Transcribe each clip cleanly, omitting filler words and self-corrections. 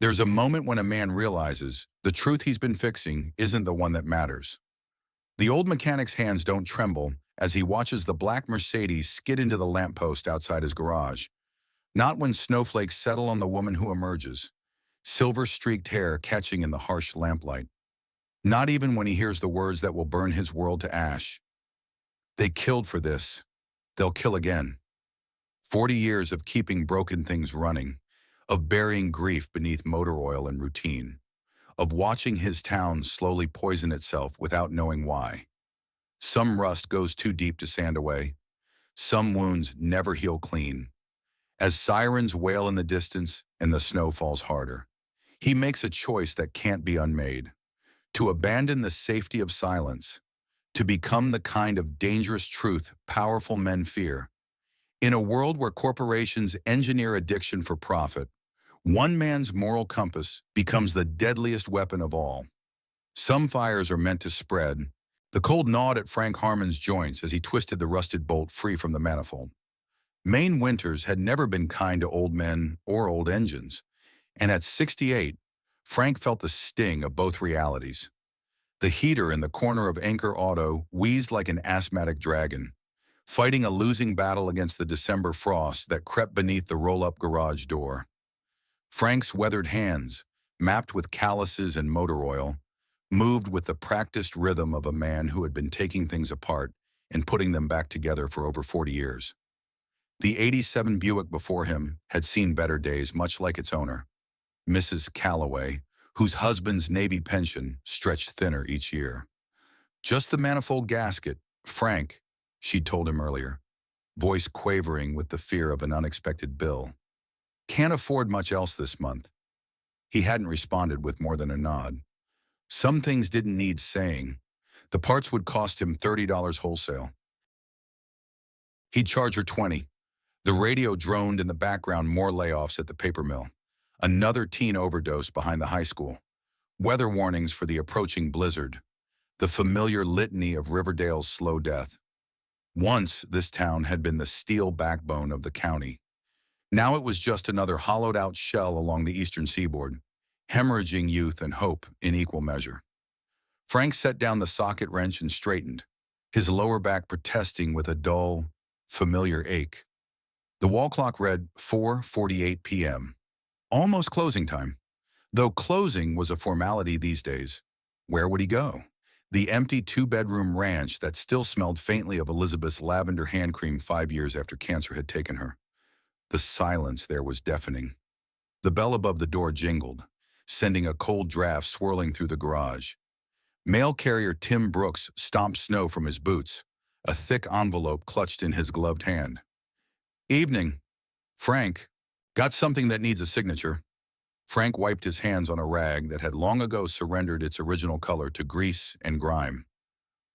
There's a moment when a man realizes the truth he's been fixing isn't the one that matters. The old mechanic's hands don't tremble as he watches the black Mercedes skid into the lamppost outside his garage. Not when snowflakes settle on the woman who emerges, silver-streaked hair catching in the harsh lamplight. Not even when he hears the words that will burn his world to ash. They killed for this. They'll kill again. 40 years of keeping broken things running, of burying grief beneath motor oil and routine, of watching his town slowly poison itself without knowing why. Some rust goes too deep to sand away. Some wounds never heal clean. As sirens wail in the distance and the snow falls harder, he makes a choice that can't be unmade. To abandon the safety of silence, to become the kind of dangerous truth powerful men fear. In a world where corporations engineer addiction for profit, one man's moral compass becomes the deadliest weapon of all. Some fires are meant to spread. The cold gnawed at Frank Harmon's joints as he twisted the rusted bolt free from the manifold. Maine winters had never been kind to old men or old engines, and at 68, Frank felt the sting of both realities. The heater in the corner of Anchor Auto wheezed like an asthmatic dragon, fighting a losing battle against the December frost that crept beneath the roll-up garage door. Frank's weathered hands, mapped with calluses and motor oil, moved with the practiced rhythm of a man who had been taking things apart and putting them back together for over 40 years. The '87 Buick before him had seen better days, much like its owner, Mrs. Calloway, whose husband's Navy pension stretched thinner each year. Just the manifold gasket, Frank, she'd told him earlier, voice quavering with the fear of an unexpected bill. Can't afford much else this month. He hadn't responded with more than a nod. Some things didn't need saying. The parts would cost him $30 wholesale. He'd charge her $20. The radio droned in the background, more layoffs at the paper mill. Another teen overdose behind the high school. Weather warnings for the approaching blizzard. The familiar litany of Riverdale's slow death. Once, this town had been the steel backbone of the county. Now it was just another hollowed-out shell along the eastern seaboard, hemorrhaging youth and hope in equal measure. Frank set down the socket wrench and straightened, his lower back protesting with a dull, familiar ache. The wall clock read 4:48 p.m. Almost closing time. Though closing was a formality these days. Where would he go? The empty two-bedroom ranch that still smelled faintly of Elizabeth's lavender hand cream 5 years after cancer had taken her. The silence there was deafening. The bell above the door jingled, sending a cold draft swirling through the garage. Mail carrier Tim Brooks stomped snow from his boots, a thick envelope clutched in his gloved hand. Evening. Frank. Got something that needs a signature. Frank wiped his hands on a rag that had long ago surrendered its original color to grease and grime.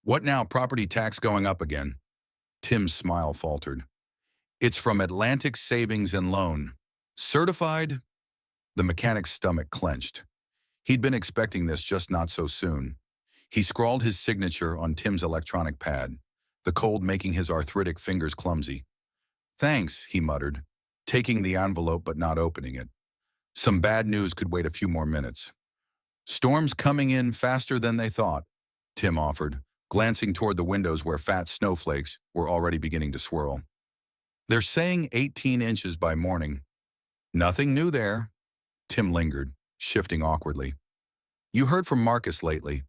What now, property tax going up again? Tim's smile faltered. It's from Atlantic Savings and Loan. Certified? The mechanic's stomach clenched. He'd been expecting this, just not so soon. He scrawled his signature on Tim's electronic pad, the cold making his arthritic fingers clumsy. Thanks, he muttered, taking the envelope but not opening it. Some bad news could wait a few more minutes. Storms coming in faster than they thought, Tim offered, glancing toward the windows where fat snowflakes were already beginning to swirl. They're saying 18 inches by morning. Nothing new there. Tim lingered, shifting awkwardly. You heard from Marcus lately.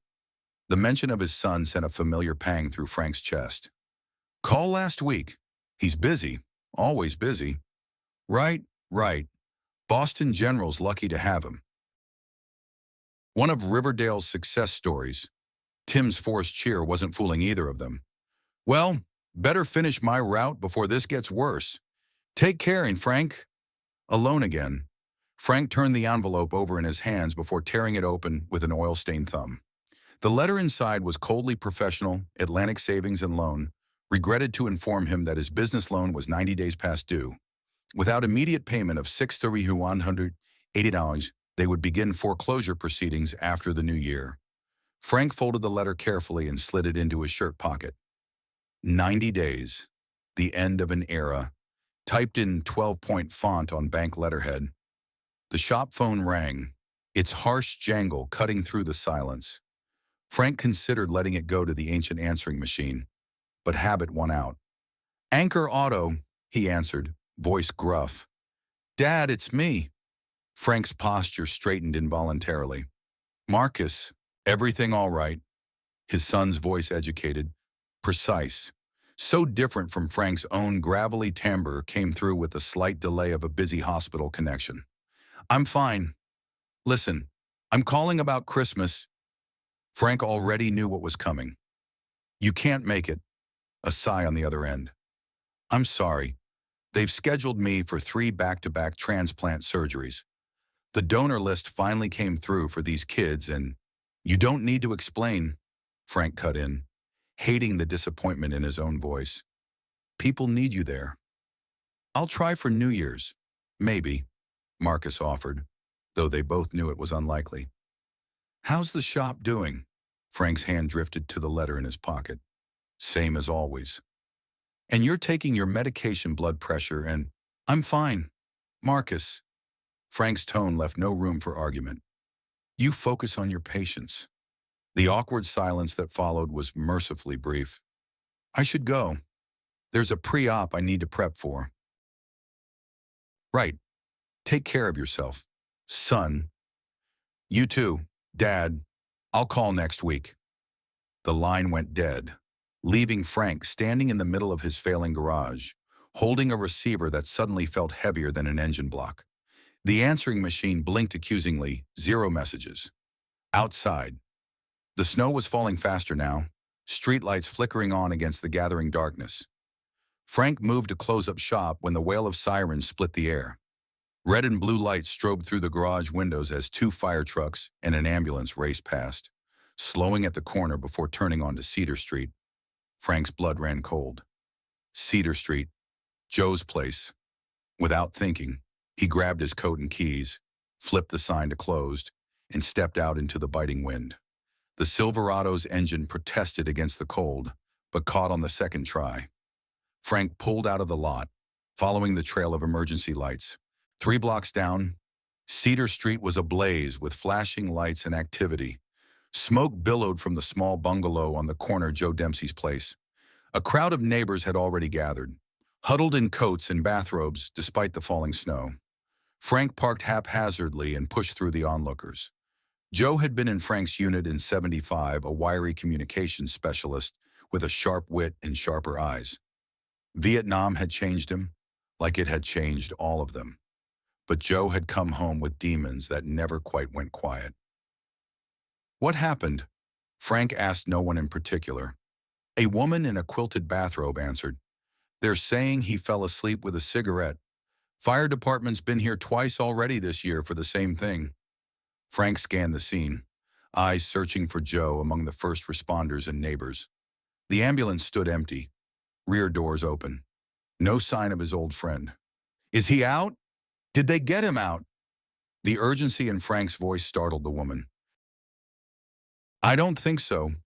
The mention of his son sent a familiar pang through Frank's chest. Call last week. He's busy, always busy. Right. Boston General's lucky to have him. One of Riverdale's success stories. Tim's forced cheer wasn't fooling either of them. Well, better finish my route before this gets worse. Take care, and Frank. Alone again. Frank turned the envelope over in his hands before tearing it open with an oil-stained thumb. The letter inside was coldly professional, Atlantic Savings and Loan, regretted to inform him that his business loan was 90 days past due. Without immediate payment of $6,180, they would begin foreclosure proceedings after the new year. Frank folded the letter carefully and slid it into his shirt pocket. 90 days. The end of an era. Typed in 12-point font on bank letterhead. The The shop phone rang, its harsh jangle cutting through the silence. Frank considered letting it go to the ancient answering machine, but habit won out. "Anchor Auto," he answered, voice gruff. "Dad, it's me." Frank's posture straightened involuntarily. "Marcus, everything all right?" His son's voice educated, precise. So different from Frank's own gravelly timbre came through with the slight delay of a busy hospital connection. "I'm fine. Listen, I'm calling about Christmas." Frank already knew what was coming. "You can't make it." A sigh on the other end. "I'm sorry. They've scheduled me for 3 back-to-back transplant surgeries. The donor list finally came through for these kids and—" "You don't need to explain," Frank cut in, hating the disappointment in his own voice. "People need you there." "I'll try for New Year's. Maybe," Marcus offered, though they both knew it was unlikely. "How's the shop doing?" Frank's hand drifted to the letter in his pocket. "Same as always." "And you're taking your medication, blood pressure, and—" "I'm fine. Marcus." Frank's tone left no room for argument. "You focus on your patients." The awkward silence that followed was mercifully brief. "I should go. There's a pre-op I need to prep for." "Right. Take care of yourself, son." "You too, Dad. I'll call next week." The line went dead, leaving Frank standing in the middle of his failing garage, holding a receiver that suddenly felt heavier than an engine block. The answering machine blinked accusingly, 0 messages. Outside, the snow was falling faster now, streetlights flickering on against the gathering darkness. Frank moved to close up shop when the wail of sirens split the air. Red and blue lights strobed through the garage windows as 2 fire trucks and an ambulance raced past, slowing at the corner before turning onto Cedar Street. Frank's blood ran cold. Cedar Street, Joe's place. Without thinking, he grabbed his coat and keys, flipped the sign to closed, and stepped out into the biting wind. The Silverado's engine protested against the cold, but caught on the second try. Frank pulled out of the lot, following the trail of emergency lights. 3 blocks down, Cedar Street was ablaze with flashing lights and activity. Smoke billowed from the small bungalow on the corner Joe Dempsey's place. A crowd of neighbors had already gathered, huddled in coats and bathrobes despite the falling snow. Frank parked haphazardly and pushed through the onlookers. Joe had been in Frank's unit in '75, a wiry communications specialist with a sharp wit and sharper eyes. Vietnam had changed him, like it had changed all of them. But Joe had come home with demons that never quite went quiet. "What happened?" Frank asked no one in particular. A woman in a quilted bathrobe answered. "They're saying he fell asleep with a cigarette. Fire department's been here twice already this year for the same thing." Frank scanned the scene, eyes searching for Joe among the first responders and neighbors. The ambulance stood empty, rear doors open. No sign of his old friend. "Is he out? Did they get him out?" The urgency in Frank's voice startled the woman. "I don't think so.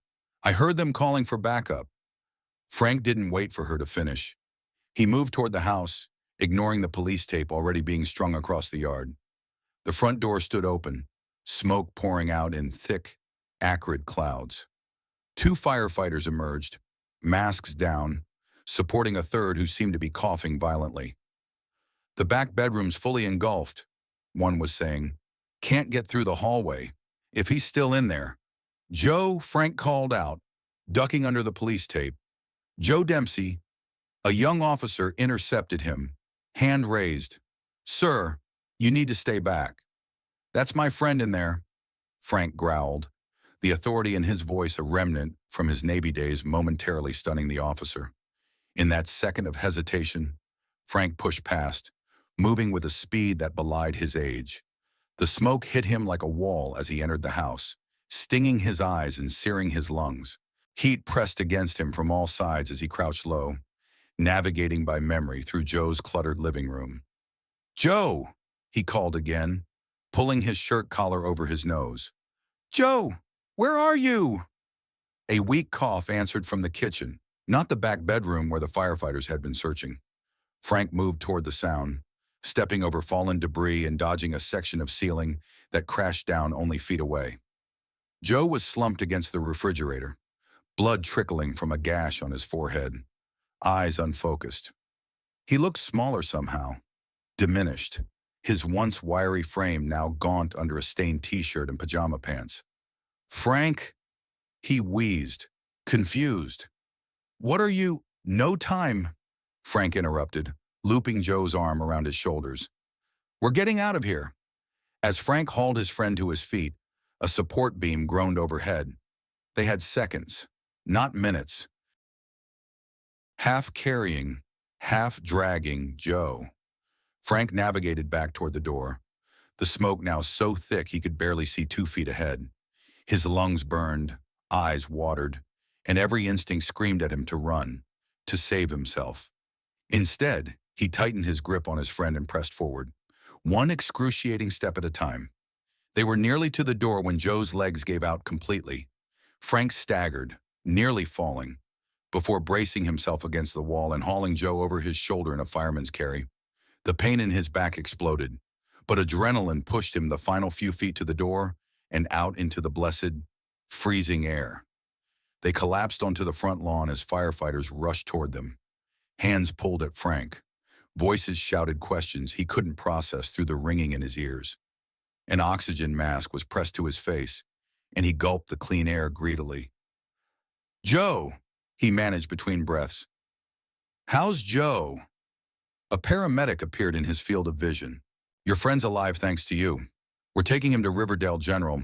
I heard them calling for backup." Frank didn't wait for her to finish. He moved toward the house, ignoring the police tape already being strung across the yard. The front door stood open, smoke pouring out in thick, acrid clouds. 2 firefighters emerged, masks down, supporting a third who seemed to be coughing violently. "The back bedroom's fully engulfed," one was saying. "Can't get through the hallway. If he's still in there." "Joe," Frank called out, ducking under the police tape. "Joe Dempsey." A young officer intercepted him, hand raised. "Sir, you need to stay back." "That's my friend in there," Frank growled, the authority in his voice a remnant from his Navy days momentarily stunning the officer. In that second of hesitation, Frank pushed past, moving with a speed that belied his age. The smoke hit him like a wall as he entered the house, stinging his eyes and searing his lungs. Heat pressed against him from all sides as he crouched low, navigating by memory through Joe's cluttered living room. "Joe!" he called again, pulling his shirt collar over his nose. "Joe, where are you?" A weak cough answered from the kitchen, not the back bedroom where the firefighters had been searching. Frank moved toward the sound, stepping over fallen debris and dodging a section of ceiling that crashed down only feet away. Joe was slumped against the refrigerator, blood trickling from a gash on his forehead, eyes unfocused. He looked smaller somehow, diminished, his once wiry frame now gaunt under a stained t-shirt and pajama pants. "Frank," he wheezed, confused. "What are you—" "No time," Frank interrupted, looping Joe's arm around his shoulders. "We're getting out of here." As Frank hauled his friend to his feet, a support beam groaned overhead. They had seconds, not minutes. Half carrying, half dragging Joe, Frank navigated back toward the door, the smoke now so thick he could barely see 2 feet ahead. His lungs burned, eyes watered, and every instinct screamed at him to run, to save himself. Instead, he tightened his grip on his friend and pressed forward, one excruciating step at a time. They were nearly to the door when Joe's legs gave out completely. Frank staggered, nearly falling, before bracing himself against the wall and hauling Joe over his shoulder in a fireman's carry. The pain in his back exploded, but adrenaline pushed him the final few feet to the door and out into the blessed, freezing air. They collapsed onto the front lawn as firefighters rushed toward them. Hands pulled at Frank. Voices shouted questions he couldn't process through the ringing in his ears. An oxygen mask was pressed to his face, and he gulped the clean air greedily. "Joe," he managed between breaths. "How's Joe?" A paramedic appeared in his field of vision. "Your friend's alive thanks to you. We're taking him to Riverdale General."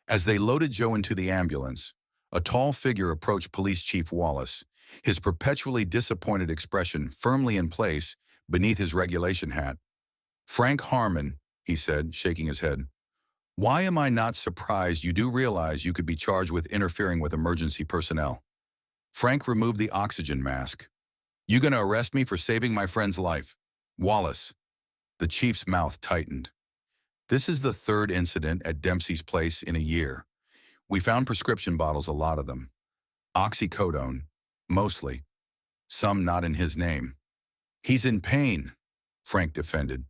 As they loaded Joe into the ambulance, a tall figure approached Police Chief Wallace, his perpetually disappointed expression firmly in place beneath his regulation hat. "Frank Harmon," he said, shaking his head. "Why am I not surprised you do realize you could be charged with interfering with emergency personnel?" Frank removed the oxygen mask. "You gonna arrest me for saving my friend's life?" "Wallace." The chief's mouth tightened. "This is the 3rd incident at Dempsey's place in a year. We found prescription bottles, a lot of them. Oxycodone, mostly. Some not in his name." "He's in pain," Frank defended.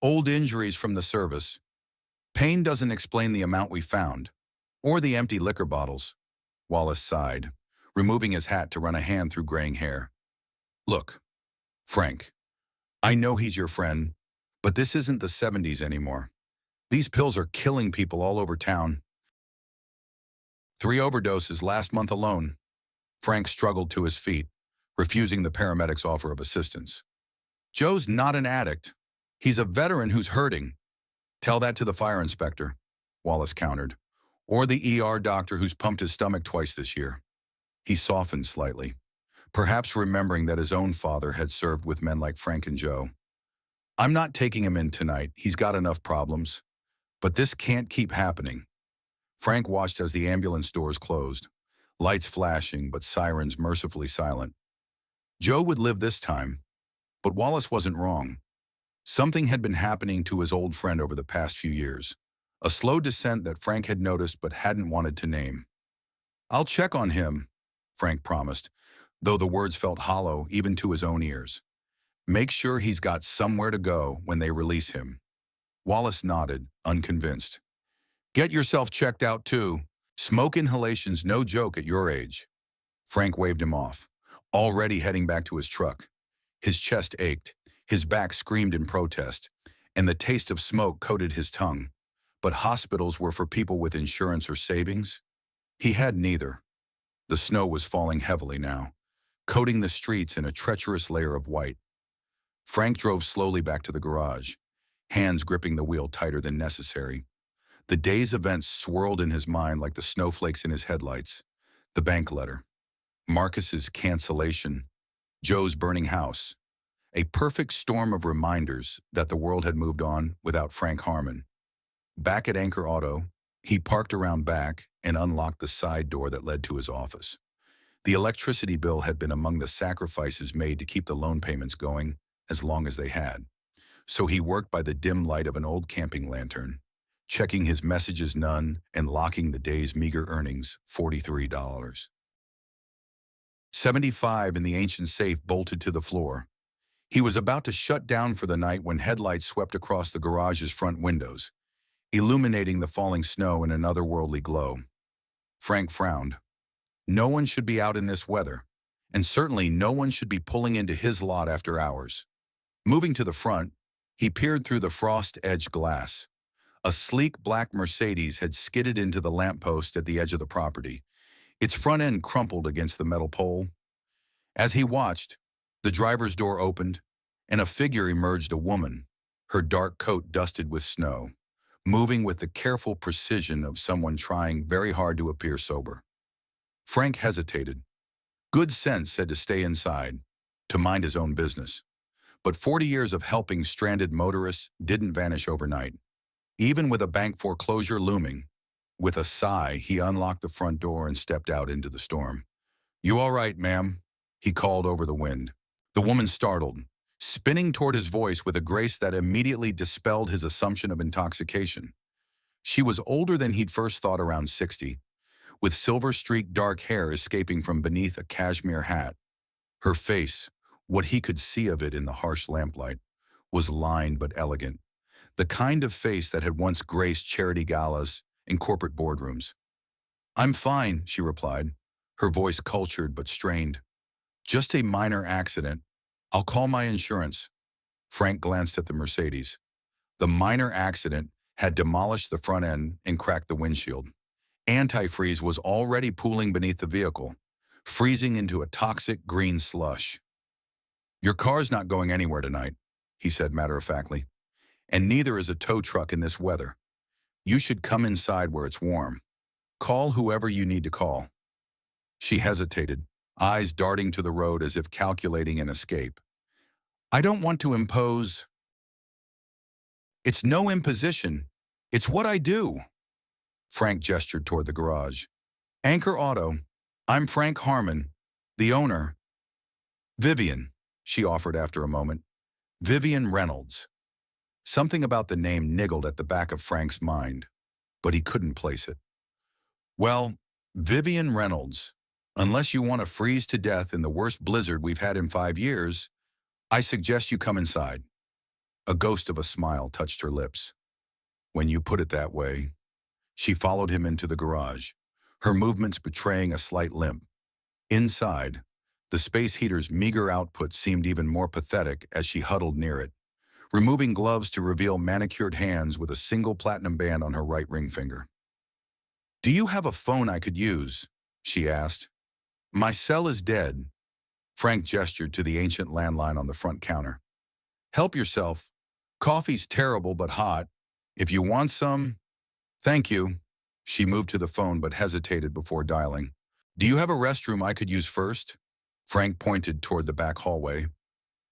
"Old injuries from the service. Pain doesn't explain the amount we found, or the empty liquor bottles." Wallace sighed, removing his hat to run a hand through graying hair. "Look, Frank, I know he's your friend, but this isn't the 70s anymore. These pills are killing people all over town. 3 overdoses last month alone." Frank struggled to his feet, refusing the paramedic's offer of assistance. "Joe's not an addict. He's a veteran who's hurting." "Tell that to the fire inspector," Wallace countered, "or the ER doctor who's pumped his stomach twice this year." He softened slightly, perhaps remembering that his own father had served with men like Frank and Joe. "I'm not taking him in tonight. He's got enough problems. But this can't keep happening." Frank watched as the ambulance doors closed, lights flashing but sirens mercifully silent. Joe would live this time, but Wallace wasn't wrong. Something had been happening to his old friend over the past few years, a slow descent that Frank had noticed but hadn't wanted to name. "I'll check on him," Frank promised, though the words felt hollow even to his own ears. "Make sure he's got somewhere to go when they release him." Wallace nodded, unconvinced. "Get yourself checked out too. Smoke inhalation's no joke at your age." Frank waved him off, already heading back to his truck. His chest ached, his back screamed in protest, and the taste of smoke coated his tongue. But hospitals were for people with insurance or savings? He had neither. The snow was falling heavily now, coating the streets in a treacherous layer of white. Frank drove slowly back to the garage, hands gripping the wheel tighter than necessary. The day's events swirled in his mind like the snowflakes in his headlights. The bank letter, Marcus's cancellation, Joe's burning house. A perfect storm of reminders that the world had moved on without Frank Harmon. Back at Anchor Auto, he parked around back and unlocked the side door that led to his office. The electricity bill had been among the sacrifices made to keep the loan payments going as long as they had. So he worked by the dim light of an old camping lantern, checking his messages none and locking the day's meager earnings, $43. $75 in the ancient safe bolted to the floor. He was about to shut down for the night when headlights swept across the garage's front windows, illuminating the falling snow in an otherworldly glow. Frank frowned. No one should be out in this weather, and certainly no one should be pulling into his lot after hours. Moving to the front, he peered through the frost-edged glass. A sleek black Mercedes had skidded into the lamppost at the edge of the property, its front end crumpled against the metal pole. As he watched, the driver's door opened, and a figure emerged, a woman, her dark coat dusted with snow, moving with the careful precision of someone trying very hard to appear sober. Frank hesitated. Good sense said to stay inside, to mind his own business. But 40 years of helping stranded motorists didn't vanish overnight. Even with a bank foreclosure looming, with a sigh, he unlocked the front door and stepped out into the storm. "You all right, ma'am?" he called over the wind. The woman startled, spinning toward his voice with a grace that immediately dispelled his assumption of intoxication. She was older than he'd first thought, around 60, with silver-streaked dark hair escaping from beneath a cashmere hat. Her face, what he could see of it in the harsh lamplight, was lined but elegant, the kind of face that had once graced charity galas in corporate boardrooms. "I'm fine," she replied, her voice cultured but strained. "Just a minor accident. I'll call my insurance." Frank glanced at the Mercedes. The minor accident had demolished the front end and cracked the windshield. Antifreeze was already pooling beneath the vehicle, freezing into a toxic green slush. "Your car's not going anywhere tonight," he said matter-of-factly, "and neither is a tow truck in this weather. You should come inside where it's warm. Call whoever you need to call." She hesitated, eyes darting to the road as if calculating an escape. "I don't want to impose." "It's no imposition. It's what I do." Frank gestured toward the garage. "Anchor Auto. I'm Frank Harmon, the owner." "Vivian," she offered after a moment. "Vivian Reynolds." Something about the name niggled at the back of Frank's mind, but he couldn't place it. "Well, Vivian Reynolds, unless you want to freeze to death in the worst blizzard we've had in 5 years, I suggest you come inside." A ghost of a smile touched her lips. "When you put it that way." She followed him into the garage, her movements betraying a slight limp. Inside, the space heater's meager output seemed even more pathetic as she huddled near it, removing gloves to reveal manicured hands with a single platinum band on her right ring finger. "Do you have a phone I could use?" she asked. "My cell is dead." Frank gestured to the ancient landline on the front counter. "Help yourself. Coffee's terrible but hot. If you want some..." "Thank you." She moved to the phone but hesitated before dialing. "Do you have a restroom I could use first?" Frank pointed toward the back hallway.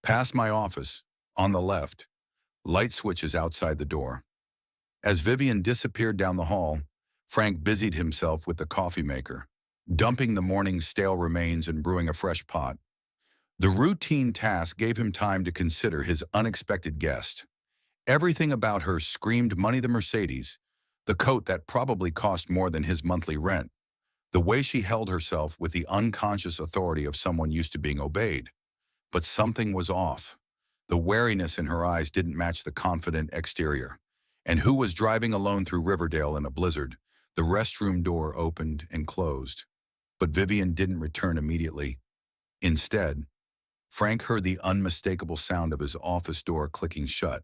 "Past my office, on the left. Light switches outside the door." As Vivian disappeared down the hall, Frank busied himself with the coffee maker, dumping the morning's stale remains and brewing a fresh pot. The routine task gave him time to consider his unexpected guest. Everything about her screamed money: the Mercedes, the coat that probably cost more than his monthly rent, the way she held herself with the unconscious authority of someone used to being obeyed. But something was off. The wariness in her eyes didn't match the confident exterior. And who was driving alone through Riverdale in a blizzard? The restroom door opened and closed. But Vivian didn't return immediately. Instead, Frank heard the unmistakable sound of his office door clicking shut,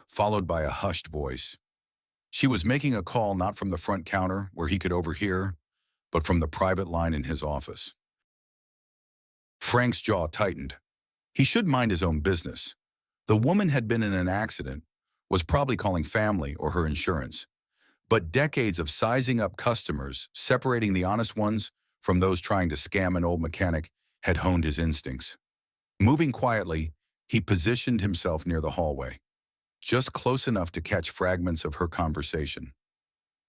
followed by a hushed voice. She was making a call not from the front counter where he could overhear, but from the private line in his office. Frank's jaw tightened. He should mind his own business. The woman had been in an accident, was probably calling family or her insurance. But decades of sizing up customers, separating the honest ones from those trying to scam an old mechanic, had honed his instincts. Moving quietly, he positioned himself near the hallway, just close enough to catch fragments of her conversation.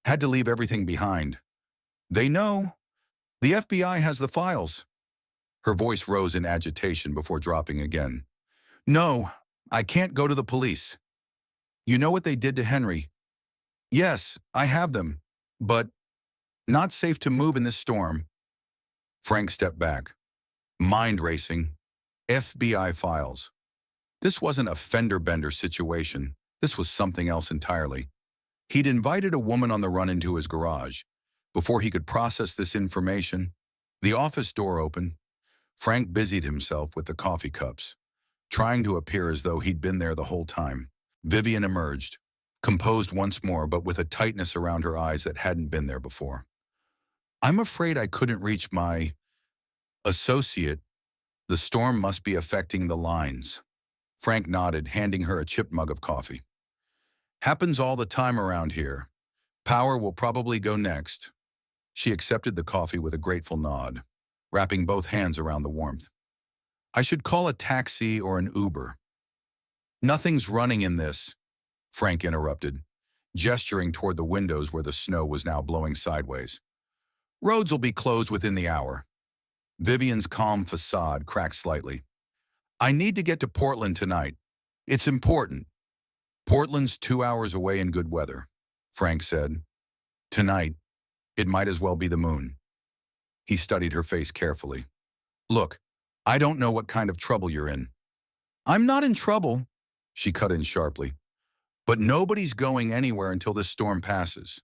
"Had to leave everything behind. They know. The FBI has the files." Her voice rose in agitation before dropping again. "No, I can't go to the police. You know what they did to Henry?" "Yes, I have them, but not safe to move in this storm." Frank stepped back, mind racing. FBI files. This wasn't a fender-bender situation. This was something else entirely. He'd invited a woman on the run into his garage. Before he could process this information, the office door opened. Frank busied himself with the coffee cups, trying to appear as though he'd been there the whole time. Vivian emerged, composed once more, but with a tightness around her eyes that hadn't been there before. "I'm afraid I couldn't reach my associate. The storm must be affecting the lines." Frank nodded, handing her a chipped mug of coffee. "Happens all the time around here. Power will probably go next." She accepted the coffee with a grateful nod, wrapping both hands around the warmth. "I should call a taxi or an Uber." "Nothing's running in this," Frank interrupted, gesturing toward the windows where the snow was now blowing sideways. "Roads will be closed within the hour." Vivian's calm facade cracked slightly. "I need to get to Portland tonight. It's important." "Portland's 2 hours away in good weather," Frank said. "Tonight, it might as well be the moon." He studied her face carefully. "Look, I don't know what kind of trouble you're in." "I'm not in trouble," she cut in sharply. "But nobody's going anywhere until this storm passes,"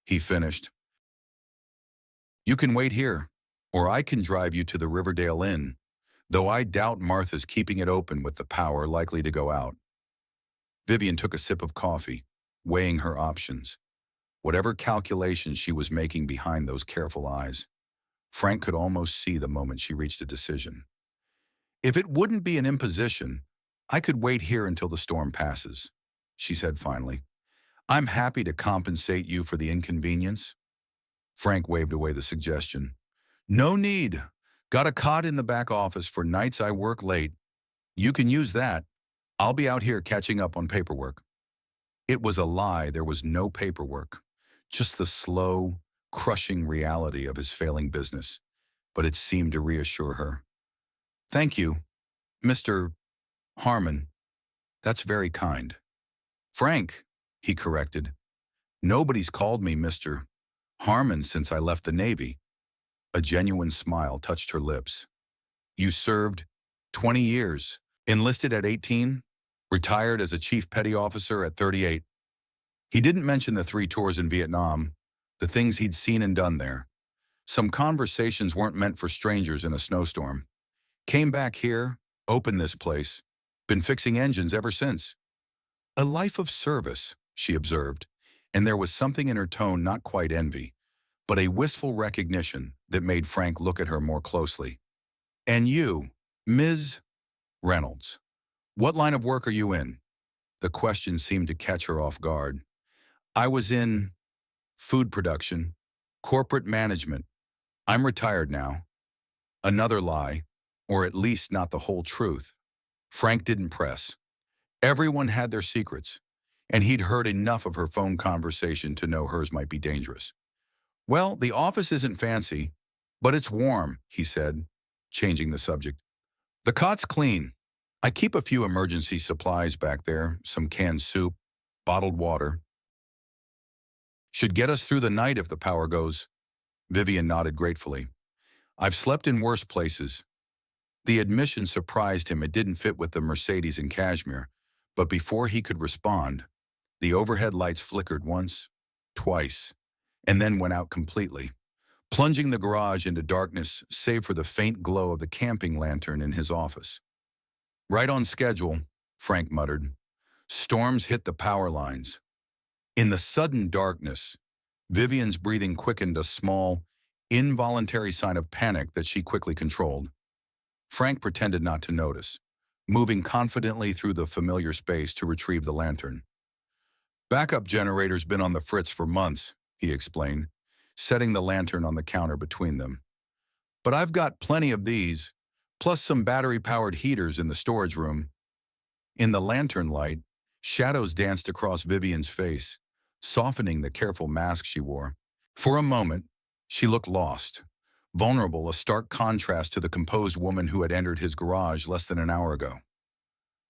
he finished. "You can wait here, or I can drive you to the Riverdale Inn, though I doubt Martha's keeping it open with the power likely to go out." Vivian took a sip of coffee, weighing her options. Whatever calculations she was making behind those careful eyes, Frank could almost see the moment she reached a decision. "If it wouldn't be an imposition, I could wait here until the storm passes," she said finally. "I'm happy to compensate you for the inconvenience." Frank waved away the suggestion. "No need. Got a cot in the back office for nights I work late. You can use that. I'll be out here catching up on paperwork." It was a lie. There was no paperwork, just the slow, crushing reality of his failing business. But it seemed to reassure her. "Thank you, Mr. Harmon. That's very kind." "Frank," he corrected. "Nobody's called me Mr. Harmon since I left the Navy." A genuine smile touched her lips. "You served 20 years, enlisted at 18, retired as a chief petty officer at 38. He didn't mention the 3 tours in Vietnam, the things he'd seen and done there. Some conversations weren't meant for strangers in a snowstorm. Came back here, opened this place, been fixing engines ever since." "A life of service," she observed, and there was something in her tone, not quite envy, but a wistful recognition that made Frank look at her more closely. "And you, Ms. Reynolds, what line of work are you in?" The question seemed to catch her off guard. "I was in food production, corporate management. I'm retired now." Another lie, or at least not the whole truth. Frank didn't press. Everyone had their secrets, and he'd heard enough of her phone conversation to know hers might be dangerous. "Well, the office isn't fancy, but it's warm," he said, changing the subject. "The cot's clean. I keep a few emergency supplies back there, some canned soup, bottled water. Should get us through the night if the power goes." Vivian nodded gratefully. "I've slept in worse places." The admission surprised him. It didn't fit with the Mercedes in Kashmir, but before he could respond, the overhead lights flickered once, twice, and then went out completely, plunging the garage into darkness save for the faint glow of the camping lantern in his office. "Right on schedule," Frank muttered. "Storms hit the power lines." In the sudden darkness, Vivian's breathing quickened, a small, involuntary sign of panic that she quickly controlled. Frank pretended not to notice, moving confidently through the familiar space to retrieve the lantern. "Backup generator's been on the fritz for months," he explained, setting the lantern on the counter between them. "But I've got plenty of these, plus some battery-powered heaters in the storage room." In the lantern light, shadows danced across Vivian's face, softening the careful mask she wore. For a moment, she looked lost, vulnerable, a stark contrast to the composed woman who had entered his garage less than an hour ago.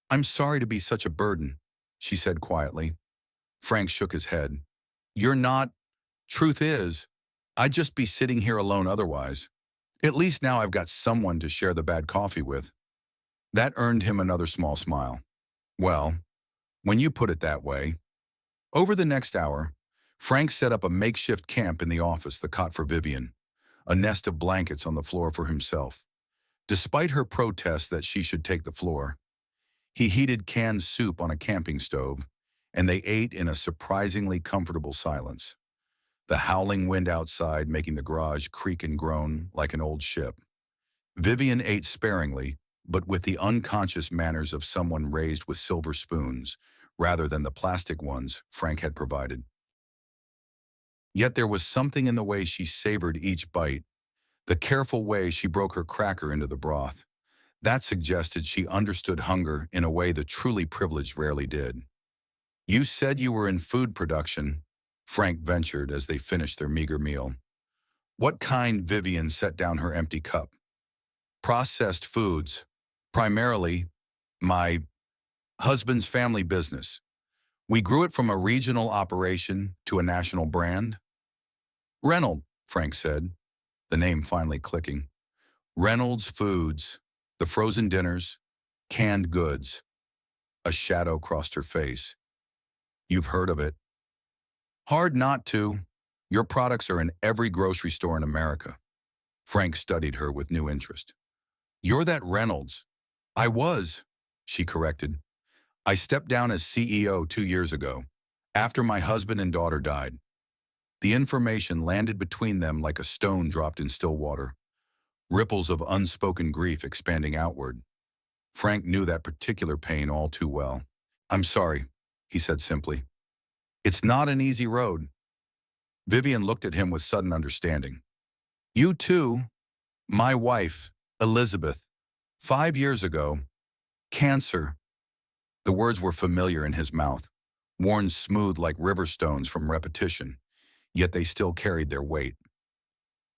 "I'm sorry to be such a burden," she said quietly. Frank shook his head. "You're not. Truth is, I'd just be sitting here alone otherwise. At least now I've got someone to share the bad coffee with." That earned him another small smile. Well, when you put it that way, over the next hour, Frank set up a makeshift camp in the office, the cot for Vivian, a nest of blankets on the floor for himself. Despite her protests that she should take the floor, he heated canned soup on a camping stove, and they ate in a surprisingly comfortable silence, the howling wind outside making the garage creak and groan like an old ship. Vivian ate sparingly, but with the unconscious manners of someone raised with silver spoons, rather than the plastic ones Frank had provided. Yet there was something in the way she savored each bite, the careful way she broke her cracker into the broth, that suggested she understood hunger in a way the truly privileged rarely did. "You said you were in food production," Frank ventured as they finished their meager meal. "What kind?" Vivian set down her empty cup. "Processed foods. Primarily, my husband's family business. We grew it from a regional operation to a national brand." "Reynolds," Frank said, the name finally clicking. "Reynolds Foods, the frozen dinners, canned goods." A shadow crossed her face. "You've heard of it." "Hard not to. Your products are in every grocery store in America." Frank studied her with new interest. "You're that Reynolds." "I was," she corrected. "I stepped down as CEO 2 years ago, after my husband and daughter died." The information landed between them like a stone dropped in still water, ripples of unspoken grief expanding outward. Frank knew that particular pain all too well. "I'm sorry," he said simply. "It's not an easy road." Vivian looked at him with sudden understanding. "You too. My wife, Elizabeth, 5 years ago, cancer." The words were familiar in his mouth, worn smooth like river stones from repetition, yet they still carried their weight.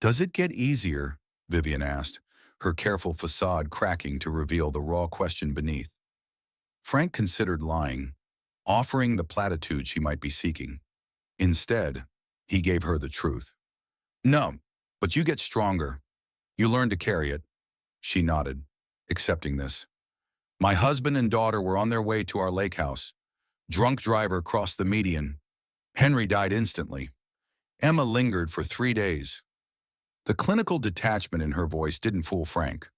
"Does it get easier?" Vivian asked, her careful facade cracking to reveal the raw question beneath. Frank considered lying, offering the platitude she might be seeking. Instead, he gave her the truth. "No, but you get stronger. You learn to carry it." She nodded, accepting this. "My husband and daughter were on their way to our lake house. Drunk driver crossed the median. Henry died instantly. Emma lingered for 3 days." The clinical detachment in her voice didn't fool Frank.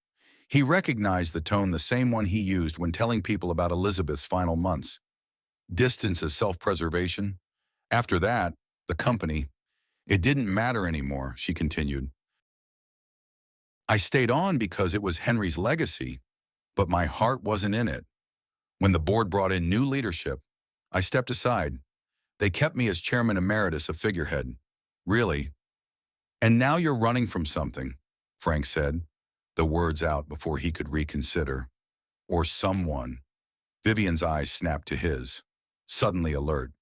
He recognized the tone, the same one he used when telling people about Elizabeth's final months. Distance as self-preservation. "After that, the company. It didn't matter anymore," she continued. "I stayed on because it was Henry's legacy, but my heart wasn't in it. When the board brought in new leadership, I stepped aside. They kept me as chairman emeritus, a figurehead. Really. And now you're running from something," Frank said, the words out before he could reconsider. "Or someone." Vivian's eyes snapped to his, suddenly alert.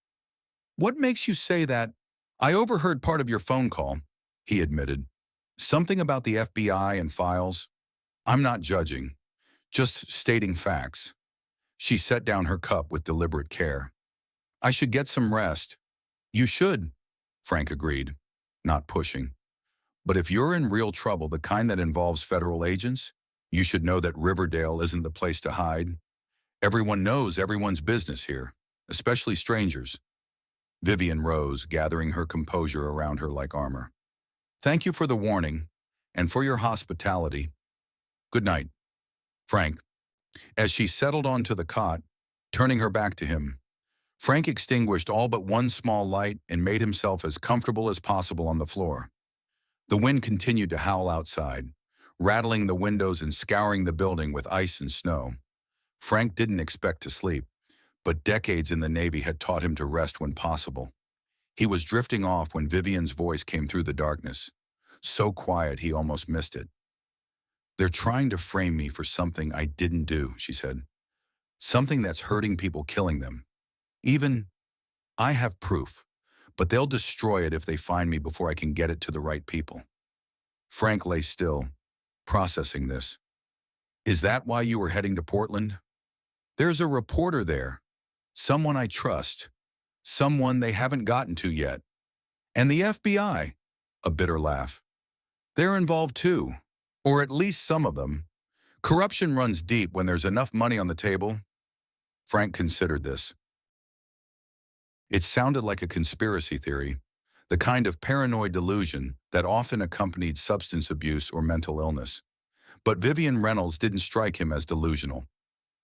"What makes you say that?" "I overheard part of your phone call," he admitted. "Something about the FBI and files." "I'm not judging, just stating facts." She set down her cup with deliberate care. "I should get some rest." "You should," Frank agreed, not pushing. "But if you're in real trouble, the kind that involves federal agents, you should know that Riverdale isn't the place to hide. Everyone knows everyone's business here, especially strangers." Vivian rose, gathering her composure around her like armor. "Thank you for the warning, and for your hospitality. Good night." "Frank." As she settled onto the cot, turning her back to him, Frank extinguished all but one small light and made himself as comfortable as possible on the floor. The wind continued to howl outside, rattling the windows and scouring the building with ice and snow. Frank didn't expect to sleep, but decades in the Navy had taught him to rest when possible. He was drifting off when Vivian's voice came through the darkness, so quiet he almost missed it. "They're trying to frame me for something I didn't do," she said. "Something that's hurting people, killing them. Even, I have proof, but they'll destroy it if they find me before I can get it to the right people." Frank lay still, processing this. "Is that why you were heading to Portland?" "There's a reporter there. Someone I trust. Someone they haven't gotten to yet. And the FBI." A bitter laugh. "They're involved too. Or at least some of them. Corruption runs deep when there's enough money on the table." Frank considered this. It sounded like a conspiracy theory, the kind of paranoid delusion that often accompanied substance abuse or mental illness. But Vivian Reynolds didn't strike him as delusional.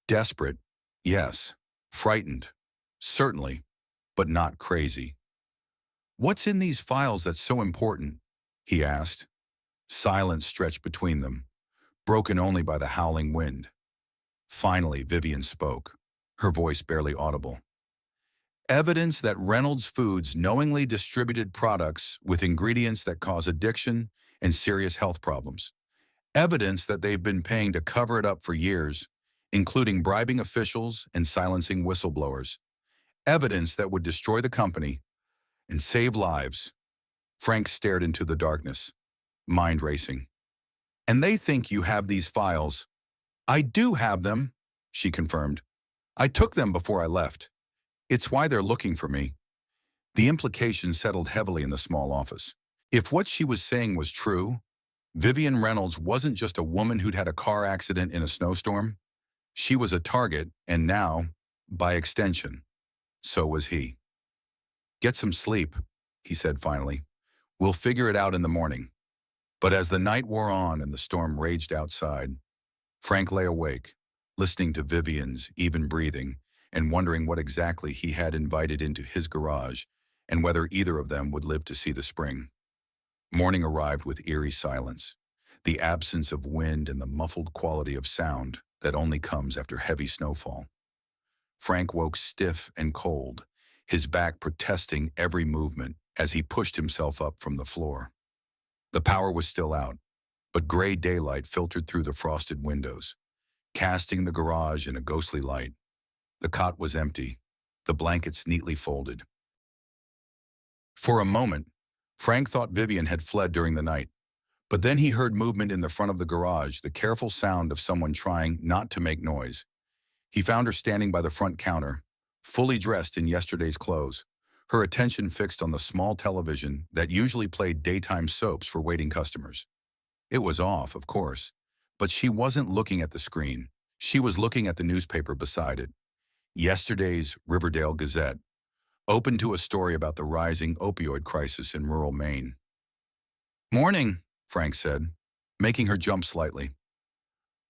Desperate, yes. Frightened, certainly, but not crazy. "What's in these files that's so important?" he asked. Silence stretched between them, broken only by the howling wind. Finally, Vivian spoke, her voice barely audible. "Evidence that Reynolds Foods knowingly distributed products with ingredients that cause addiction and serious health problems. Evidence that they've been paying to cover it up for years, including bribing officials and silencing whistleblowers. Evidence that would destroy the company and save lives." Frank stared into the darkness, mind racing. "And they think you have these files." "I do have them," she confirmed. "I took them before I left. It's why they're looking for me." The implication settled heavily in the small office. If what she was saying was true, Vivian Reynolds wasn't just a woman who'd had a car accident in a snowstorm. She was a target, and now, by extension, so was he. "Get some sleep," he said finally. "We'll figure it out in the morning." But as the night wore on and the storm raged outside, Frank lay awake, listening to Vivian's even breathing and wondering what exactly he had invited into his garage and whether either of them would live to see the spring. Morning arrived with eerie silence, the absence of wind and the muffled quality of sound that only comes after heavy snowfall. Frank woke stiff and cold, his back protesting every movement as he pushed himself up from the floor. The power was still out, but gray daylight filtered through the frosted windows, casting the garage in a ghostly light. The cot was empty, the blankets neatly folded. For a moment, Frank thought Vivian had fled during the night, but then he heard movement in the front of the garage, the careful sound of someone trying not to make noise. He found her standing by the front counter, fully dressed in yesterday's clothes, her attention fixed on the small television that usually played daytime soaps for waiting customers. It was off, of course, but she wasn't looking at the screen. She was looking at the newspaper beside it. Yesterday's Riverdale Gazette, open to a story about the rising opioid crisis in rural Maine. "Morning," Frank said, making her jump slightly.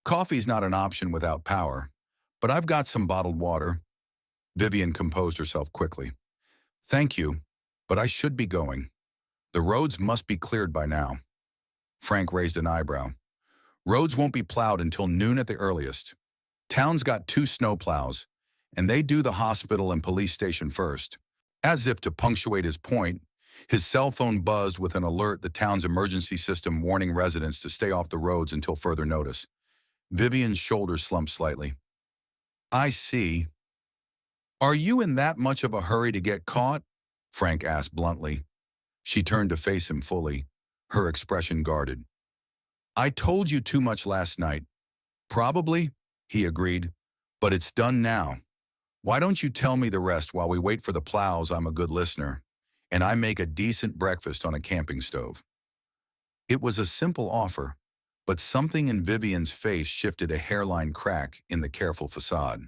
"Coffee's not an option without power, but I've got some bottled water." Vivian composed herself quickly. "Thank you, but I should be going. The roads must be cleared by now." Frank raised an eyebrow. "Roads won't be plowed until noon at the earliest. Town's got 2 snowplows, and they do the hospital and police station first." As if to punctuate his point, his cell phone buzzed with an alert, the town's emergency system warning residents to stay off the roads until further notice. Vivian's shoulders slumped slightly. "I see. Are you in that much of a hurry to get caught?" Frank asked bluntly. She turned to face him fully, her expression guarded. "I told you too much last night." "Probably," he agreed, "but it's done now. Why don't you tell me the rest while we wait for the plows? I'm a good listener, and I make a decent breakfast on a camping stove." It was a simple offer, but something in Vivian's face shifted a hairline crack in the careful facade.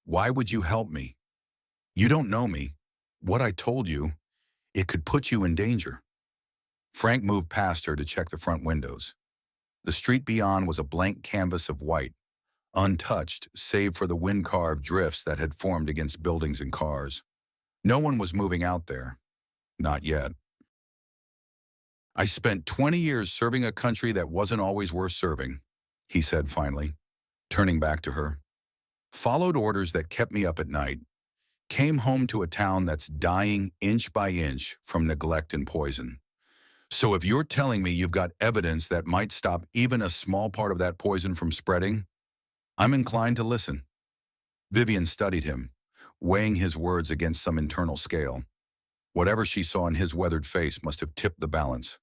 "Why would you help me? You don't know me. What I told you, it could put you in danger." Frank moved past her to check the front windows. The street beyond was a blank canvas of white, untouched save for the wind-carved drifts that had formed against buildings and cars. No one was moving out there. Not yet. "I spent 20 years serving a country that wasn't always worth serving," he said finally, turning back to her. "Followed orders that kept me up at night. Came home to a town that's dying inch by inch from neglect and poison. So if you're telling me you've got evidence that might stop even a small part of that poison from spreading, I'm inclined to listen." Vivian studied him, weighing his words against some internal scale. Whatever she saw in his weathered face must have tipped the balance.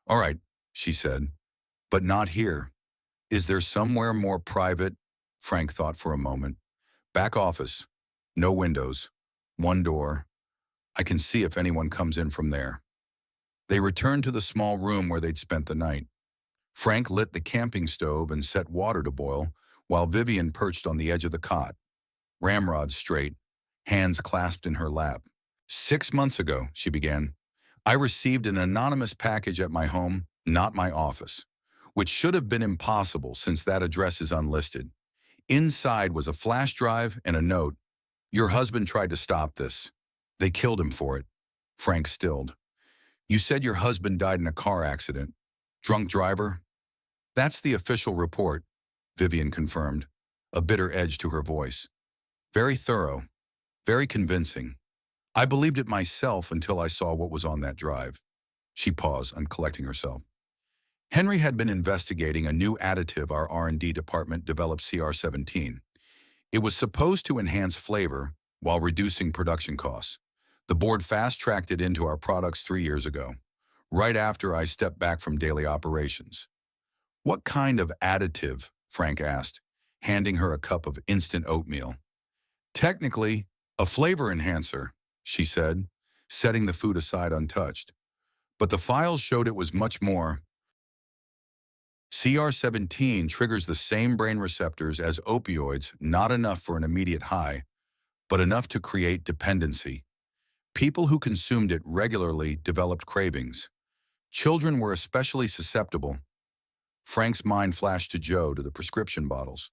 "All right," she said, "but not here. Is there somewhere more private?" Frank thought for a moment. "Back office. No windows. One door. I can see if anyone comes in from there." They returned to the small room where they'd spent the night. Frank lit the camping stove and set water to boil, while Vivian perched on the edge of the cot. ramrods straight, hands clasped in her lap. 6 months ago, she began, I received an anonymous package at my home, not my office, which should have been impossible since that address is unlisted. Inside was a flash drive and a note. Your husband tried to stop this. They killed him for it. Frank stilled. You said your husband died in a car accident. Drunk driver? That's the official report, Vivian confirmed, a bitter edge to her voice. Very thorough, very convincing. I believed it myself until I saw what was on that drive. She paused, uncollecting herself. Henry had been investigating a new additive our R&D department developed CR17. It was supposed to enhance flavor while reducing production costs. The board fast-tracked it into our products 3 years ago, right after I stepped back from daily operations. What kind of additive? Frank asked, handing her a cup of instant oatmeal. Technically, a flavor enhancer, she said, setting the food aside untouched. But the files showed it was much more. CR17 triggers the same brain receptors as opioids, not enough for an immediate high, but enough to create dependency. People who consumed it regularly developed cravings. Children were especially susceptible. Frank's mind flashed to Joe, to the prescription bottles,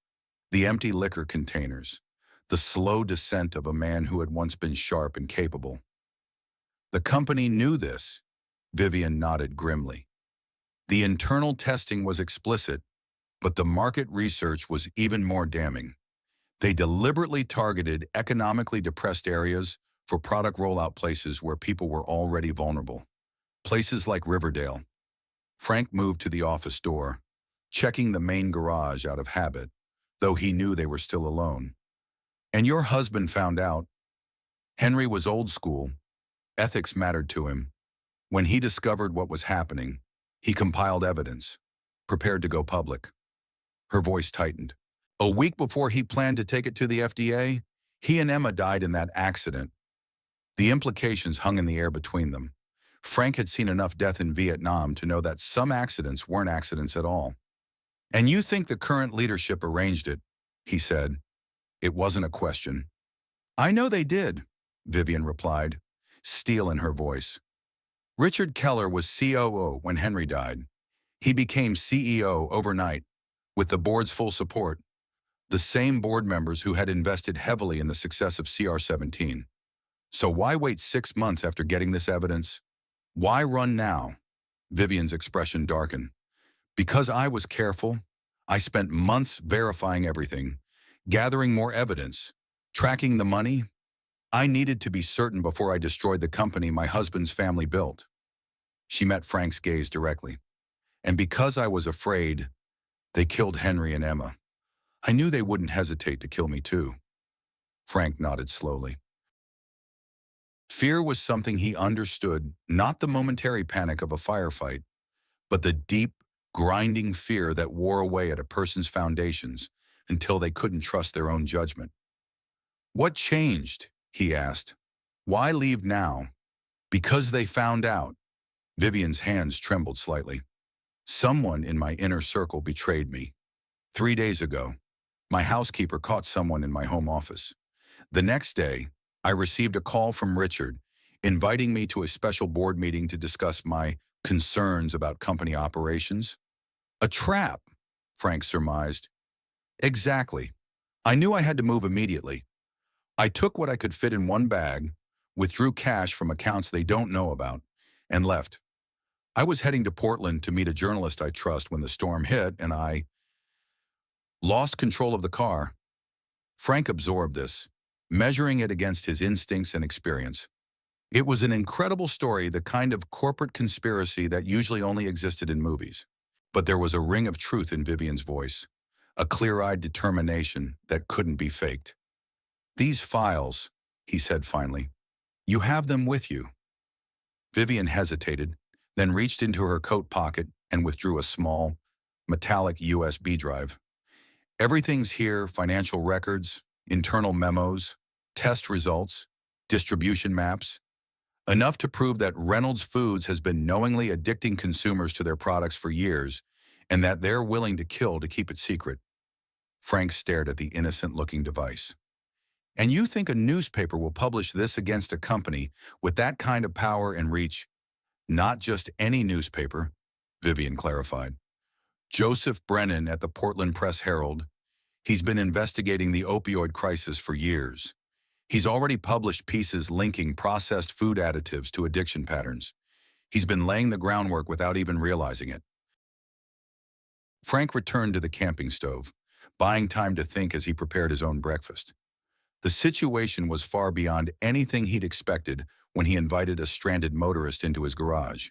the empty liquor containers, the slow descent of a man who had once been sharp and capable. The company knew this, Vivian nodded grimly. The internal testing was explicit, but the market research was even more damning. They deliberately targeted economically depressed areas for product rollout places where people were already vulnerable. Places like Riverdale. Frank moved to the office door, checking the main garage out of habit, though he knew they were still alone. And your husband found out. Henry was old school. Ethics mattered to him. When he discovered what was happening, he compiled evidence, prepared to go public. Her voice tightened. A week before he planned to take it to the FDA, he and Emma died in that accident. The implications hung in the air between them. Frank had seen enough death in Vietnam to know that some accidents weren't accidents at all. And you think the current leadership arranged it, he said. It wasn't a question. I know they did, Vivian replied, steel in her voice. Richard Keller was COO when Henry died. He became CEO overnight, with the board's full support, the same board members who had invested heavily in the success of CR17. So why wait 6 months after getting this evidence? Why run now? Vivian's expression darkened. Because I was careful, I spent months verifying everything, gathering more evidence, tracking the money. I needed to be certain before I destroyed the company my husband's family built. She met Frank's gaze directly. And because I was afraid, they killed Henry and Emma. I knew they wouldn't hesitate to kill me too. Frank nodded slowly. Fear was something he understood, not the momentary panic of a firefight, but the deep, grinding fear that wore away at a person's foundations until they couldn't trust their own judgment. What changed? He asked. Why leave now? Because they found out. Vivian's hands trembled slightly. Someone in my inner circle betrayed me. 3 days ago, my housekeeper caught someone in my home office. The next day, I received a call from Richard, inviting me to a special board meeting to discuss my concerns about company operations. A trap, Frank surmised. Exactly. I knew I had to move immediately. I took what I could fit in one bag, withdrew cash from accounts they don't know about, and left. I was heading to Portland to meet a journalist I trust when the storm hit, and I lost control of the car. Frank absorbed this, measuring it against his instincts and experience. It was an incredible story, the kind of corporate conspiracy that usually only existed in movies. But there was a ring of truth in Vivian's voice, a clear-eyed determination that couldn't be faked. These files, he said finally, you have them with you. Vivian hesitated, then reached into her coat pocket and withdrew a small, metallic USB drive. Everything's here: financial records, internal memos, test results, distribution maps. Enough to prove that Reynolds Foods has been knowingly addicting consumers to their products for years, and that they're willing to kill to keep it secret. Frank stared at the innocent-looking device. And you think a newspaper will publish this against a company with that kind of power and reach? Not just any newspaper, Vivian clarified. Joseph Brennan at the Portland Press-Herald. He's been investigating the opioid crisis for years. He's already published pieces linking processed food additives to addiction patterns. He's been laying the groundwork without even realizing it. Frank returned to the camping stove, buying time to think as he prepared his own breakfast. The situation was far beyond anything he'd expected when he invited a stranded motorist into his garage.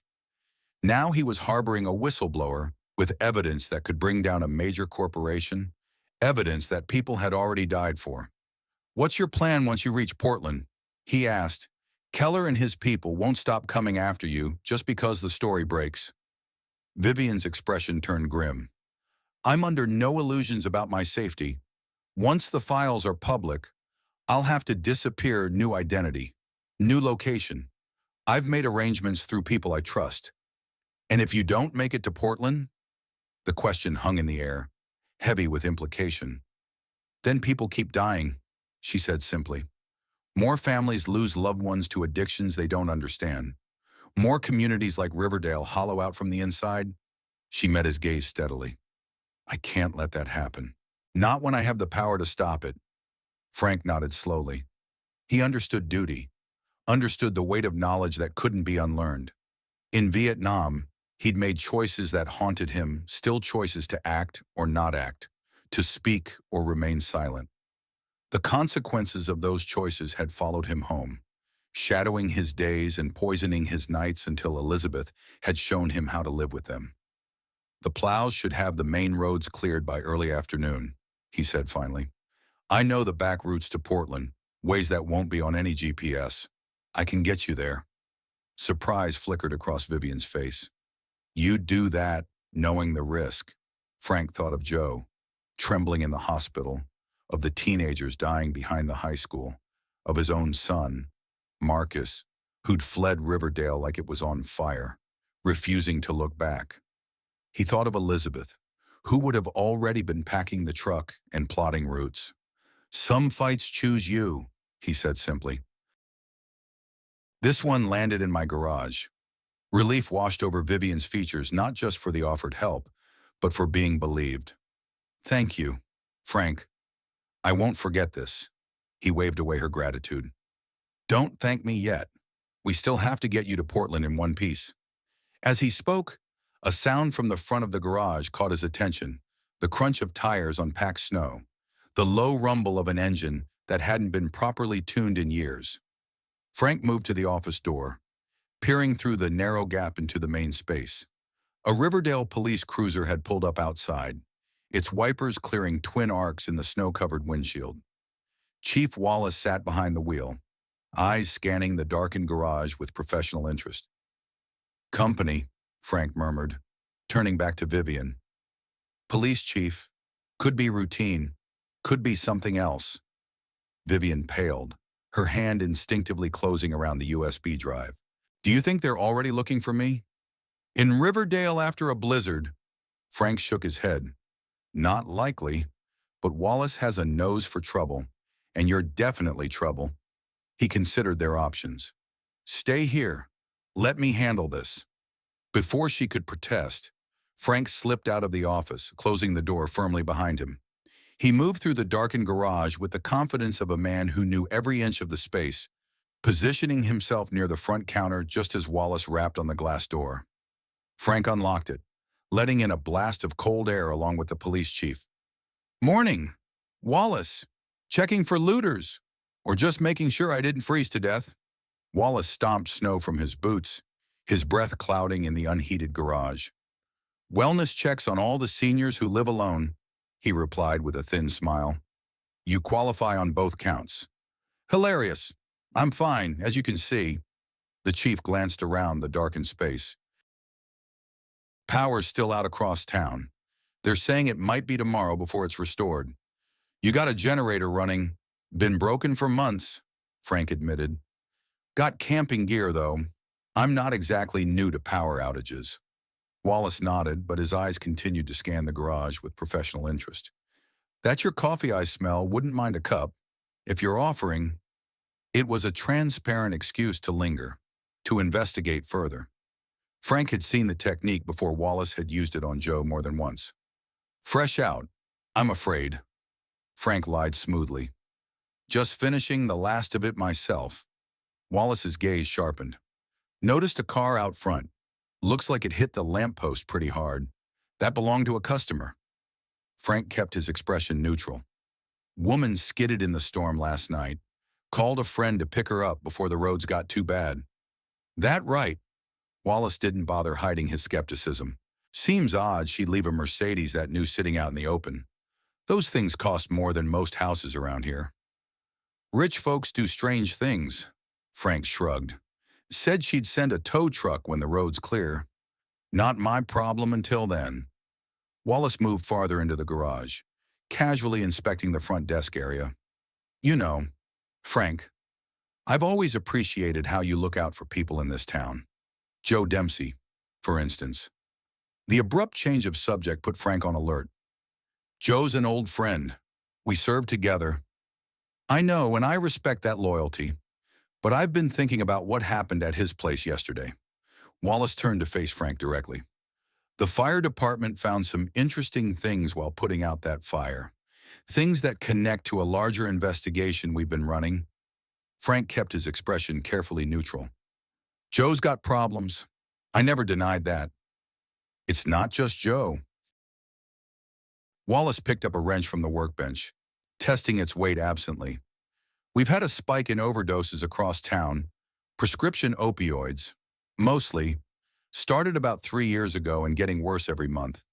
Now he was harboring a whistleblower with evidence that could bring down a major corporation, evidence that people had already died for. "What's your plan once you reach Portland?" he asked. "Keller and his people won't stop coming after you just because the story breaks." Vivian's expression turned grim. "I'm under no illusions about my safety. Once the files are public, I'll have to disappear, new identity, new location. I've made arrangements through people I trust. And if you don't make it to Portland?" The question hung in the air, heavy with implication. "Then people keep dying," she said simply. "More families lose loved ones to addictions they don't understand. More communities like Riverdale hollow out from the inside." She met his gaze steadily. "I can't let that happen. Not when I have the power to stop it." Frank nodded slowly. He understood duty, understood the weight of knowledge that couldn't be unlearned. In Vietnam, he'd made choices that haunted him, still choices to act or not act, to speak or remain silent. The consequences of those choices had followed him home, shadowing his days and poisoning his nights until Elizabeth had shown him how to live with them. "The plows should have the main roads cleared by early afternoon," he said finally. "I know the back routes to Portland, ways that won't be on any GPS. I can get you there." Surprise flickered across Vivian's face. "You'd do that, knowing the risk." Frank thought of Joe, trembling in the hospital, of the teenagers dying behind the high school, of his own son, Marcus, who'd fled Riverdale like it was on fire, refusing to look back. He thought of Elizabeth, who would have already been packing the truck and plotting routes. "Some fights choose you," he said simply. This one landed in my garage. Relief washed over Vivian's features, not just for the offered help, but for being believed. "Thank you, Frank. I won't forget this." He waved away her gratitude. "Don't thank me yet. We still have to get you to Portland in one piece." As he spoke, a sound from the front of the garage caught his attention, the crunch of tires on packed snow, the low rumble of an engine that hadn't been properly tuned in years. Frank moved to the office door, peering through the narrow gap into the main space. A Riverdale police cruiser had pulled up outside, its wipers clearing twin arcs in the snow-covered windshield. Chief Wallace sat behind the wheel, eyes scanning the darkened garage with professional interest. "Company," Frank murmured, turning back to Vivian. "Police chief. Could be routine. Could be something else." Vivian paled, her hand instinctively closing around the USB drive. "Do you think they're already looking for me?" "In Riverdale after a blizzard?" Frank shook his head. "Not likely, but Wallace has a nose for trouble, and you're definitely trouble." He considered their options. "Stay here. Let me handle this." Before she could protest, Frank slipped out of the office, closing the door firmly behind him. He moved through the darkened garage with the confidence of a man who knew every inch of the space, positioning himself near the front counter just as Wallace rapped on the glass door. Frank unlocked it, letting in a blast of cold air along with the police chief. "Morning, Wallace. Checking for looters, or just making sure I didn't freeze to death?" Wallace stomped snow from his boots, his breath clouding in the unheated garage. "Wellness checks on all the seniors who live alone," he replied with a thin smile. "You qualify on both counts." "Hilarious. I'm fine, as you can see." The chief glanced around the darkened space. "Power's still out across town. They're saying it might be tomorrow before it's restored. You got a generator running. Been broken for months," Frank admitted. "Got camping gear, though. I'm not exactly new to power outages." Wallace nodded, but his eyes continued to scan the garage with professional interest. "That's your coffee I smell. Wouldn't mind a cup." If you're offering, it was a transparent excuse to linger, to investigate further. Frank had seen the technique before Wallace had used it on Joe more than once. Fresh out, I'm afraid, Frank lied smoothly. Just finishing the last of it myself. Wallace's gaze sharpened. Noticed a car out front. Looks like it hit the lamppost pretty hard. That belonged to a customer. Frank kept his expression neutral. Woman skidded in the storm last night. Called a friend to pick her up before the roads got too bad. That right. Wallace didn't bother hiding his skepticism. Seems odd she'd leave a Mercedes that new sitting out in the open. Those things cost more than most houses around here. Rich folks do strange things, Frank shrugged. Said she'd send a tow truck when the road's clear. Not my problem until then. Wallace moved farther into the garage, casually inspecting the front desk area. You know, Frank, I've always appreciated how you look out for people in this town. Joe Dempsey, for instance. The abrupt change of subject put Frank on alert. Joe's an old friend. We served together. I know, and I respect that loyalty. But I've been thinking about what happened at his place yesterday. Wallace turned to face Frank directly. The fire department found some interesting things while putting out that fire. Things that connect to a larger investigation we've been running. Frank kept his expression carefully neutral. Joe's got problems. I never denied that. It's not just Joe. Wallace picked up a wrench from the workbench, testing its weight absently. We've had a spike in overdoses across town. Prescription opioids, mostly, started about 3 years ago and getting worse every month.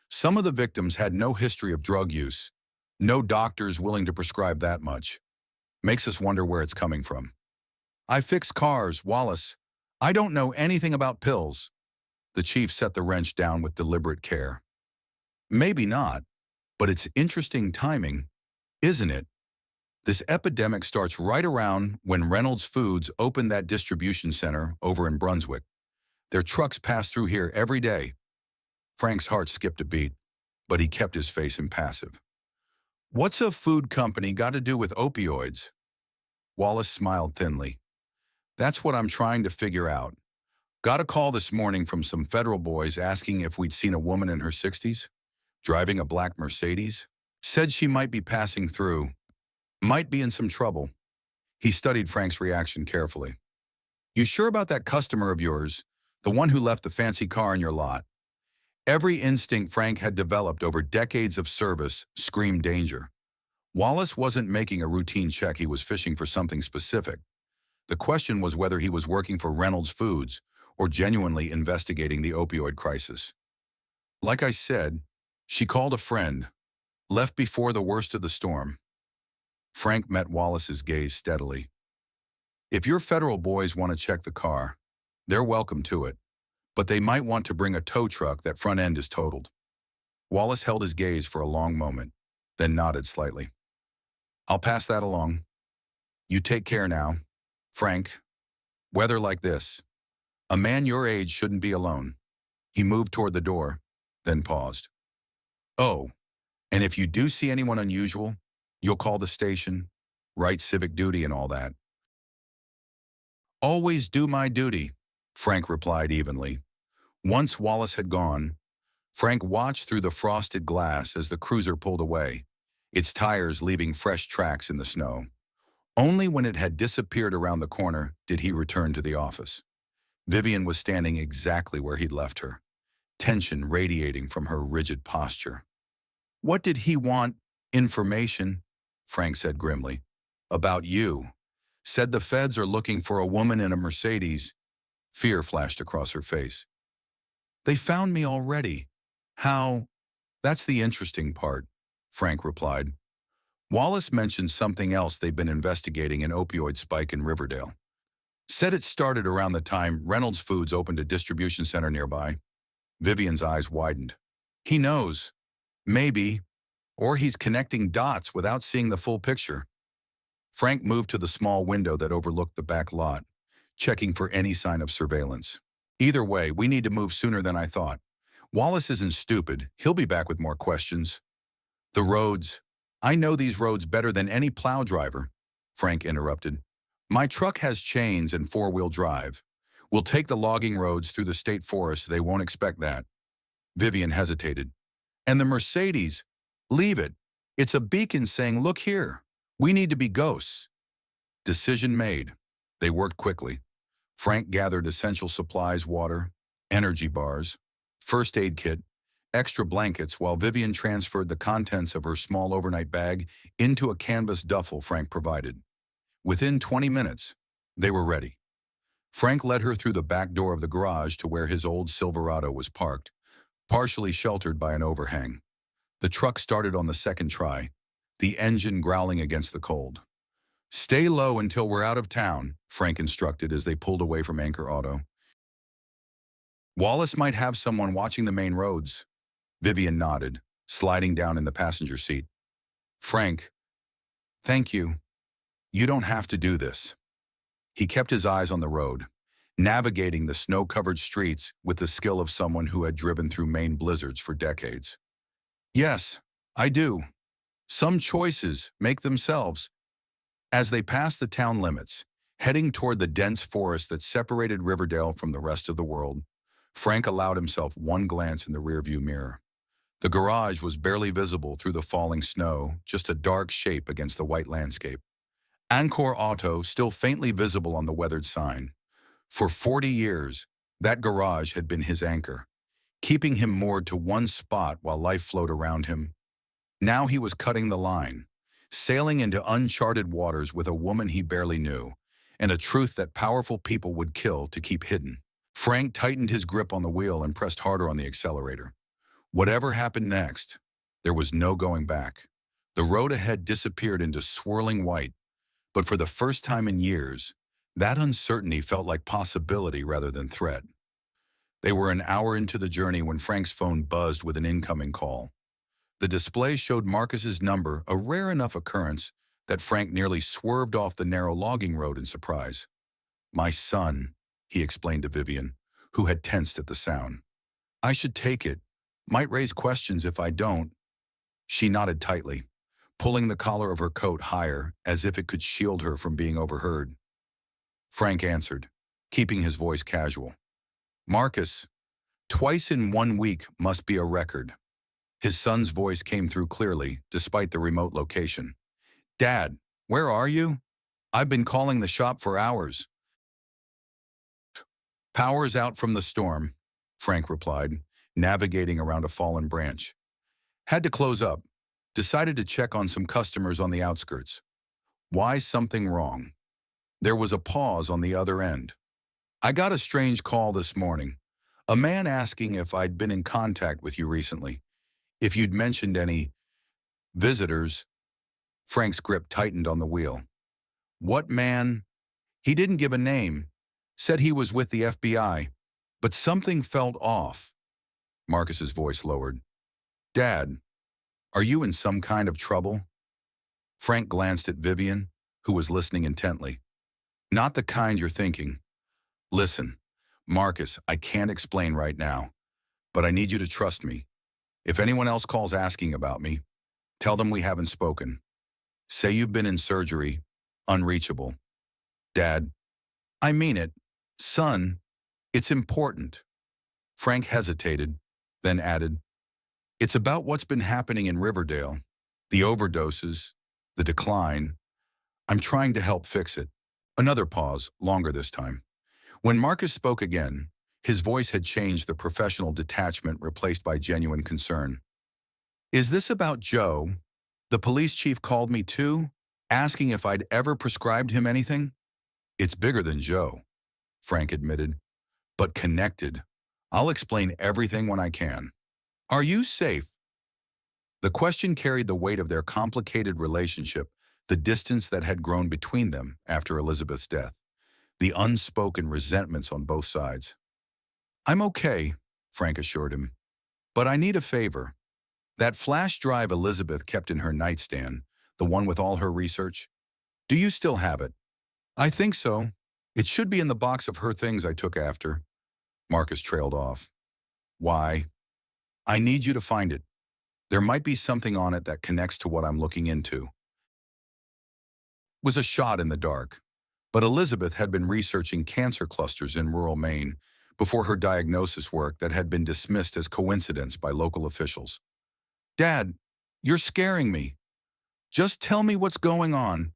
Some of the victims had no history of drug use. No doctors willing to prescribe that much. Makes us wonder where it's coming from. I fix cars, Wallace. I don't know anything about pills. The chief set the wrench down with deliberate care. Maybe not, but it's interesting timing, isn't it? This epidemic starts right around when Reynolds Foods opened that distribution center over in Brunswick. Their trucks pass through here every day. Frank's heart skipped a beat, but he kept his face impassive. What's a food company got to do with opioids? Wallace smiled thinly. That's what I'm trying to figure out. Got a call this morning from some federal boys asking if we'd seen a woman in her 60s, driving a black Mercedes. Said she might be passing through. Might be in some trouble. He studied Frank's reaction carefully. You sure about that customer of yours, the one who left the fancy car in your lot? Every instinct Frank had developed over decades of service screamed danger. Wallace wasn't making a routine check, he was fishing for something specific. The question was whether he was working for Reynolds Foods or genuinely investigating the opioid crisis. Like I said, she called a friend, left before the worst of the storm. Frank met Wallace's gaze steadily. If your federal boys want to check the car, they're welcome to it, but they might want to bring a tow truck that front end is totaled. Wallace held his gaze for a long moment, then nodded slightly. I'll pass that along. You take care now, Frank. Weather like this. A man your age shouldn't be alone. He moved toward the door, then paused. Oh, and if you do see anyone unusual, you'll call the station, right civic duty and all that. Always do my duty, Frank replied evenly. Once Wallace had gone, Frank watched through the frosted glass as the cruiser pulled away, its tires leaving fresh tracks in the snow. Only when it had disappeared around the corner did he return to the office. Vivian was standing exactly where he'd left her, tension radiating from her rigid posture. What did he want? Information, Frank said grimly. About you. Said the feds are looking for a woman in a Mercedes. Fear flashed across her face. They found me already. How? That's the interesting part, Frank replied. Wallace mentioned something else they've been investigating, an opioid spike in Riverdale. Said it started around the time Reynolds Foods opened a distribution center nearby. Vivian's eyes widened. He knows. Maybe. Or he's connecting dots without seeing the full picture. Frank moved to the small window that overlooked the back lot, checking for any sign of surveillance. Either way, we need to move sooner than I thought. Wallace isn't stupid. He'll be back with more questions. The roads. I know these roads better than any plow driver, Frank interrupted. My truck has chains and four-wheel drive. We'll take the logging roads through the state forest. They won't expect that. Vivian hesitated. And the Mercedes? Leave it. It's a beacon saying, look here. We need to be ghosts. Decision made. They worked quickly. Frank gathered essential supplies, water, energy bars, first aid kit, extra blankets, while Vivian transferred the contents of her small overnight bag into a canvas duffel Frank provided. Within 20 minutes, they were ready. Frank led her through the back door of the garage to where his old Silverado was parked, partially sheltered by an overhang. The truck started on the second try, the engine growling against the cold. Stay low until we're out of town, Frank instructed as they pulled away from Anchor Auto. Wallace might have someone watching the main roads. Vivian nodded, sliding down in the passenger seat. Frank, thank you. You don't have to do this. He kept his eyes on the road, navigating the snow-covered streets with the skill of someone who had driven through Maine blizzards for decades. Yes, I do. Some choices make themselves. As they passed the town limits, heading toward the dense forest that separated Riverdale from the rest of the world, Frank allowed himself one glance in the rearview mirror. The garage was barely visible through the falling snow, just a dark shape against the white landscape. Anchor Auto still faintly visible on the weathered sign. For 40 years, that garage had been his anchor, keeping him moored to one spot while life flowed around him. Now he was cutting the line, sailing into uncharted waters with a woman he barely knew, and a truth that powerful people would kill to keep hidden. Frank tightened his grip on the wheel and pressed harder on the accelerator. Whatever happened next, there was no going back. The road ahead disappeared into swirling white, but for the first time in years, that uncertainty felt like possibility rather than threat. They were an hour into the journey when Frank's phone buzzed with an incoming call. The display showed Marcus's number, a rare enough occurrence that Frank nearly swerved off the narrow logging road in surprise. My son, he explained to Vivian, who had tensed at the sound. I should take it. Might raise questions if I don't. She nodded tightly, pulling the collar of her coat higher as if it could shield her from being overheard. Frank answered, keeping his voice casual. Marcus, twice in 1 week must be a record. His son's voice came through clearly, despite the remote location. Dad, where are you? I've been calling the shop for hours. Power's out from the storm, Frank replied, navigating around a fallen branch. Had to close up. Decided to check on some customers on the outskirts. Why something wrong? There was a pause on the other end. I got a strange call this morning. A man asking if I'd been in contact with you recently. If you'd mentioned any visitors. Frank's grip tightened on the wheel. What man? He didn't give a name. Said he was with the FBI. But something felt off. Marcus's voice lowered. Dad, are you in some kind of trouble? Frank glanced at Vivian, who was listening intently. Not the kind you're thinking. Listen, Marcus, I can't explain right now, but I need you to trust me. If anyone else calls asking about me, tell them we haven't spoken. Say you've been in surgery, unreachable. Dad, I mean it. Son, it's important. Frank hesitated, then added, it's about what's been happening in Riverdale. The overdoses, the decline. I'm trying to help fix it. Another pause, longer this time. When Marcus spoke again, his voice had changed, the professional detachment replaced by genuine concern. Is this about Joe? The police chief called me too, asking if I'd ever prescribed him anything? It's bigger than Joe, Frank admitted, but connected. I'll explain everything when I can. Are you safe? The question carried the weight of their complicated relationship, the distance that had grown between them after Elizabeth's death, the unspoken resentments on both sides. I'm okay, Frank assured him, but I need a favor. That flash drive Elizabeth kept in her nightstand, the one with all her research, do you still have it? I think so. It should be in the box of her things I took after. Marcus trailed off. Why? I need you to find it. There might be something on it that connects to what I'm looking into. was a shot in the dark, but Elizabeth had been researching cancer clusters in rural Maine before her diagnosis work that had been dismissed as coincidence by local officials. "Dad, you're scaring me. Just tell me what's going on."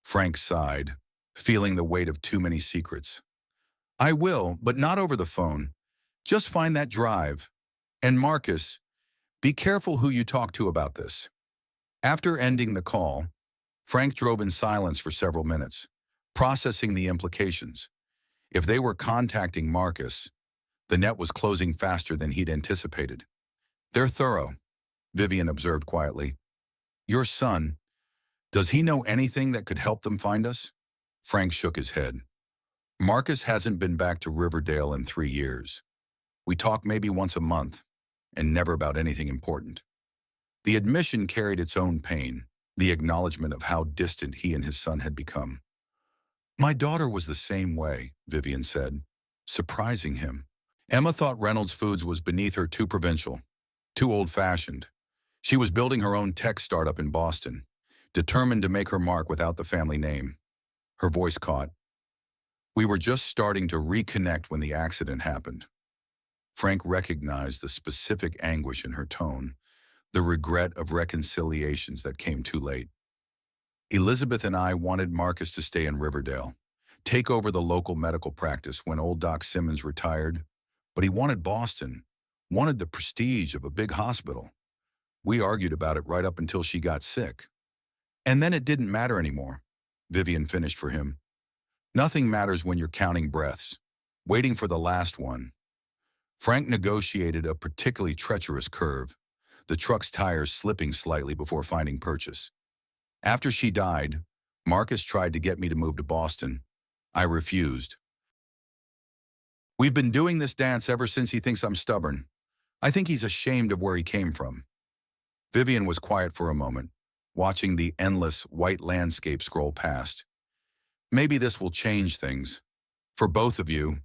Frank sighed, feeling the weight of too many secrets. "I will, but not over the phone. Just find that drive. And Marcus, be careful who you talk to about this." After ending the call, Frank drove in silence for several minutes, processing the implications. If they were contacting Marcus, the net was closing faster than he'd anticipated. "They're thorough," Vivian observed quietly. "Your son, does he know anything that could help them find us?" Frank shook his head. "Marcus hasn't been back to Riverdale in 3 years. We talk maybe once a month, and never about anything important." The admission carried its own pain, the acknowledgement of how distant he and his son had become. "My daughter was the same way," Vivian said, surprising him. Emma thought Reynolds Foods was beneath her, too provincial, too old-fashioned. She was building her own tech startup in Boston, determined to make her mark without the family name. Her voice caught. "We were just starting to reconnect when the accident happened." Frank recognized the specific anguish in her tone, the regret of reconciliations that came too late. "Elizabeth and I wanted Marcus to stay in Riverdale, take over the local medical practice when old Doc Simmons retired, but he wanted Boston, wanted the prestige of a big hospital. We argued about it right up until she got sick. And then it didn't matter anymore," Vivian finished for him. "Nothing matters when you're counting breaths, waiting for the last one." Frank negotiated a particularly treacherous curve, the truck's tires slipping slightly before finding purchase. "After she died, Marcus tried to get me to move to Boston. I refused. We've been doing this dance ever since he thinks I'm stubborn. I think he's ashamed of where he came from." Vivian was quiet for a moment, watching the endless white landscape scroll past. "Maybe this will change things. For both of you."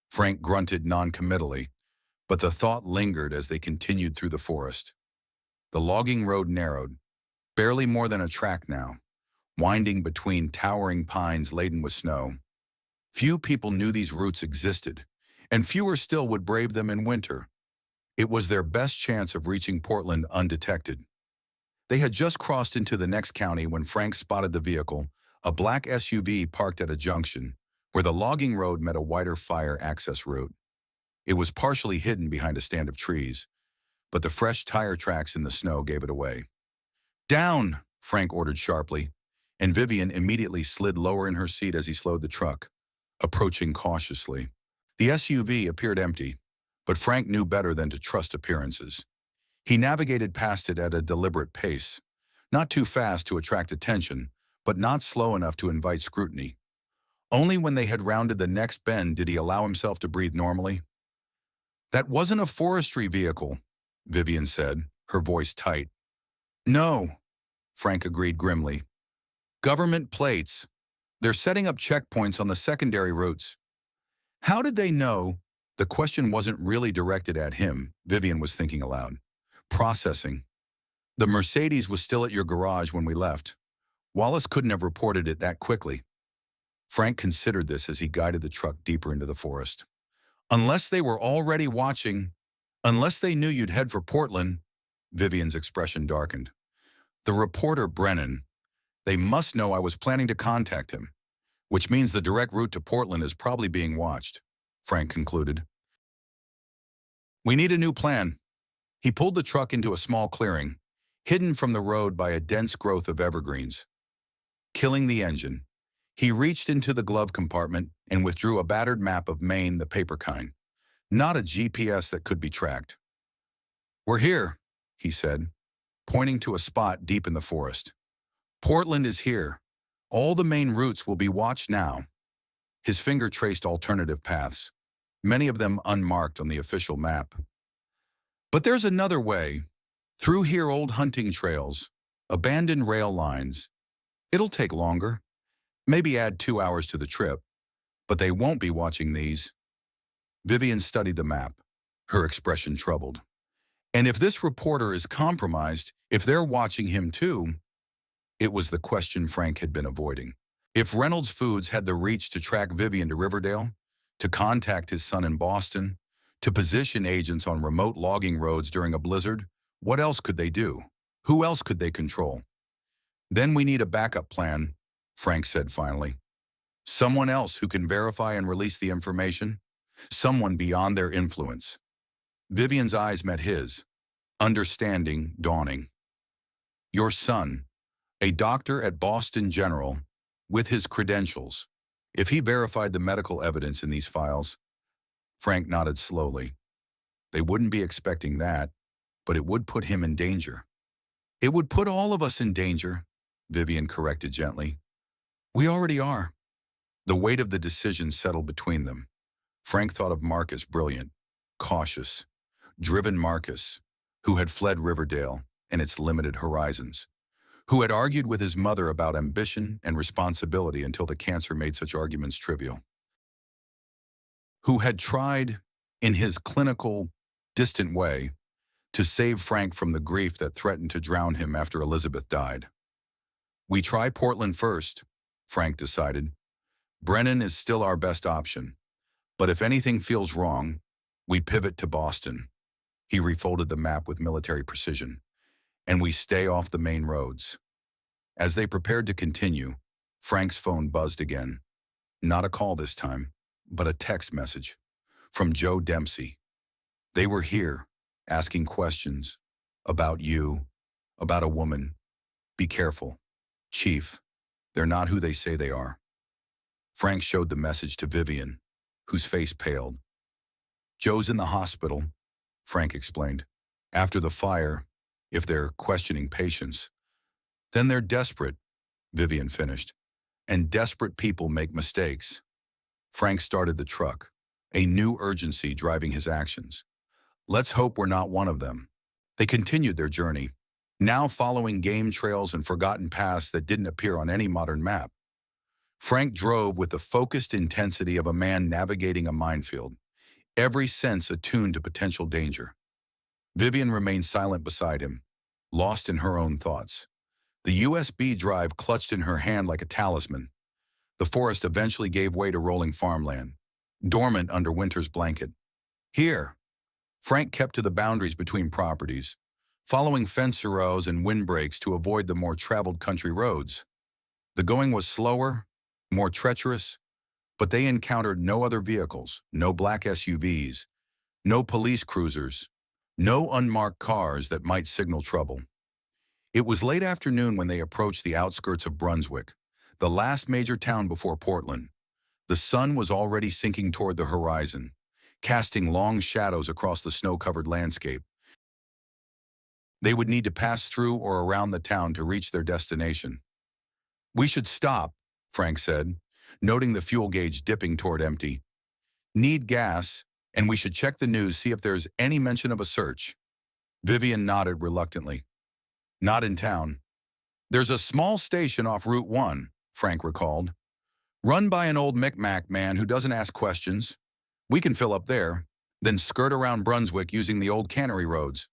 Frank grunted non-committally, but the thought lingered as they continued through the forest. The logging road narrowed, barely more than a track now, winding between towering pines laden with snow. Few people knew these routes existed, and fewer still would brave them in winter. It was their best chance of reaching Portland undetected. They had just crossed into the next county when Frank spotted the vehicle, a black SUV parked at a junction, where the logging road met a wider fire access route. It was partially hidden behind a stand of trees, but the fresh tire tracks in the snow gave it away. "Down!" Frank ordered sharply, and Vivian immediately slid lower in her seat as he slowed the truck, approaching cautiously. The SUV appeared empty, but Frank knew better than to trust appearances. He navigated past it at a deliberate pace, not too fast to attract attention, but not slow enough to invite scrutiny. Only when they had rounded the next bend did he allow himself to breathe normally. "That wasn't a forestry vehicle," Vivian said, her voice tight. "No," Frank agreed grimly. "Government plates. They're setting up checkpoints on the secondary routes." How did they know? The question wasn't really directed at him, Vivian was thinking aloud. Processing. "The Mercedes was still at your garage when we left. Wallace couldn't have reported it that quickly." Frank considered this as he guided the truck deeper into the forest. "Unless they were already watching, unless they knew you'd head for Portland," Vivian's expression darkened. "The reporter Brennan, they must know I was planning to contact him, which means the direct route to Portland is probably being watched," Frank concluded. "We need a new plan." He pulled the truck into a small clearing, hidden from the road by a dense growth of evergreens. Killing the engine, he reached into the glove compartment and withdrew a battered map of Maine, the paper kind. Not a GPS that could be tracked. "We're here," he said, pointing to a spot deep in the forest. "Portland is here. All the main routes will be watched now." His finger traced alternative paths, many of them unmarked on the official map. "But there's another way. Through here, old hunting trails, abandoned rail lines. It'll take longer. Maybe add 2 hours to the trip. But they won't be watching these." Vivian studied the map, her expression troubled. "And if this reporter is compromised, if they're watching him too..." It was the question Frank had been avoiding. If Reynolds Foods had the reach to track Vivian to Riverdale, to contact his son in Boston, to position agents on remote logging roads during a blizzard, what else could they do? Who else could they control? Then we need a backup plan, Frank said finally. Someone else who can verify and release the information. Someone beyond their influence. Vivian's eyes met his, understanding dawning. Your son, a doctor at Boston General, with his credentials. If he verified the medical evidence in these files, Frank nodded slowly. They wouldn't be expecting that, but it would put him in danger. It would put all of us in danger, Vivian corrected gently. We already are. The weight of the decision settled between them. Frank thought of Marcus, brilliant, cautious, driven Marcus, who had fled Riverdale and its limited horizons, who had argued with his mother about ambition and responsibility until the cancer made such arguments trivial, who had tried, in his clinical, distant way, to save Frank from the grief that threatened to drown him after Elizabeth died. We try Portland first, Frank decided. Brennan is still our best option, but if anything feels wrong, we pivot to Boston. He refolded the map with military precision, and we stay off the main roads. As they prepared to continue, Frank's phone buzzed again. Not a call this time, but a text message from Joe Dempsey. They were here, asking questions about you, about a woman. Be careful. Chief, they're not who they say they are. Frank showed the message to Vivian, whose face paled. Joe's in the hospital, Frank explained. After the fire, if they're questioning patience. Then they're desperate, Vivian finished. And desperate people make mistakes. Frank started the truck, a new urgency driving his actions. Let's hope we're not one of them. They continued their journey, now following game trails and forgotten paths that didn't appear on any modern map. Frank drove with the focused intensity of a man navigating a minefield, every sense attuned to potential danger. Vivian remained silent beside him, lost in her own thoughts. The USB drive clutched in her hand like a talisman. The forest eventually gave way to rolling farmland, dormant under winter's blanket. Here, Frank kept to the boundaries between properties, following fence rows and windbreaks to avoid the more traveled country roads. The going was slower, more treacherous, but they encountered no other vehicles, no black SUVs, no police cruisers, no unmarked cars that might signal trouble. It was late afternoon when they approached the outskirts of Brunswick, the last major town before Portland. The sun was already sinking toward the horizon, casting long shadows across the snow-covered landscape. They would need to pass through or around the town to reach their destination. We should stop, Frank said, noting the fuel gauge dipping toward empty. Need gas, and we should check the news, see if there's any mention of a search. Vivian nodded reluctantly. Not in town. There's a small station off Route 1, Frank recalled. Run by an old Micmac man who doesn't ask questions. We can fill up there, then skirt around Brunswick using the old cannery roads.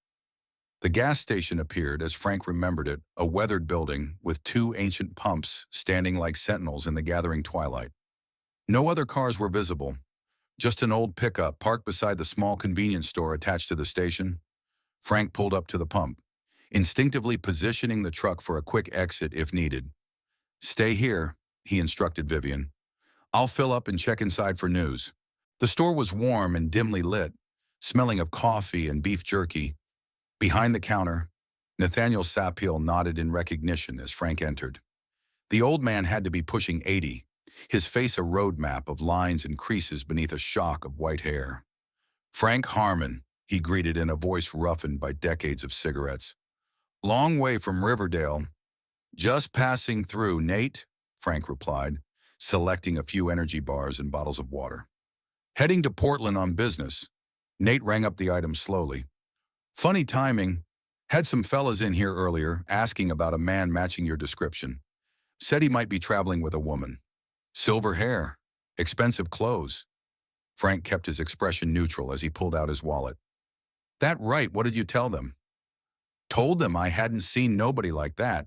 The gas station appeared as Frank remembered it, a weathered building with two ancient pumps standing like sentinels in the gathering twilight. No other cars were visible, just an old pickup parked beside the small convenience store attached to the station. Frank pulled up to the pump, instinctively positioning the truck for a quick exit if needed. Stay here, he instructed Vivian. I'll fill up and check inside for news. The store was warm and dimly lit, smelling of coffee and beef jerky. Behind the counter, Nathaniel Sapiel nodded in recognition as Frank entered. The old man had to be pushing 80, his face a road map of lines and creases beneath a shock of white hair. Frank Harmon, he greeted in a voice roughened by decades of cigarettes. Long way from Riverdale. Just passing through, Nate, Frank replied, selecting a few energy bars and bottles of water. Heading to Portland on business. Nate rang up the item slowly. Funny timing. Had some fellas in here earlier asking about a man matching your description. Said he might be traveling with a woman. Silver hair. Expensive clothes. Frank kept his expression neutral as he pulled out his wallet. That right, what did you tell them? Told them I hadn't seen nobody like that.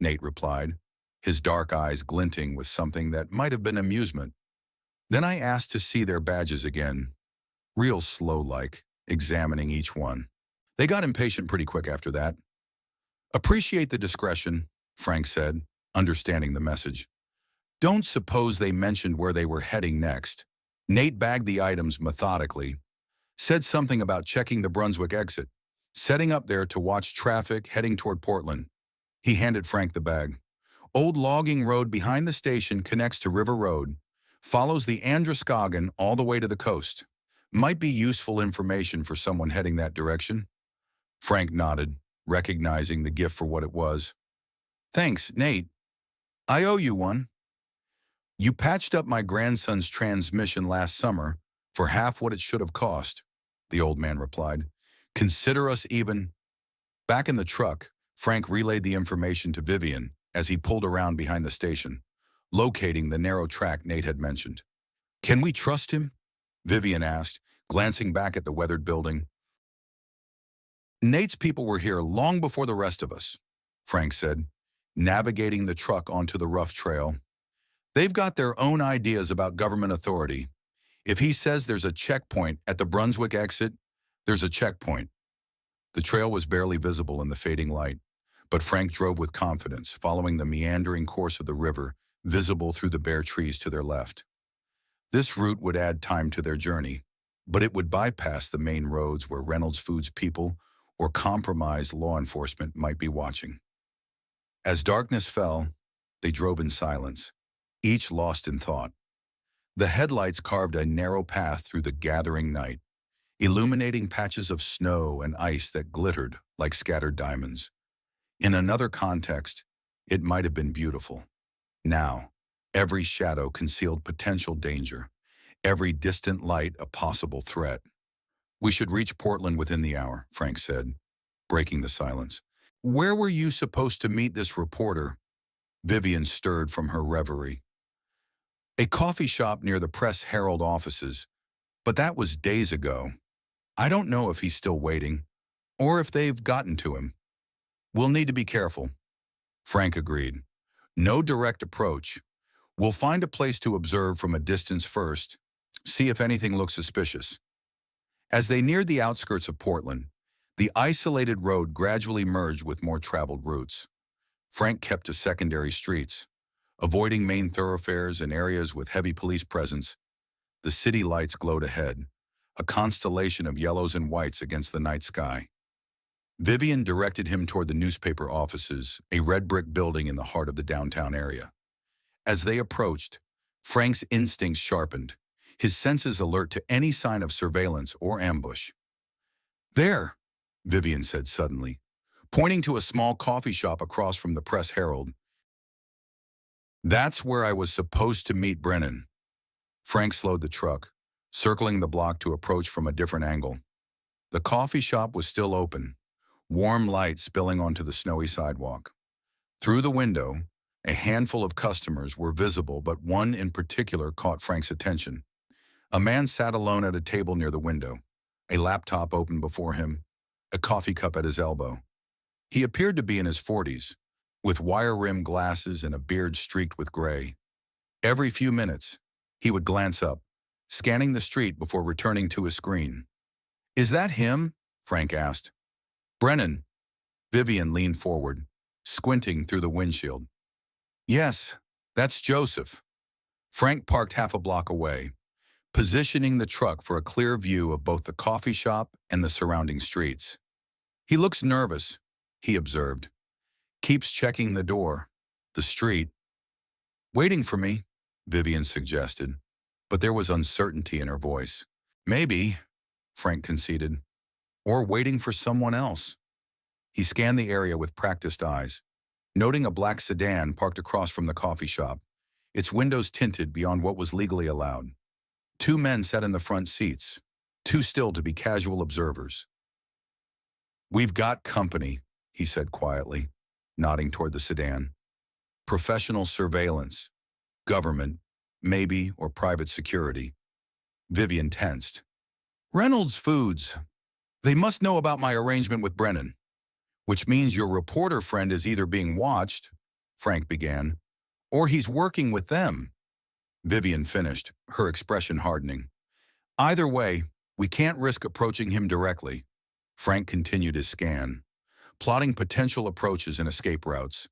Nate replied, his dark eyes glinting with something that might have been amusement. Then I asked to see their badges again, real slow-like, examining each one. They got impatient pretty quick after that. Appreciate the discretion, Frank said, understanding the message. Don't suppose they mentioned where they were heading next. Nate bagged the items methodically, said something about checking the Brunswick exit, setting up there to watch traffic heading toward Portland. He handed Frank the bag. Old logging road behind the station connects to River Road, follows the Androscoggin all the way to the coast. Might be useful information for someone heading that direction. Frank nodded, recognizing the gift for what it was. Thanks, Nate. I owe you one. You patched up my grandson's transmission last summer for half what it should have cost, the old man replied. Consider us even. Back in the truck, Frank relayed the information to Vivian as he pulled around behind the station, locating the narrow track Nate had mentioned. Can we trust him? Vivian asked, glancing back at the weathered building. Nate's people were here long before the rest of us, Frank said, navigating the truck onto the rough trail. They've got their own ideas about government authority. If he says there's a checkpoint at the Brunswick exit, there's a checkpoint. The trail was barely visible in the fading light, but Frank drove with confidence, following the meandering course of the river, visible through the bare trees to their left. This route would add time to their journey, but it would bypass the main roads where Reynolds Foods people or compromised law enforcement might be watching. As darkness fell, they drove in silence, each lost in thought. The headlights carved a narrow path through the gathering night, illuminating patches of snow and ice that glittered like scattered diamonds. In another context, it might have been beautiful. Now, every shadow concealed potential danger, every distant light a possible threat. We should reach Portland within the hour, Frank said, breaking the silence. Where were you supposed to meet this reporter? Vivian stirred from her reverie. A coffee shop near the Press Herald offices, but that was days ago. I don't know if he's still waiting, or if they've gotten to him. We'll need to be careful. Frank agreed. No direct approach. We'll find a place to observe from a distance first, see if anything looks suspicious. As they neared the outskirts of Portland, the isolated road gradually merged with more traveled routes. Frank kept to secondary streets, avoiding main thoroughfares and areas with heavy police presence. The city lights glowed ahead, a constellation of yellows and whites against the night sky. Vivian directed him toward the newspaper offices, a red brick building in the heart of the downtown area. As they approached, Frank's instincts sharpened, his senses alert to any sign of surveillance or ambush. There, Vivian said suddenly, pointing to a small coffee shop across from the Press Herald. That's where I was supposed to meet Brennan. Frank slowed the truck, circling the block to approach from a different angle. The coffee shop was still open, warm light spilling onto the snowy sidewalk. Through the window, a handful of customers were visible, but one in particular caught Frank's attention. A man sat alone at a table near the window, a laptop open before him, a coffee cup at his elbow. He appeared to be in his 40s, with wire-rimmed glasses and a beard streaked with gray. Every few minutes, he would glance up, scanning the street before returning to his screen. Is that him? Frank asked. Brennan. Vivian leaned forward, squinting through the windshield. Yes, that's Joseph. Frank parked half a block away, positioning the truck for a clear view of both the coffee shop and the surrounding streets. He looks nervous, he observed. Keeps checking the door, the street. Waiting for me, Vivian suggested, but there was uncertainty in her voice. Maybe, Frank conceded, or waiting for someone else. He scanned the area with practiced eyes, noting a black sedan parked across from the coffee shop, its windows tinted beyond what was legally allowed. 2 men sat in the front seats, too still to be casual observers. We've got company, he said quietly, nodding toward the sedan. Professional surveillance, government, maybe, or private security. Vivian tensed. Reynolds Foods. They must know about my arrangement with Brennan, which means your reporter friend is either being watched Frank began. Or he's working with them, Vivian finished, her expression hardening. Either way, we can't risk approaching him directly. Frank continued his scan, plotting potential approaches and escape routes.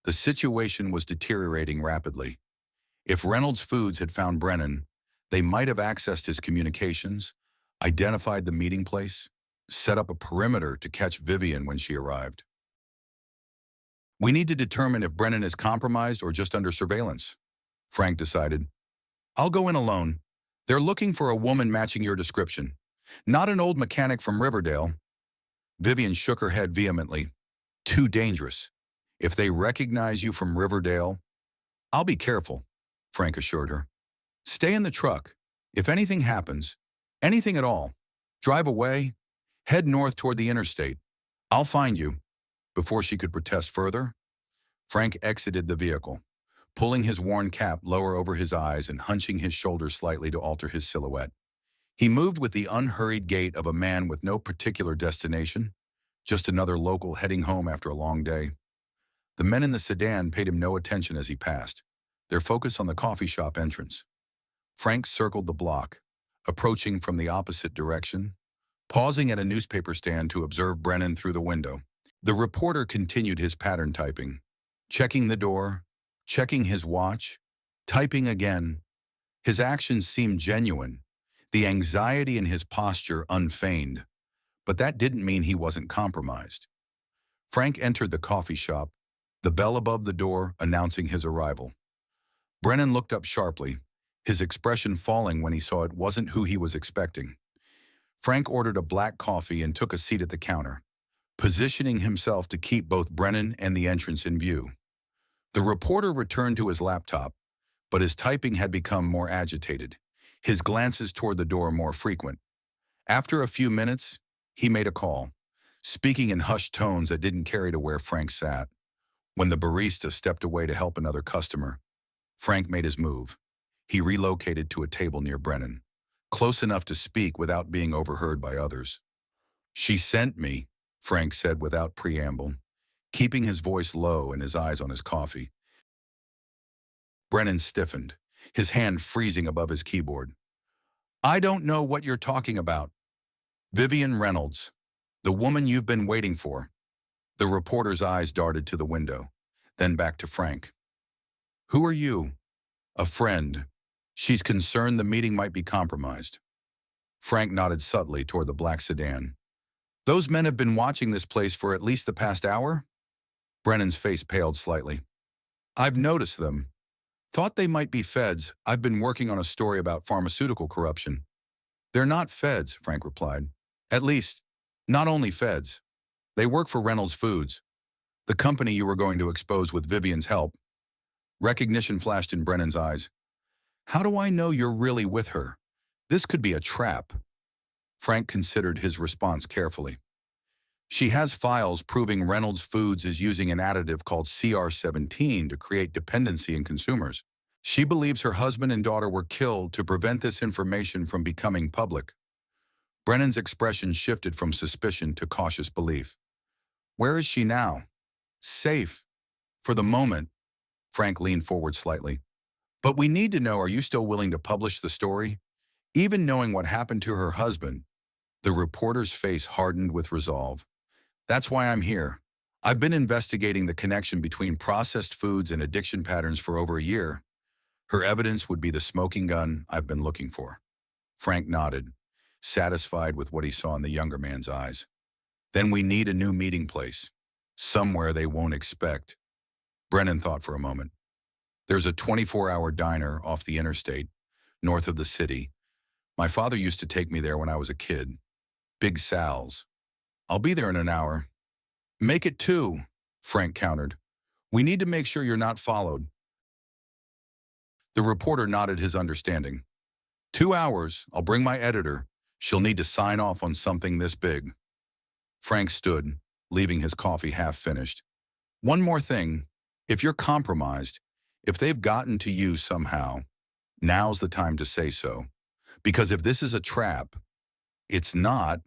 The situation was deteriorating rapidly. If Reynolds Foods had found Brennan, they might have accessed his communications, identified the meeting place, set up a perimeter to catch Vivian when she arrived. We need to determine if Brennan is compromised or just under surveillance, Frank decided. I'll go in alone. They're looking for a woman matching your description, not an old mechanic from Riverdale. Vivian shook her head vehemently. Too dangerous. If they recognize you from Riverdale, I'll be careful, Frank assured her. Stay in the truck. If anything happens, anything at all, drive away, head north toward the interstate. I'll find you. Before she could protest further, Frank exited the vehicle, pulling his worn cap lower over his eyes and hunching his shoulders slightly to alter his silhouette. He moved with the unhurried gait of a man with no particular destination, just another local heading home after a long day. The men in the sedan paid him no attention as he passed, their focus on the coffee shop entrance. Frank circled the block, approaching from the opposite direction, pausing at a newspaper stand to observe Brennan through the window. The reporter continued his pattern typing, checking the door, checking his watch, typing again. His actions seemed genuine, the anxiety in his posture unfeigned, but that didn't mean he wasn't compromised. Frank entered the coffee shop, the bell above the door announcing his arrival. Brennan looked up sharply, his expression falling when he saw it wasn't who he was expecting. Frank ordered a black coffee and took a seat at the counter, positioning himself to keep both Brennan and the entrance in view. The reporter returned to his laptop, but his typing had become more agitated, his glances toward the door more frequent. After a few minutes, he made a call, speaking in hushed tones that didn't carry to where Frank sat. When the barista stepped away to help another customer, Frank made his move. He relocated to a table near Brennan, close enough to speak without being overheard by others. She sent me, Frank said without preamble, keeping his voice low and his eyes on his coffee. Brennan stiffened, his hand freezing above his keyboard. I don't know what you're talking about. Vivian Reynolds, the woman you've been waiting for. The reporter's eyes darted to the window, then back to Frank. Who are you? A friend. She's concerned the meeting might be compromised. Frank nodded subtly toward the black sedan. Those men have been watching this place for at least the past hour? Brennan's face paled slightly. I've noticed them. Thought they might be feds. I've been working on a story about pharmaceutical corruption. They're not feds, Frank replied. At least, not only feds. They work for Reynolds Foods, the company you were going to expose with Vivian's help. Recognition flashed in Brennan's eyes. How do I know you're really with her? This could be a trap. Frank considered his response carefully. She has files proving Reynolds Foods is using an additive called CR17 to create dependency in consumers. She believes her husband and daughter were killed to prevent this information from becoming public. Brennan's expression shifted from suspicion to cautious belief. Where is she now? Safe. For the moment. Frank leaned forward slightly. But we need to know, are you still willing to publish the story? Even knowing what happened to her husband? The reporter's face hardened with resolve. That's why I'm here. I've been investigating the connection between processed foods and addiction patterns for over a year. Her evidence would be the smoking gun I've been looking for. Frank nodded, satisfied with what he saw in the younger man's eyes. Then we need a new meeting place, somewhere they won't expect. Brennan thought for a moment. There's a 24-hour diner off the interstate, north of the city. My father used to take me there when I was a kid. Big Sal's. I'll be there in an hour. Make it 2, Frank countered. We need to make sure you're not followed. The reporter nodded his understanding. 2 hours, I'll bring my editor. She'll need to sign off on something this big. Frank stood, leaving his coffee half finished. One more thing. If you're compromised, if they've gotten to you somehow, now's the time to say so. Because if this is a trap, it's not,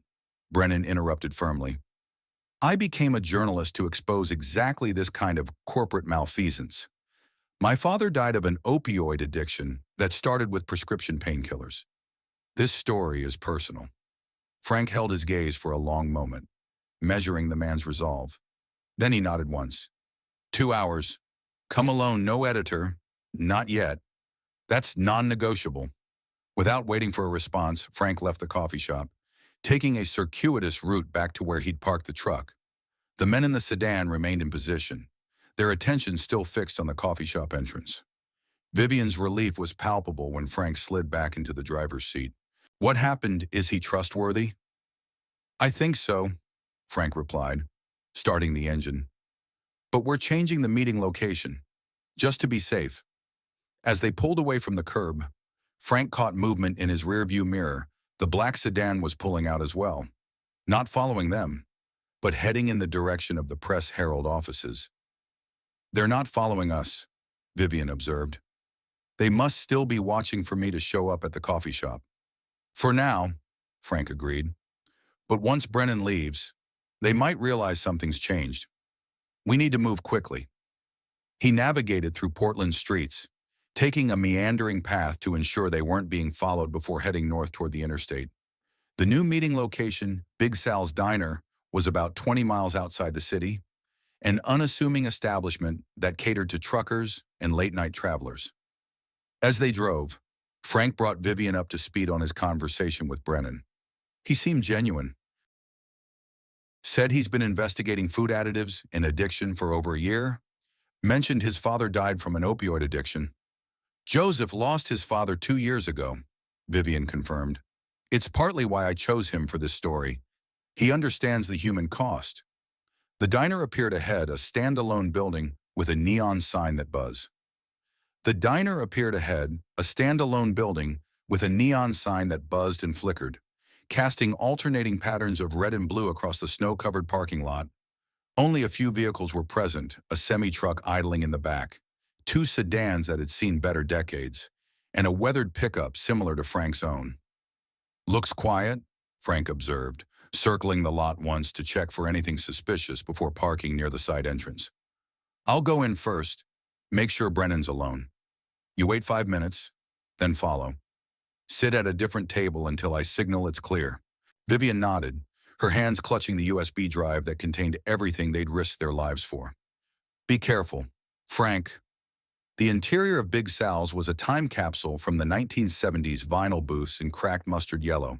Brennan interrupted firmly. I became a journalist to expose exactly this kind of corporate malfeasance. My father died of an opioid addiction that started with prescription painkillers. This story is personal. Frank held his gaze for a long moment, measuring the man's resolve. Then he nodded once. 2 hours. Come alone, no editor. Not yet. That's non-negotiable. Without waiting for a response, Frank left the coffee shop, taking a circuitous route back to where he'd parked the truck. The men in the sedan remained in position, their attention still fixed on the coffee shop entrance. Vivian's relief was palpable when Frank slid back into the driver's seat. What happened? Is he trustworthy? I think so, Frank replied, starting the engine. But we're changing the meeting location, just to be safe. As they pulled away from the curb, Frank caught movement in his rearview mirror. The black sedan was pulling out as well, not following them, but heading in the direction of the Press Herald offices. They're not following us, Vivian observed. They must still be watching for me to show up at the coffee shop. For now, Frank agreed. But once Brennan leaves, they might realize something's changed. We need to move quickly. He navigated through Portland's streets, taking a meandering path to ensure they weren't being followed before heading north toward the interstate. The new meeting location, Big Sal's Diner, was about 20 miles outside the city, an unassuming establishment that catered to truckers and late-night travelers. As they drove, Frank brought Vivian up to speed on his conversation with Brennan. He seemed genuine. Said he's been investigating food additives and addiction for over a year, mentioned his father died from an opioid addiction. Joseph lost his father 2 years ago, Vivian confirmed. It's partly why I chose him for this story. He understands the human cost. The diner appeared ahead, a standalone building with a neon sign that buzzed. The diner appeared ahead, a standalone building with a neon sign that buzzed and flickered, casting alternating patterns of red and blue across the snow-covered parking lot. Only a few vehicles were present, a semi-truck idling in the back, 2 sedans that had seen better decades, and a weathered pickup similar to Frank's own. Looks quiet, Frank observed, circling the lot once to check for anything suspicious before parking near the side entrance. I'll go in first, make sure Brennan's alone. You wait 5 minutes, then follow. Sit at a different table until I signal it's clear. Vivian nodded, her hands clutching the USB drive that contained everything they'd risked their lives for. Be careful, Frank. The interior of Big Sal's was a time capsule from the 1970s, vinyl booths in cracked mustard yellow,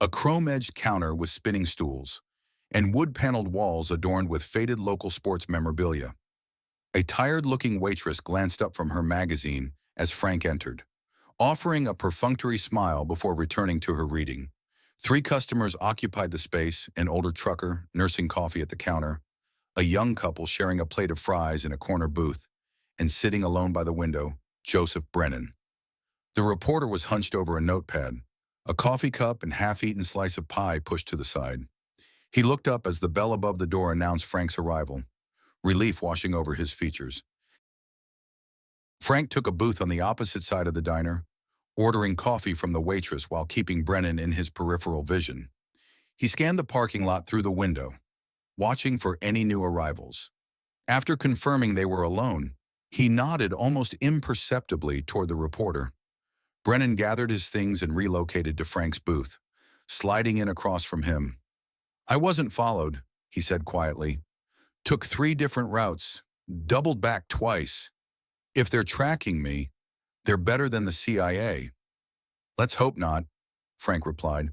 a chrome-edged counter with spinning stools, and wood-paneled walls adorned with faded local sports memorabilia. A tired-looking waitress glanced up from her magazine as Frank entered, offering a perfunctory smile before returning to her reading. 3 customers occupied the space, an older trucker nursing coffee at the counter, a young couple sharing a plate of fries in a corner booth, and sitting alone by the window, Joseph Brennan. The reporter was hunched over a notepad, a coffee cup and half-eaten slice of pie pushed to the side. He looked up as the bell above the door announced Frank's arrival, relief washing over his features. Frank took a booth on the opposite side of the diner, ordering coffee from the waitress while keeping Brennan in his peripheral vision. He scanned the parking lot through the window, watching for any new arrivals. After confirming they were alone, he nodded almost imperceptibly toward the reporter. Brennan gathered his things and relocated to Frank's booth, sliding in across from him. I wasn't followed, he said quietly. Took 3 different routes, doubled back twice. If they're tracking me, they're better than the CIA. Let's hope not, Frank replied.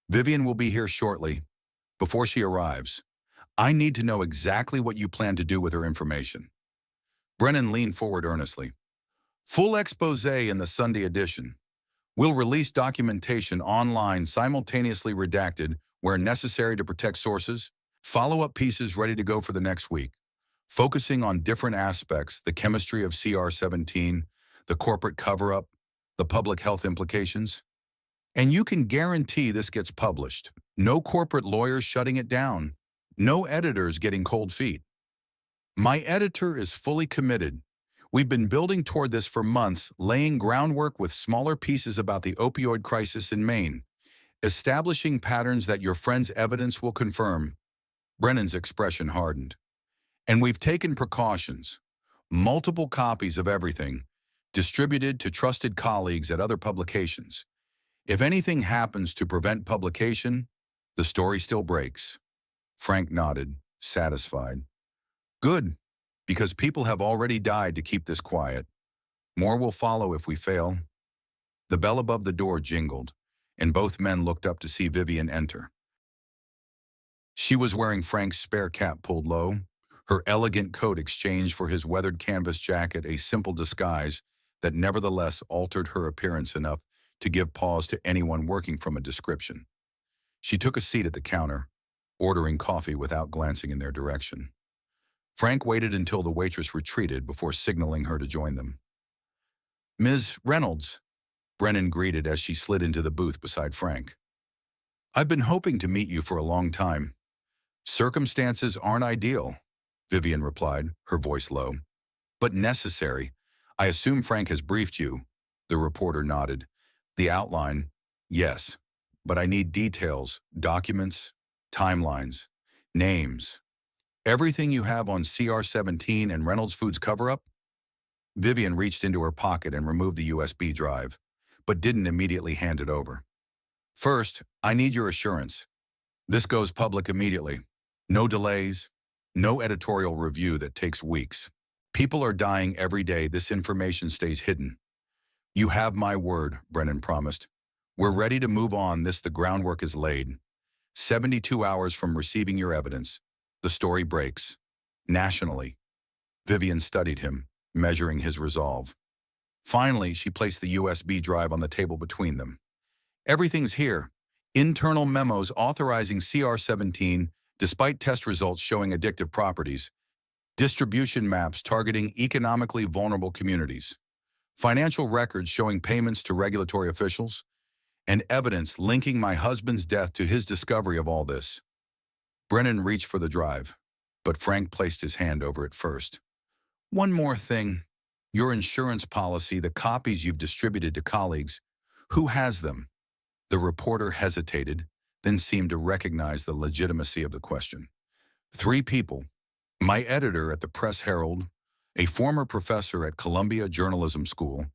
Vivian will be here shortly. Before she arrives, I need to know exactly what you plan to do with her information. Brennan leaned forward earnestly. Full expose in the Sunday edition. We'll release documentation online simultaneously redacted where necessary to protect sources. Follow-up pieces ready to go for the next week, focusing on different aspects, the chemistry of CR17, the corporate cover-up, the public health implications. And you can guarantee this gets published. No corporate lawyers shutting it down. No editors getting cold feet. My editor is fully committed. We've been building toward this for months, laying groundwork with smaller pieces about the opioid crisis in Maine, establishing patterns that your friend's evidence will confirm. Brennan's expression hardened. And we've taken precautions. Multiple copies of everything, distributed to trusted colleagues at other publications. If anything happens to prevent publication, the story still breaks. Frank nodded, satisfied. Good, because people have already died to keep this quiet. More will follow if we fail. The bell above the door jingled, and both men looked up to see Vivian enter. She was wearing Frank's spare cap pulled low, her elegant coat exchanged for his weathered canvas jacket, a simple disguise that nevertheless altered her appearance enough to give pause to anyone working from a description. She took a seat at the counter, ordering coffee without glancing in their direction. Frank waited until the waitress retreated before signaling her to join them. "Ms. Reynolds," Brennan greeted as she slid into the booth beside Frank. "I've been hoping to meet you for a long time. Circumstances aren't ideal," Vivian replied, her voice low. "But necessary. I assume Frank has briefed you." The reporter nodded. "The outline, yes. But I need details, documents, timelines, names. Everything you have on CR-17 and Reynolds Foods cover-up?" Vivian reached into her pocket and removed the USB drive, but didn't immediately hand it over. "First, I need your assurance. This goes public immediately. No delays, no editorial review that takes weeks. People are dying every day. This information stays hidden." "You have my word," Brennan promised. "We're ready to move on. The groundwork is laid. 72 hours from receiving your evidence, the story breaks. Nationally." Vivian studied him, measuring his resolve. Finally, she placed the USB drive on the table between them. "Everything's here. Internal memos authorizing CR-17 despite test results showing addictive properties. Distribution maps targeting economically vulnerable communities. Financial records showing payments to regulatory officials. And evidence linking my husband's death to his discovery of all this." Brennan reached for the drive, but Frank placed his hand over it first. "One more thing. Your insurance policy, the copies you've distributed to colleagues. Who has them?" The reporter hesitated, then seemed to recognize the legitimacy of the question. "3 people. My editor at the Press Herald, a former professor at Columbia Journalism School,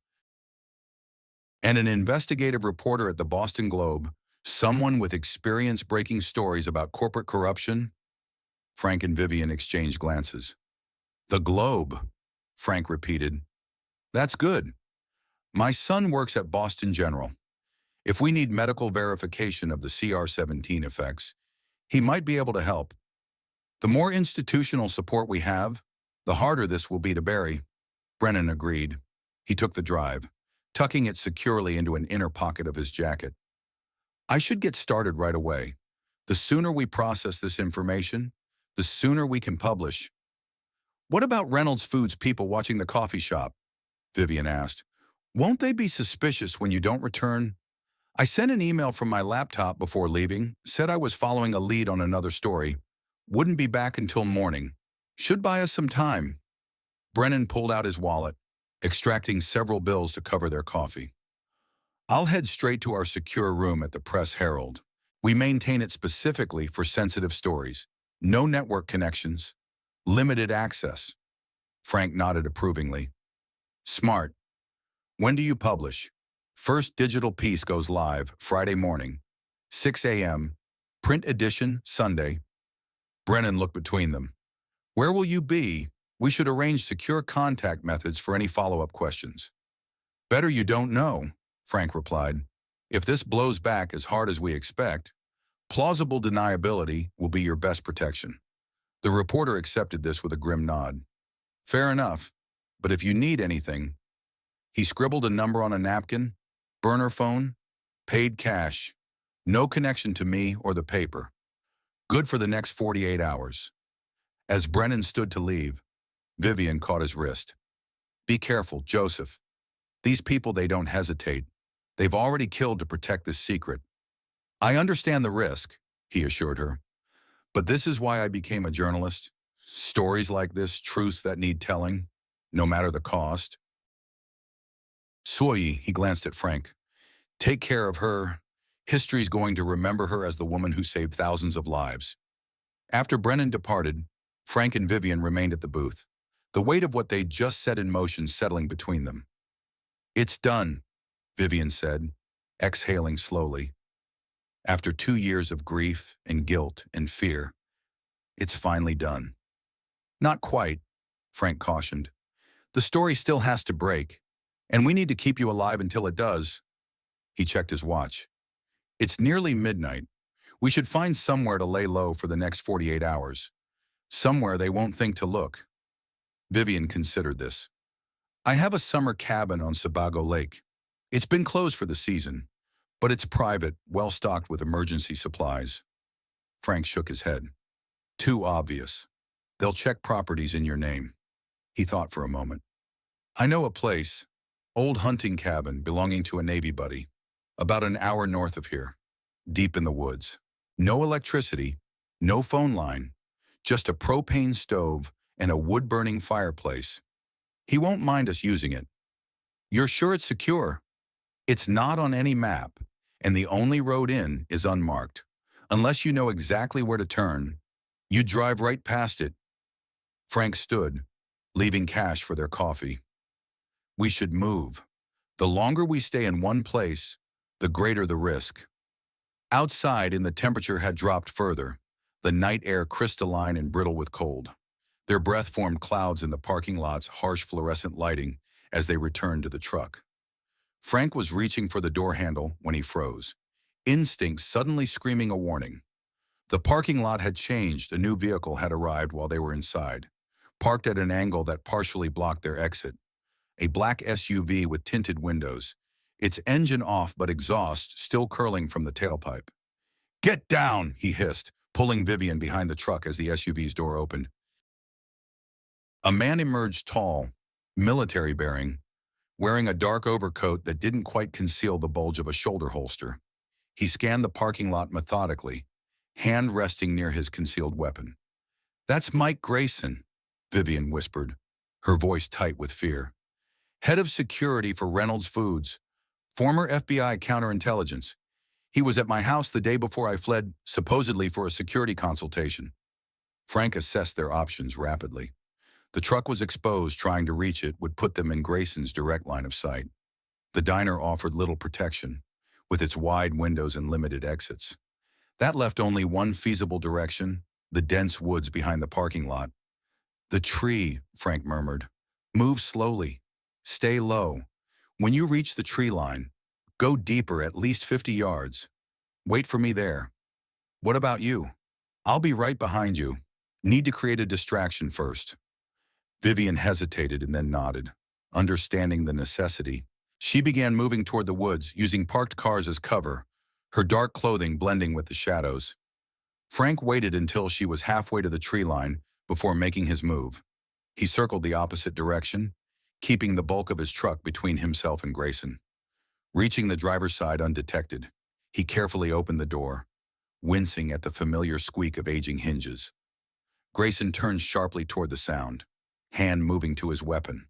and an investigative reporter at the Boston Globe, someone with experience breaking stories about corporate corruption." Frank and Vivian exchanged glances. "The Globe," Frank repeated. "That's good. My son works at Boston General. If we need medical verification of the CR-17 effects, he might be able to help. The more institutional support we have, the harder this will be to bury." Brennan agreed. He took the drive, tucking it securely into an inner pocket of his jacket. "I should get started right away. The sooner we process this information, the sooner we can publish." "What about Reynolds Foods people watching the coffee shop?" Vivian asked. "Won't they be suspicious when you don't return?" "I sent an email from my laptop before leaving, said I was following a lead on another story. Wouldn't be back until morning. Should buy us some time." Brennan pulled out his wallet, extracting several bills to cover their coffee. "I'll head straight to our secure room at the Press Herald. We maintain it specifically for sensitive stories. No network connections. Limited access." Frank nodded approvingly. "Smart. When do you publish?" "First digital piece goes live Friday morning, 6 a.m., print edition Sunday." Brennan looked between them. "Where will you be? We should arrange secure contact methods for any follow-up questions." "Better you don't know," Frank replied. "If this blows back as hard as we expect, plausible deniability will be your best protection." The reporter accepted this with a grim nod. "Fair enough, but if you need anything..." He scribbled a number on a napkin. "Burner phone, paid cash, no connection to me or the paper. Good for the next 48 hours. As Brennan stood to leave, Vivian caught his wrist. "Be careful, Joseph. These people, they don't hesitate. They've already killed to protect this secret." "I understand the risk," he assured her. "But this is why I became a journalist. Stories like this, truths that need telling, no matter the cost." "Soyi," he glanced at Frank. "Take care of her. History's going to remember her as the woman who saved thousands of lives." After Brennan departed, Frank and Vivian remained at the booth, the weight of what they'd just set in motion settling between them. "It's done," Vivian said, exhaling slowly. "After 2 years of grief and guilt and fear, it's finally done." "Not quite," Frank cautioned. "The story still has to break, and we need to keep you alive until it does." He checked his watch. "It's nearly midnight. We should find somewhere to lay low for the next 48 hours. Somewhere they won't think to look." Vivian considered this. "I have a summer cabin on Sebago Lake. It's been closed for the season, but it's private, well-stocked with emergency supplies." Frank shook his head. "Too obvious. They'll check properties in your name." He thought for a moment. "I know a place, old hunting cabin belonging to a Navy buddy, about an hour north of here, deep in the woods. No electricity, no phone line, just a propane stove and a wood-burning fireplace. He won't mind us using it." "You're sure it's secure?" "It's not on any map, and the only road in is unmarked. Unless you know exactly where to turn, you drive right past it." Frank stood, leaving cash for their coffee. "We should move. The longer we stay in one place, the greater the risk." Outside, the temperature had dropped further, the night air crystalline and brittle with cold. Their breath formed clouds in the parking lot's harsh fluorescent lighting as they returned to the truck. Frank was reaching for the door handle when he froze, instinct suddenly screaming a warning. The parking lot had changed. A new vehicle had arrived while they were inside, parked at an angle that partially blocked their exit. A black SUV with tinted windows, its engine off but exhaust still curling from the tailpipe. "Get down," he hissed, pulling Vivian behind the truck as the SUV's door opened. A man emerged, tall, military-bearing, wearing a dark overcoat that didn't quite conceal the bulge of a shoulder holster. He scanned the parking lot methodically, hand resting near his concealed weapon. "That's Mike Grayson," Vivian whispered, her voice tight with fear. "Head of security for Reynolds Foods, former FBI counterintelligence. He was at my house the day before I fled, supposedly for a security consultation." Frank assessed their options rapidly. The truck was exposed. Trying to reach it would put them in Grayson's direct line of sight. The diner offered little protection, with its wide windows and limited exits. That left only one feasible direction, the dense woods behind the parking lot. "The tree," Frank murmured. "Move slowly. Stay low. When you reach the tree line, go deeper, at least 50 yards. Wait for me there." "What about you?" "I'll be right behind you. Need to create a distraction first." Vivian hesitated and then nodded. Understanding the necessity, she began moving toward the woods, using parked cars as cover, her dark clothing blending with the shadows. Frank waited until she was halfway to the tree line before making his move. He circled the opposite direction, keeping the bulk of his truck between himself and Grayson. Reaching the driver's side undetected, he carefully opened the door, wincing at the familiar squeak of aging hinges. Grayson turned sharply toward the sound, hand moving to his weapon.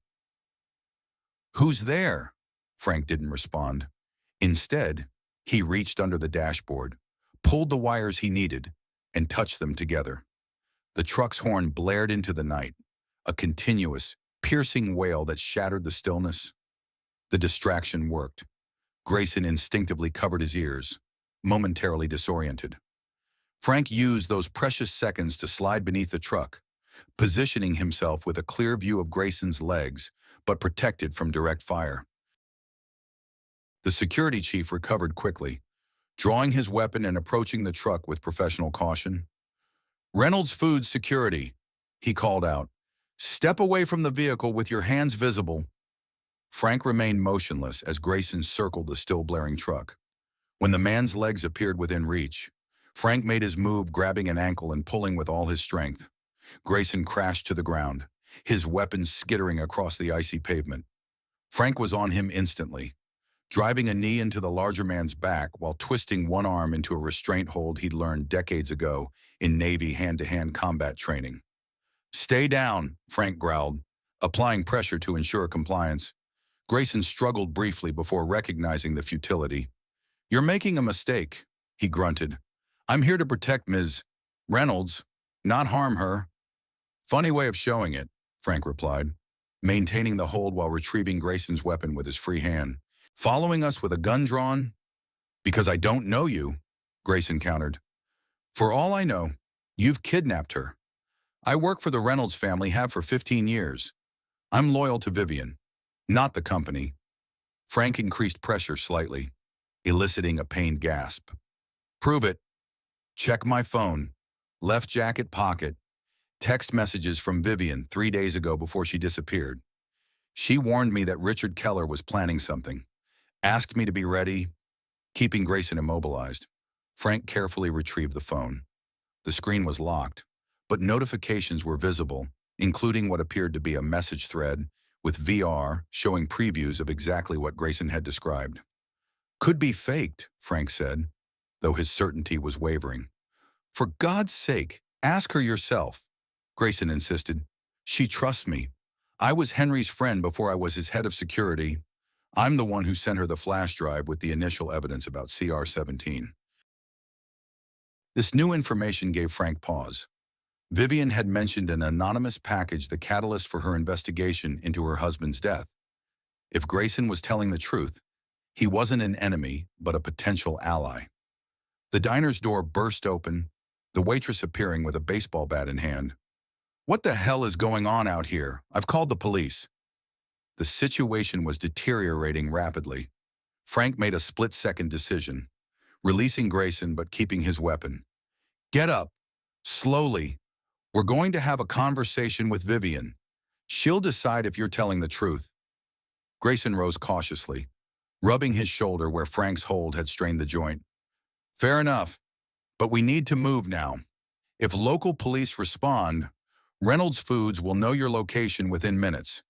"Who's there?" Frank didn't respond. Instead, he reached under the dashboard, pulled the wires he needed, and touched them together. The truck's horn blared into the night, a continuous, piercing wail that shattered the stillness. The distraction worked. Grayson instinctively covered his ears, momentarily disoriented. Frank used those precious seconds to slide beneath the truck, positioning himself with a clear view of Grayson's legs, but protected from direct fire. The security chief recovered quickly, drawing his weapon and approaching the truck with professional caution. "Reynolds Foods Security," he called out. "Step away from the vehicle with your hands visible." Frank remained motionless as Grayson circled the still blaring truck. When the man's legs appeared within reach, Frank made his move, grabbing an ankle and pulling with all his strength. Grayson crashed to the ground, his weapon skittering across the icy pavement. Frank was on him instantly, driving a knee into the larger man's back while twisting one arm into a restraint hold he'd learned decades ago in Navy hand-to-hand combat training. "Stay down," Frank growled, applying pressure to ensure compliance. Grayson struggled briefly before recognizing the futility. "You're making a mistake," he grunted. "I'm here to protect Ms. Reynolds." Not harm her. Funny way of showing it, Frank replied, maintaining the hold while retrieving Grayson's weapon with his free hand. Following us with a gun drawn? Because I don't know you, Grayson countered. For all I know, you've kidnapped her. I work for the Reynolds family, have for 15 years. I'm loyal to Vivian, not the company. Frank increased pressure slightly, eliciting a pained gasp. Prove it. Check my phone. Left jacket pocket. Text messages from Vivian 3 days ago before she disappeared. She warned me that Richard Keller was planning something. Asked me to be ready, keeping Grayson immobilized. Frank carefully retrieved the phone. The screen was locked, but notifications were visible, including what appeared to be a message thread with VR showing previews of exactly what Grayson had described. Could be faked, Frank said, though his certainty was wavering. For God's sake, ask her yourself, Grayson insisted. She trusts me. I was Henry's friend before I was his head of security. I'm the one who sent her the flash drive with the initial evidence about CR-17. This new information gave Frank pause. Vivian had mentioned an anonymous package, the catalyst for her investigation into her husband's death. If Grayson was telling the truth, he wasn't an enemy, but a potential ally. The diner's door burst open, the waitress appearing with a baseball bat in hand. What the hell is going on out here? I've called the police. The situation was deteriorating rapidly. Frank made a split-second decision, releasing Grayson but keeping his weapon. Get up. Slowly. We're going to have a conversation with Vivian. She'll decide if you're telling the truth. Grayson rose cautiously, rubbing his shoulder where Frank's hold had strained the joint. Fair enough, but we need to move now. If local police respond, Reynolds Foods will know your location within minutes.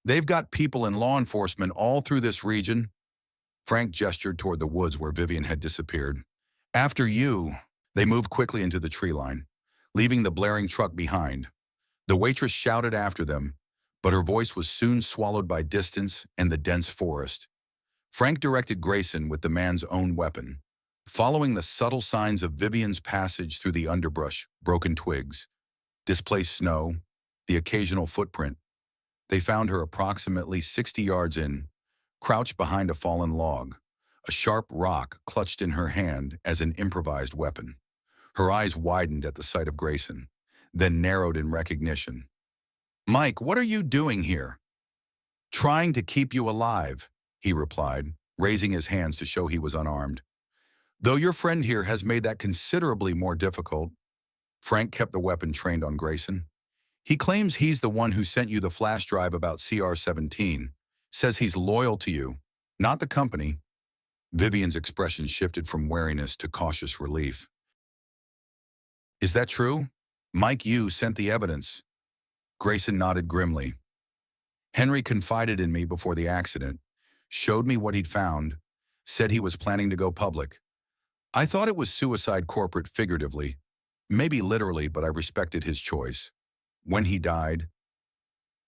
They've got people in law enforcement all through this region. Frank gestured toward the woods where Vivian had disappeared. After you. They moved quickly into the tree line, leaving the blaring truck behind. The waitress shouted after them, but her voice was soon swallowed by distance and the dense forest. Frank directed Grayson with the man's own weapon, following the subtle signs of Vivian's passage through the underbrush, broken twigs, displaced snow, the occasional footprint. They found her approximately 60 yards in, crouched behind a fallen log, a sharp rock clutched in her hand as an improvised weapon. Her eyes widened at the sight of Grayson, then narrowed in recognition. Mike, what are you doing here? Trying to keep you alive, he replied, raising his hands to show he was unarmed. Though your friend here has made that considerably more difficult. Frank kept the weapon trained on Grayson. He claims he's the one who sent you the flash drive about CR-17, says he's loyal to you, not the company. Vivian's expression shifted from wariness to cautious relief. Is that true? Mike, you sent the evidence. Grayson nodded grimly. Henry confided in me before the accident, showed me what he'd found, said he was planning to go public. I thought it was suicide corporate figuratively, maybe literally, but I respected his choice. When he died,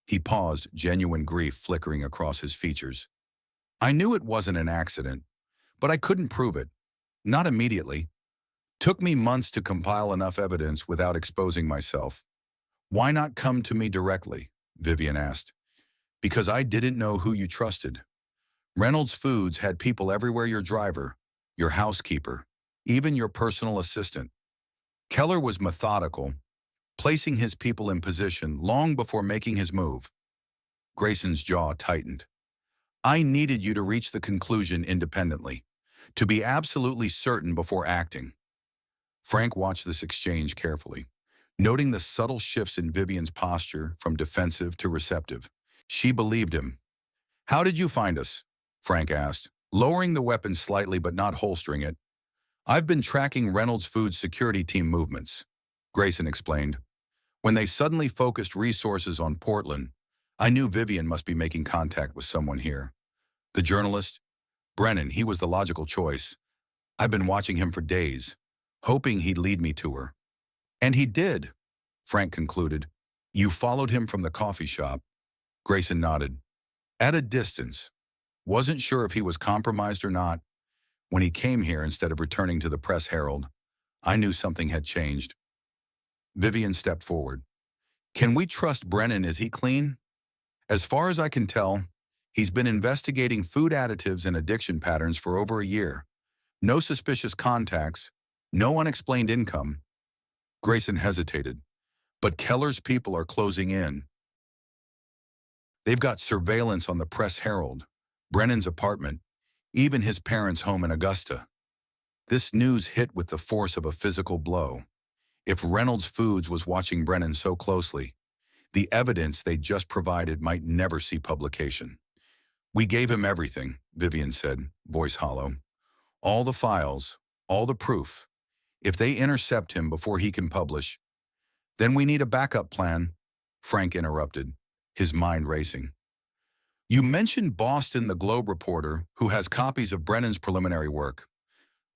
he paused, genuine grief flickering across his features. I knew it wasn't an accident, but I couldn't prove it. Not immediately. Took me months to compile enough evidence without exposing myself. Why not come to me directly? Vivian asked. Because I didn't know who you trusted. Reynolds Foods had people everywhere, your driver, your housekeeper, even your personal assistant. Keller was methodical, placing his people in position long before making his move. Grayson's jaw tightened. I needed you to reach the conclusion independently, to be absolutely certain before acting. Frank watched this exchange carefully, noting the subtle shifts in Vivian's posture from defensive to receptive. She believed him. How did you find us? Frank asked, lowering the weapon slightly but not holstering it. I've been tracking Reynolds Foods security team movements, Grayson explained. When they suddenly focused resources on Portland, I knew Vivian must be making contact with someone here. The journalist? Brennan, he was the logical choice. I've been watching him for days, hoping he'd lead me to her. And he did, Frank concluded. You followed him from the coffee shop. Grayson nodded. At a distance. Wasn't sure if he was compromised or not. When he came here instead of returning to the Press Herald, I knew something had changed. Vivian stepped forward. Can we trust Brennan? Is he clean? As far as I can tell, he's been investigating food additives and addiction patterns for over a year. No suspicious contacts, no unexplained income. Grayson hesitated. But Keller's people are closing in. They've got surveillance on the Press Herald, Brennan's apartment, even his parents' home in Augusta. This news hit with the force of a physical blow. If Reynolds Foods was watching Brennan so closely, the evidence they just provided might never see publication. We gave him everything, Vivian said, voice hollow. All the files, all the proof. If they intercept him before he can publish, then we need a backup plan, Frank interrupted, his mind racing. You mentioned Boston, the Globe reporter, who has copies of Brennan's preliminary work.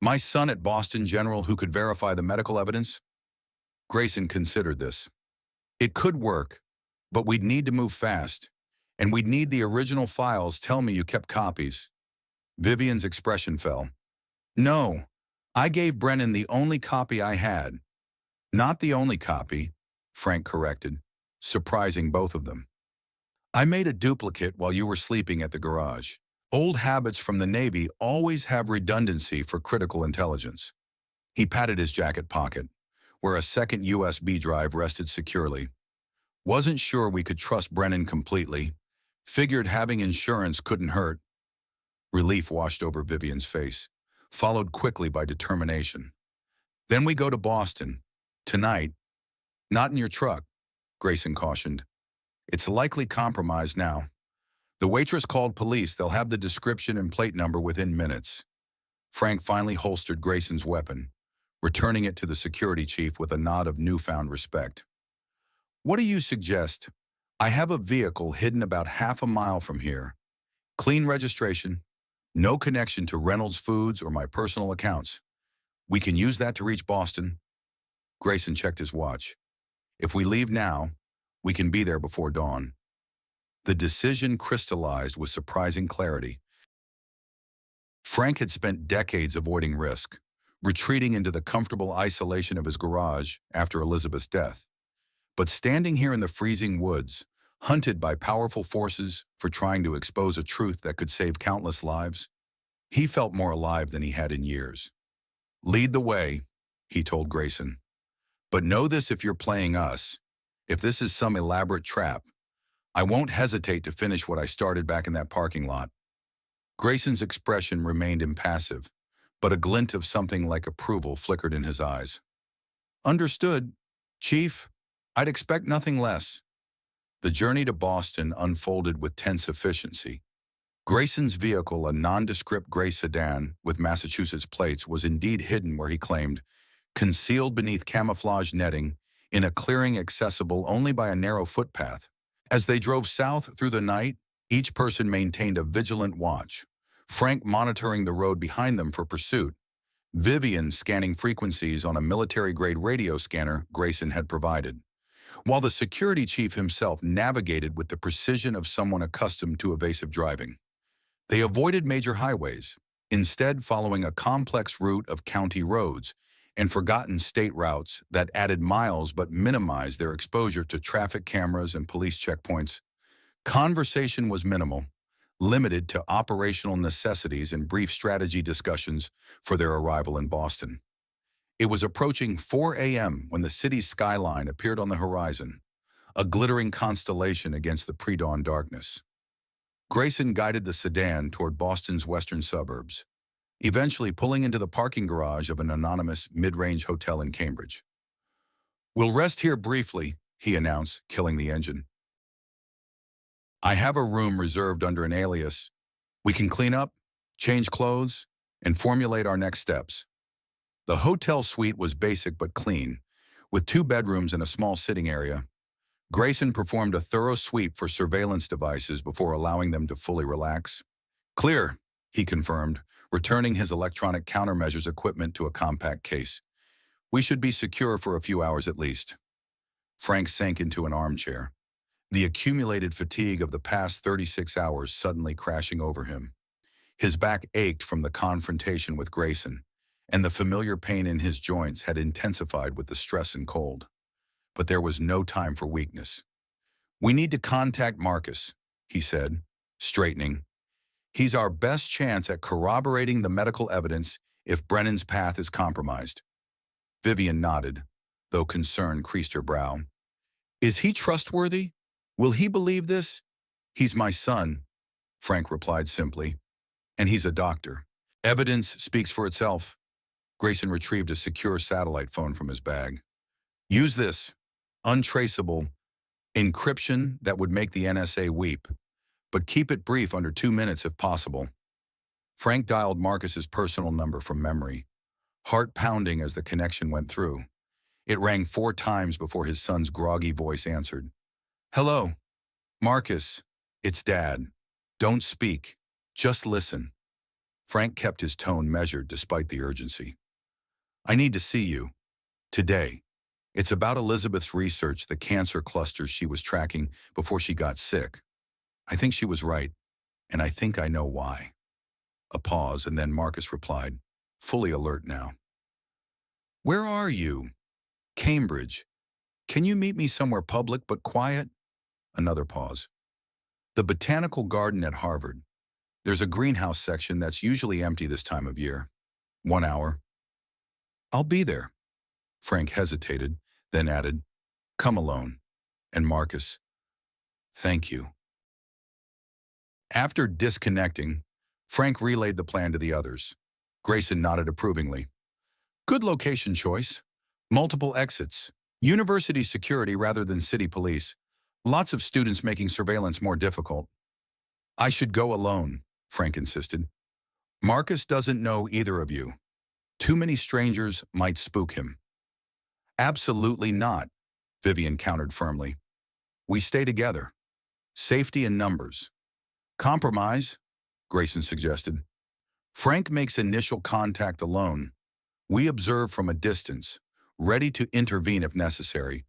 My son at Boston General who could verify the medical evidence? Grayson considered this. It could work, but we'd need to move fast, and we'd need the original files. Tell me you kept copies. Vivian's expression fell. No, I gave Brennan the only copy I had. Not the only copy, Frank corrected, surprising both of them. I made a duplicate while you were sleeping at the garage. Old habits from the Navy always have redundancy for critical intelligence. He patted his jacket pocket, where a second USB drive rested securely. Wasn't sure we could trust Brennan completely. Figured having insurance couldn't hurt. Relief washed over Vivian's face, followed quickly by determination. Then we go to Boston. Tonight. Not in your truck, Grayson cautioned. It's likely compromised now. The waitress called police. They'll have the description and plate number within minutes. Frank finally holstered Grayson's weapon, returning it to the security chief with a nod of newfound respect. What do you suggest? I have a vehicle hidden about half a mile from here. Clean registration, no connection to Reynolds Foods or my personal accounts. We can use that to reach Boston. Grayson checked his watch. If we leave now, we can be there before dawn. The decision crystallized with surprising clarity. Frank had spent decades avoiding risk, retreating into the comfortable isolation of his garage after Elizabeth's death. But standing here in the freezing woods, hunted by powerful forces for trying to expose a truth that could save countless lives, he felt more alive than he had in years. Lead the way, he told Grayson. But know this: if you're playing us, if this is some elaborate trap, I won't hesitate to finish what I started back in that parking lot. Grayson's expression remained impassive, but a glint of something like approval flickered in his eyes. Understood, Chief. I'd expect nothing less. The journey to Boston unfolded with tense efficiency. Grayson's vehicle, a nondescript gray sedan with Massachusetts plates, was indeed hidden where he claimed, concealed beneath camouflage netting in a clearing accessible only by a narrow footpath. As they drove south through the night, each person maintained a vigilant watch, Frank monitoring the road behind them for pursuit, Vivian scanning frequencies on a military-grade radio scanner Grayson had provided, while the security chief himself navigated with the precision of someone accustomed to evasive driving. They avoided major highways, instead following a complex route of county roads and forgotten state routes that added miles but minimized their exposure to traffic cameras and police checkpoints. Conversation was minimal, limited to operational necessities and brief strategy discussions for their arrival in Boston. It was approaching 4 a.m. when the city's skyline appeared on the horizon, a glittering constellation against the pre-dawn darkness. Grayson guided the sedan toward Boston's western suburbs, eventually pulling into the parking garage of an anonymous mid-range hotel in Cambridge. We'll rest here briefly, he announced, killing the engine. I have a room reserved under an alias. We can clean up, change clothes, and formulate our next steps. The hotel suite was basic but clean, with 2 bedrooms and a small sitting area. Grayson performed a thorough sweep for surveillance devices before allowing them to fully relax. Clear, he confirmed, returning his electronic countermeasures equipment to a compact case. We should be secure for a few hours at least. Frank sank into an armchair, the accumulated fatigue of the past 36 hours suddenly crashing over him. His back ached from the confrontation with Grayson, and the familiar pain in his joints had intensified with the stress and cold. but there was no time for weakness. "We need to contact Marcus," he said, straightening. "He's our best chance at corroborating the medical evidence if Brennan's path is compromised." Vivian nodded, though concern creased her brow. "Is he trustworthy? Will he believe this?" "He's my son," Frank replied simply, "and he's a doctor. Evidence speaks for itself." Grayson retrieved a secure satellite phone from his bag. "Use this. Untraceable encryption that would make the NSA weep, but keep it brief, under 2 minutes if possible." Frank dialed Marcus's personal number from memory, heart pounding as the connection went through. It rang 4 times before his son's groggy voice answered. "Hello, Marcus. It's Dad. Don't speak. Just listen." Frank kept his tone measured despite the urgency. "I need to see you. Today. It's about Elizabeth's research, the cancer clusters she was tracking before she got sick. I think she was right, and I think I know why." A pause, and then Marcus replied, fully alert now. "Where are you?" "Cambridge. Can you meet me somewhere public but quiet?" Another pause. "The botanical garden at Harvard. There's a greenhouse section that's usually empty this time of year. 1 hour." "I'll be there." Frank hesitated, then added, "Come alone." And Marcus, "Thank you." After disconnecting, Frank relayed the plan to the others. Grayson nodded approvingly. "Good location choice. Multiple exits. University security rather than city police. Lots of students making surveillance more difficult." "I should go alone," Frank insisted. "Marcus doesn't know either of you. Too many strangers might spook him." "Absolutely not," Vivian countered firmly. "We stay together. Safety in numbers." "Compromise," Grayson suggested. "Frank makes initial contact alone. We observe from a distance, ready to intervene if necessary.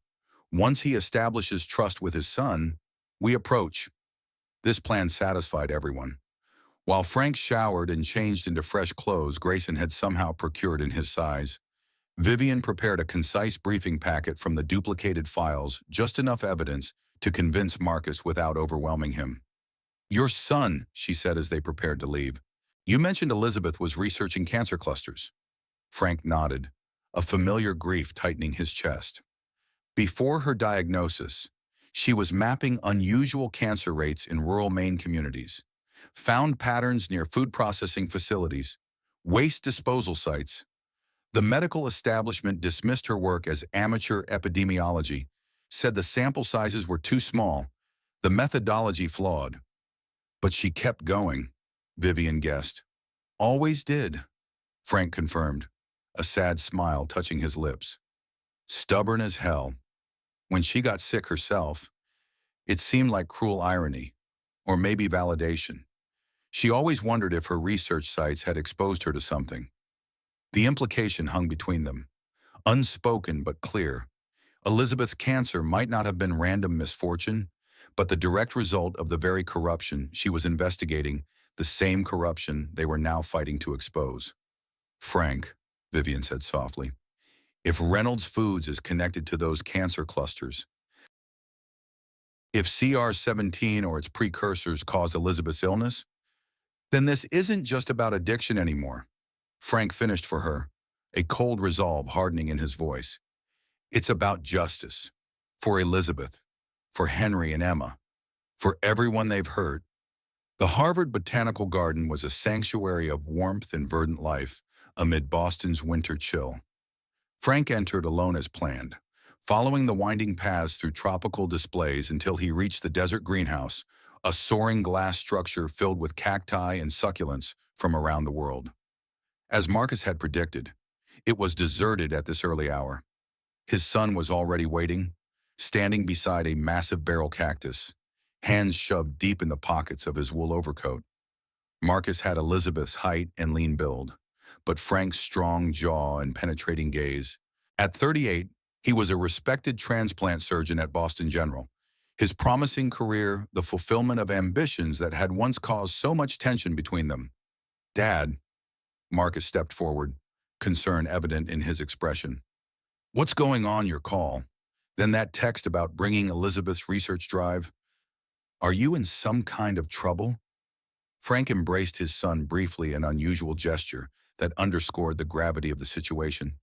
Once he establishes trust with his son, we approach." This plan satisfied everyone. While Frank showered and changed into fresh clothes Grayson had somehow procured in his size, Vivian prepared a concise briefing packet from the duplicated files, just enough evidence to convince Marcus without overwhelming him. "Your son," she said as they prepared to leave. "You mentioned Elizabeth was researching cancer clusters." Frank nodded, a familiar grief tightening his chest. Before her diagnosis, she was mapping unusual cancer rates in rural Maine communities, found patterns near food processing facilities, waste disposal sites. The medical establishment dismissed her work as amateur epidemiology, said the sample sizes were too small, the methodology flawed. But she kept going, Vivian guessed. "Always did," Frank confirmed, a sad smile touching his lips. "Stubborn as hell. When she got sick herself, it seemed like cruel irony, or maybe validation. She always wondered if her research sites had exposed her to something." The implication hung between them, unspoken but clear. Elizabeth's cancer might not have been random misfortune, but the direct result of the very corruption she was investigating, the same corruption they were now fighting to expose. "Frank," Vivian said softly, "if Reynolds Foods is connected to those cancer clusters, if CR17 or its precursors caused Elizabeth's illness, then this isn't just about addiction anymore." Frank finished for her, a cold resolve hardening in his voice. "It's about justice. For Elizabeth, for Henry and Emma, for everyone they've hurt." The Harvard Botanical Garden was a sanctuary of warmth and verdant life amid Boston's winter chill. Frank entered alone as planned, following the winding paths through tropical displays until he reached the desert greenhouse, a soaring glass structure filled with cacti and succulents from around the world. As Marcus had predicted, it was deserted at this early hour. His son was already waiting, standing beside a massive barrel cactus, hands shoved deep in the pockets of his wool overcoat. Marcus had Elizabeth's height and lean build, but Frank's strong jaw and penetrating gaze. At 38, he was a respected transplant surgeon at Boston General, his promising career the fulfillment of ambitions that had once caused so much tension between them. "Dad," Marcus stepped forward, concern evident in his expression. "What's going on your call? Then that text about bringing Elizabeth's research drive. Are you in some kind of trouble? Frank embraced his son briefly, an unusual gesture that underscored the gravity of the situation.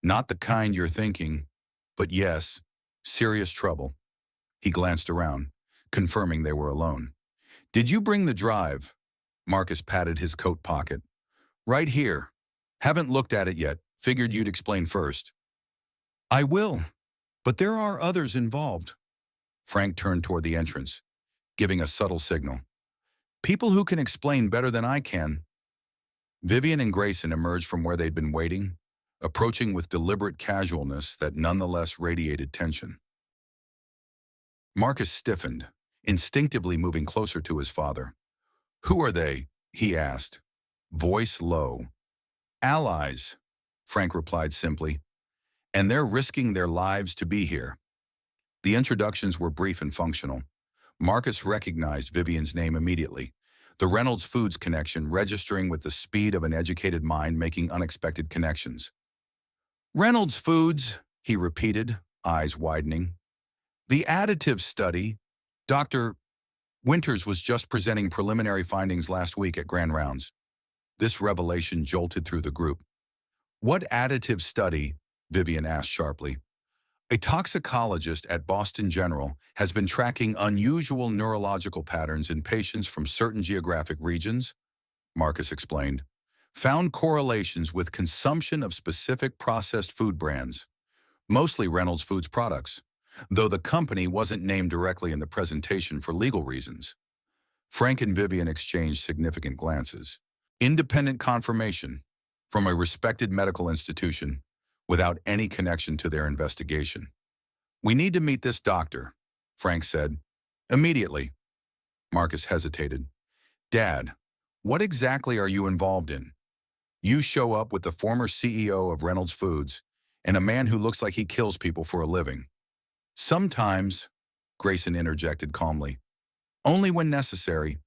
Not the kind you're thinking, but yes, serious trouble. He glanced around, confirming they were alone. Did you bring the drive? Marcus patted his coat pocket. Right here. Haven't looked at it yet. Figured you'd explain first. I will, but there are others involved. Frank turned toward the entrance, giving a subtle signal. People who can explain better than I can. Vivian and Grayson emerged from where they'd been waiting, approaching with deliberate casualness that nonetheless radiated tension. Marcus stiffened, instinctively moving closer to his father. Who are they? He asked, voice low. Allies, Frank replied simply, and they're risking their lives to be here. The introductions were brief and functional. Marcus recognized Vivian's name immediately, the Reynolds Foods connection registering with the speed of an educated mind making unexpected connections. Reynolds Foods, he repeated, eyes widening. The additive study, Dr. Winters was just presenting preliminary findings last week at Grand Rounds. This revelation jolted through the group. What additive study? Vivian asked sharply. A toxicologist at Boston General has been tracking unusual neurological patterns in patients from certain geographic regions, Marcus explained, found correlations with consumption of specific processed food brands, mostly Reynolds Foods products, though the company wasn't named directly in the presentation for legal reasons. Frank and Vivian exchanged significant glances. Independent confirmation from a respected medical institution without any connection to their investigation. We need to meet this doctor, Frank said. Immediately. Marcus hesitated. Dad, what exactly are you involved in? You show up with the former CEO of Reynolds Foods and a man who looks like he kills people for a living. Sometimes, Grayson interjected calmly, only when necessary.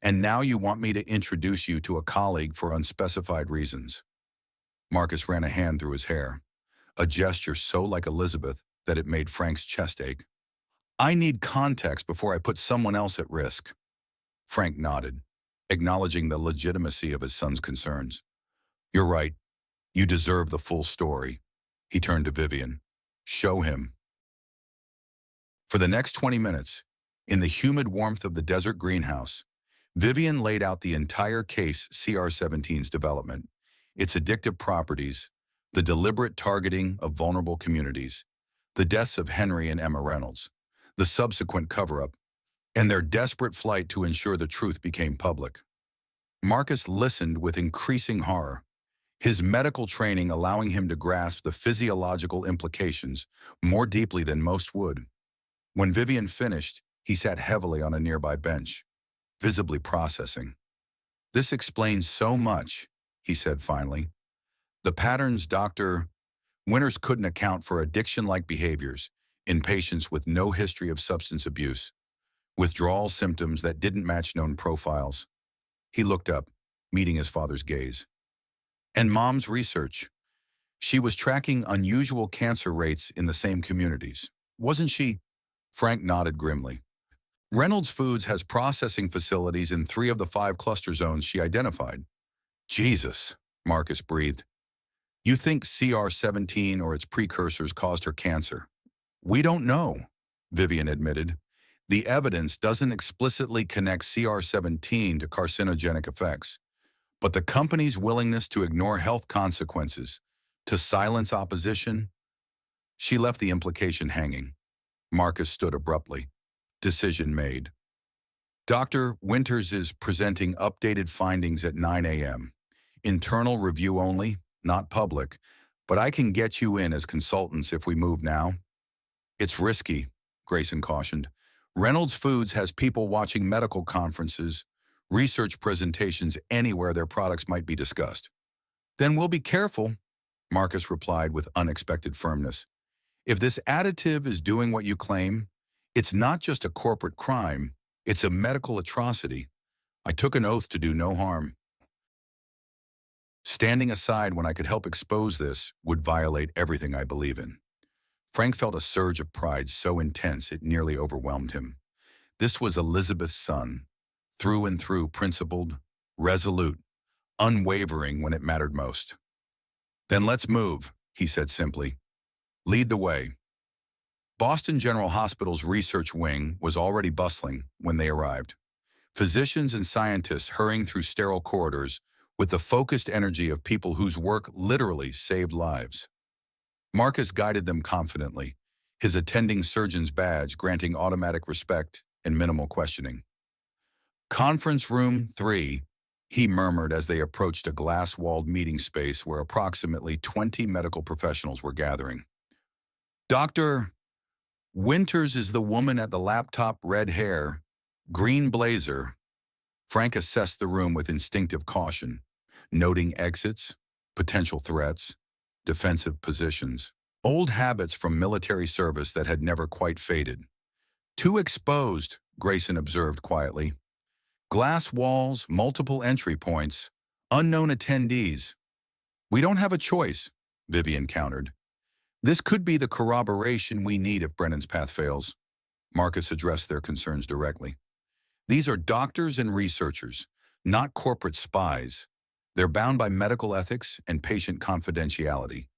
And now you want me to introduce you to a colleague for unspecified reasons. Marcus ran a hand through his hair, a gesture so like Elizabeth that it made Frank's chest ache. I need context before I put someone else at risk. Frank nodded, acknowledging the legitimacy of his son's concerns. You're right. You deserve the full story. He turned to Vivian. Show him. For the next 20 minutes, in the humid warmth of the desert greenhouse, Vivian laid out the entire case CR17's development, its addictive properties, the deliberate targeting of vulnerable communities, the deaths of Henry and Emma Reynolds, the subsequent cover-up, and their desperate flight to ensure the truth became public. Marcus listened with increasing horror, his medical training allowing him to grasp the physiological implications more deeply than most would. When Vivian finished, he sat heavily on a nearby bench, visibly processing. This explains so much, he said finally. The patterns Dr. Winters couldn't account for addiction-like behaviors in patients with no history of substance abuse, withdrawal symptoms that didn't match known profiles. He looked up, meeting his father's gaze. And Mom's research. She was tracking unusual cancer rates in the same communities, wasn't she? Frank nodded grimly. Reynolds Foods has processing facilities in 3 of the 5 cluster zones she identified. Jesus, Marcus breathed. You think CR17 or its precursors caused her cancer? We don't know, Vivian admitted. The evidence doesn't explicitly connect CR17 to carcinogenic effects, but the company's willingness to ignore health consequences, to silence opposition, she left the implication hanging. Marcus stood abruptly. Decision made. Dr. Winters is presenting updated findings at 9 a.m. Internal review only, not public, but I can get you in as consultants if we move now. It's risky, Grayson cautioned. Reynolds Foods has people watching medical conferences, research presentations anywhere their products might be discussed. Then we'll be careful, Marcus replied with unexpected firmness. If this additive is doing what you claim, it's not just a corporate crime, it's a medical atrocity. I took an oath to do no harm. Standing aside when I could help expose this would violate everything I believe in. Frank felt a surge of pride so intense it nearly overwhelmed him. This was Elizabeth's son, through and through principled, resolute, unwavering when it mattered most. "Then let's move," he said simply. "Lead the way." Boston General Hospital's research wing was already bustling when they arrived. Physicians and scientists hurrying through sterile corridors with the focused energy of people whose work literally saved lives. Marcus guided them confidently, his attending surgeon's badge granting automatic respect and minimal questioning. "Conference room 3, he murmured as they approached a glass-walled meeting space where approximately 20 medical professionals were gathering. "Dr. Winters is the woman at the laptop, red hair, green blazer." Frank assessed the room with instinctive caution, noting exits, potential threats, defensive positions, old habits from military service that had never quite faded. "Too exposed," Grayson observed quietly. "Glass walls, multiple entry points, unknown attendees." "We don't have a choice," Vivian countered. "This could be the corroboration we need if Brennan's path fails." Marcus addressed their concerns directly. "These are doctors and researchers, not corporate spies. They're bound by medical ethics and patient confidentiality.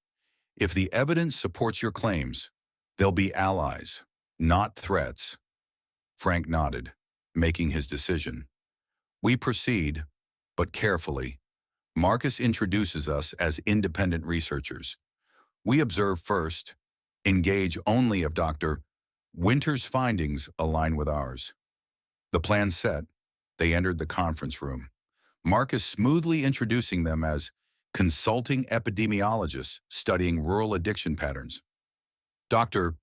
If the evidence supports your claims, they'll be allies, not threats." Frank nodded, making his decision. "We proceed, but carefully. Marcus introduces us as independent researchers. We observe first, engage only if Dr. Winter's findings align with ours." The plan set, they entered the conference room, Marcus smoothly introducing them as consulting epidemiologists studying rural addiction patterns. Dr.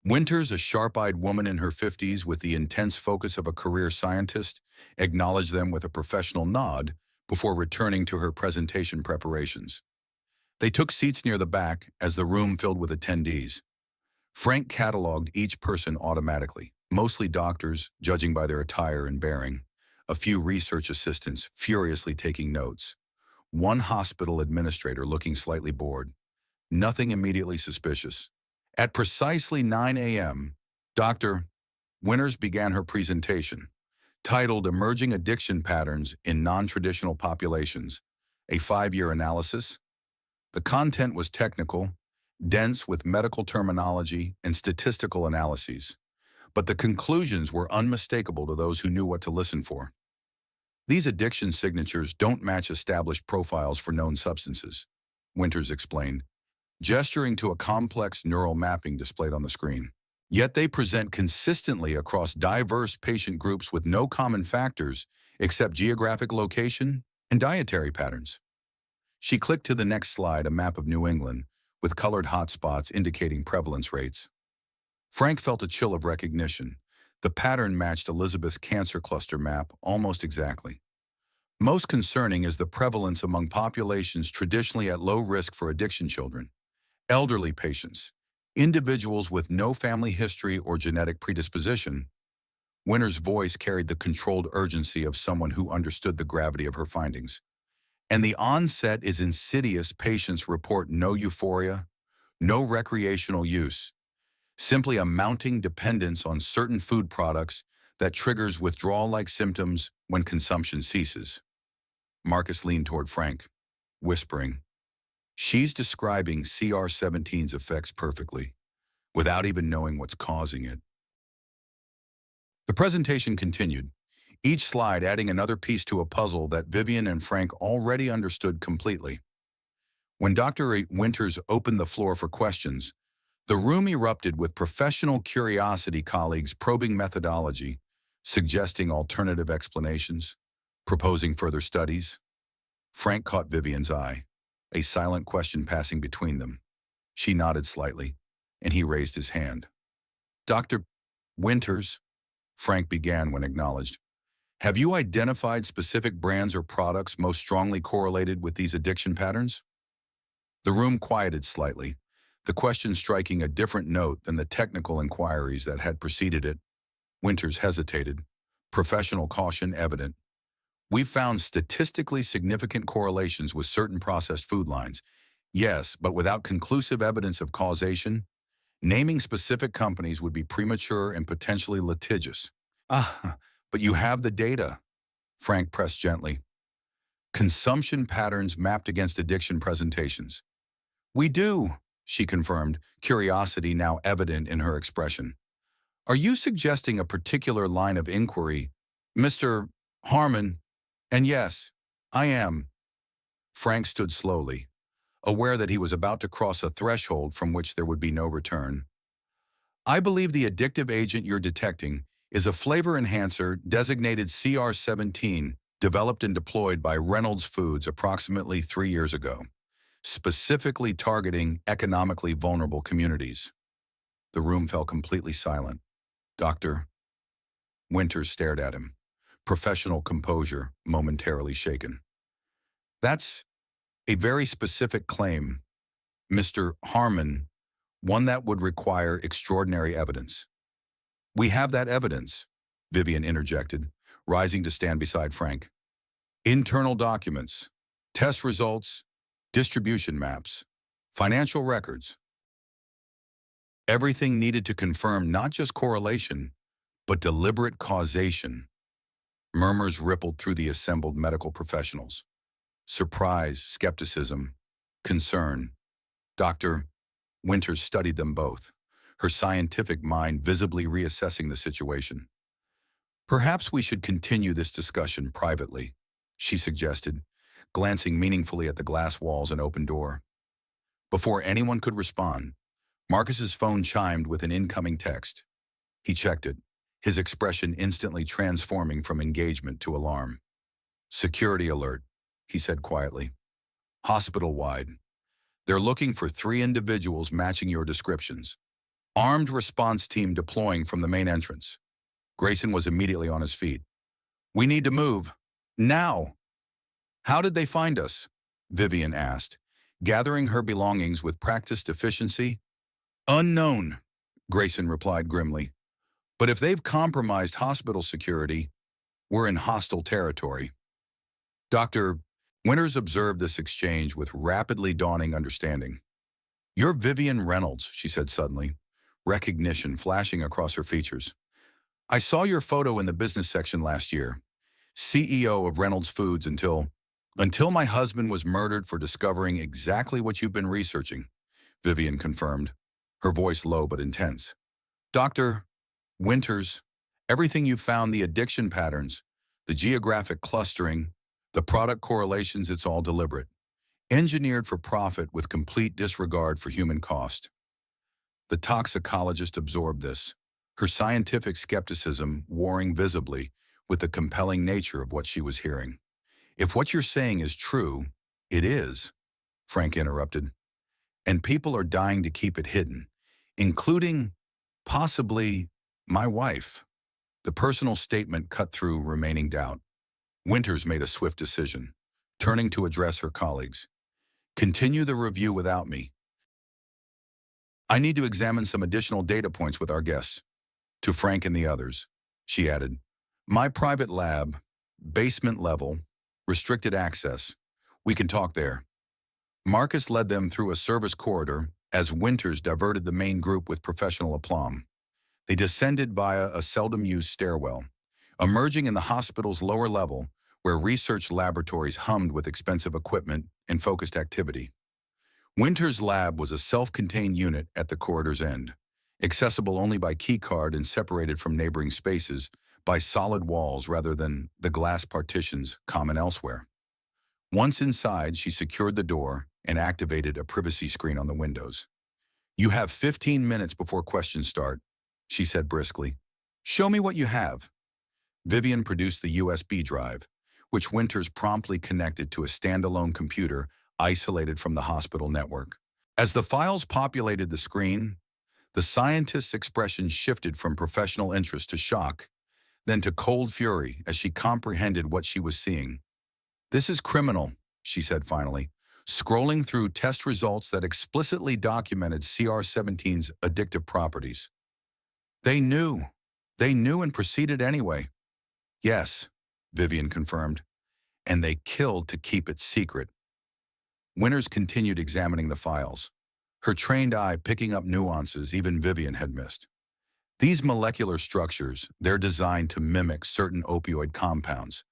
Winters, a sharp-eyed woman in her 50s with the intense focus of a career scientist, acknowledged them with a professional nod before returning to her presentation preparations. They took seats near the back as the room filled with attendees. Frank cataloged each person automatically, mostly doctors, judging by their attire and bearing, a few research assistants furiously taking notes, one hospital administrator looking slightly bored. Nothing immediately suspicious. At precisely 9 a.m., Dr. Winters began her presentation, titled "Emerging Addiction Patterns in Non-Traditional Populations, a 5-Year Analysis." The content was technical, dense with medical terminology and statistical analyses, but the conclusions were unmistakable to those who knew what to listen for. "These addiction signatures don't match established profiles for known substances," Winters explained, gesturing to a complex neural mapping displayed on the screen. "Yet they present consistently across diverse patient groups with no common factors except geographic location and dietary patterns." She clicked to the next slide, a map of New England, with colored hotspots indicating prevalence rates. Frank felt a chill of recognition. The pattern matched Elizabeth's cancer cluster map almost exactly. Most concerning is the prevalence among populations traditionally at low risk for addiction: children, elderly patients, individuals with no family history or genetic predisposition. Winter's voice carried the controlled urgency of someone who understood the gravity of her findings. "And the onset is insidious. Patients report no euphoria, no recreational use, simply a mounting dependence on certain food products that triggers withdrawal-like symptoms when consumption ceases." Marcus leaned toward Frank, whispering, "She's describing CR17's effects perfectly, without even knowing what's causing it." The presentation continued, each slide adding another piece to a puzzle that Vivian and Frank already understood completely. When Dr. Winters opened the floor for questions, the room erupted with professional curiosity, colleagues probing methodology, suggesting alternative explanations, proposing further studies. Frank caught Vivian's eye, a silent question passing between them. She nodded slightly, and he raised his hand. "Dr. Winters," Frank began when acknowledged, "have you identified specific brands or products most strongly correlated with these addiction patterns?" The room quieted slightly, the question striking a different note than the technical inquiries that had preceded it. Winters hesitated, professional caution evident. "We've found statistically significant correlations with certain processed food lines. Yes, but without conclusive evidence of causation, naming specific companies would be premature and potentially litigious. Ah, but you have the data, Frank pressed gently. Consumption patterns mapped against addiction presentations. We do, she confirmed, curiosity now evident in her expression. Are you suggesting a particular line of inquiry, Mr. Harmon? And yes, I am. Frank stood slowly, aware that he was about to cross a threshold from which there would be no return. I believe the addictive agent you're detecting is a flavor enhancer designated CR17, developed and deployed by Reynolds Foods approximately 3 years ago, specifically targeting economically vulnerable communities. The room fell completely silent. Dr. Winters stared at him, professional composure momentarily shaken. That's a very specific claim, Mr. Harmon, one that would require extraordinary evidence. We have that evidence, Vivian interjected, rising to stand beside Frank. Internal documents, test results, distribution maps, financial records. Everything needed to confirm not just correlation, but deliberate causation. Murmurs rippled through the assembled medical professionals. Surprise, skepticism, concern. Dr. Winters studied them both, her scientific mind visibly reassessing the situation. Perhaps we should continue this discussion privately, she suggested, glancing meaningfully at the glass walls and open door. Before anyone could respond, Marcus's phone chimed with an incoming text. He checked it, his expression instantly transforming from engagement to alarm. Security alert, he said quietly. Hospital-wide. They're looking for 3 individuals matching your descriptions. Armed response team deploying from the main entrance. Grayson was immediately on his feet. We need to move. Now! How did they find us? Vivian asked, gathering her belongings with practiced efficiency. Unknown, Grayson replied grimly. But if they've compromised hospital security, we're in hostile territory. Dr. Winters observed this exchange with rapidly dawning understanding. You're Vivian Reynolds, she said suddenly, recognition flashing across her features. I saw your photo in the business section last year. CEO of Reynolds Foods until my husband was murdered for discovering exactly what you've been researching, Vivian confirmed, her voice low but intense. Dr. Winters, everything you found, the addiction patterns, the geographic clustering, the product correlations, it's all deliberate. Engineered for profit with complete disregard for human cost. The toxicologist absorbed this, her scientific skepticism warring visibly with the compelling nature of what she was hearing. If what you're saying is true, it is, Frank interrupted. And people are dying to keep it hidden, including, possibly, my wife. The personal statement cut through remaining doubt. Winters made a swift decision, turning to address her colleagues. Continue the review without me. I need to examine some additional data points with our guests. To Frank and the others, she added, my private lab, basement level, restricted access. We can talk there. Marcus led them through a service corridor as Winters diverted the main group with professional aplomb. They descended via a seldom-used stairwell, emerging in the hospital's lower level where research laboratories hummed with expensive equipment and focused activity. Winters' lab was a self-contained unit at the corridor's end, accessible only by keycard and separated from neighboring spaces by solid walls rather than the glass partitions common elsewhere. Once inside, she secured the door and activated a privacy screen on the windows. You have 15 minutes before questions start, she said briskly. Show me what you have. Vivian produced the USB drive, which Winters promptly connected to a standalone computer isolated from the hospital network. As the files populated the screen, the scientist's expression shifted from professional interest to shock, then to cold fury as she comprehended what she was seeing. This is criminal, she said finally, scrolling through test results that explicitly documented CR17's addictive properties. They knew and proceeded anyway. Yes, Vivian confirmed, and they killed to keep it secret. Winters continued examining the files, her trained eye picking up nuances even Vivian had missed. These molecular structures, they're designed to mimic certain opioid compounds,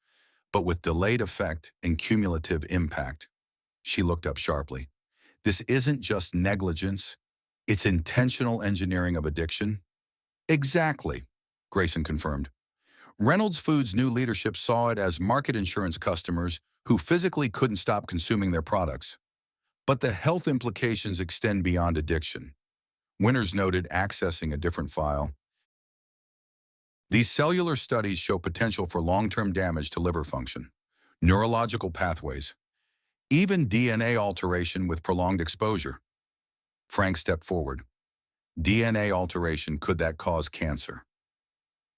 but with delayed effect and cumulative impact. She looked up sharply. This isn't just negligence, it's intentional engineering of addiction. Exactly, Grayson confirmed. Reynolds Foods' new leadership saw it as market insurance customers who physically couldn't stop consuming their products. But the health implications extend beyond addiction. Winters noted, accessing a different file. These cellular studies show potential for long-term damage to liver function, neurological pathways, even DNA alteration with prolonged exposure. Frank stepped forward. DNA alteration, could that cause cancer?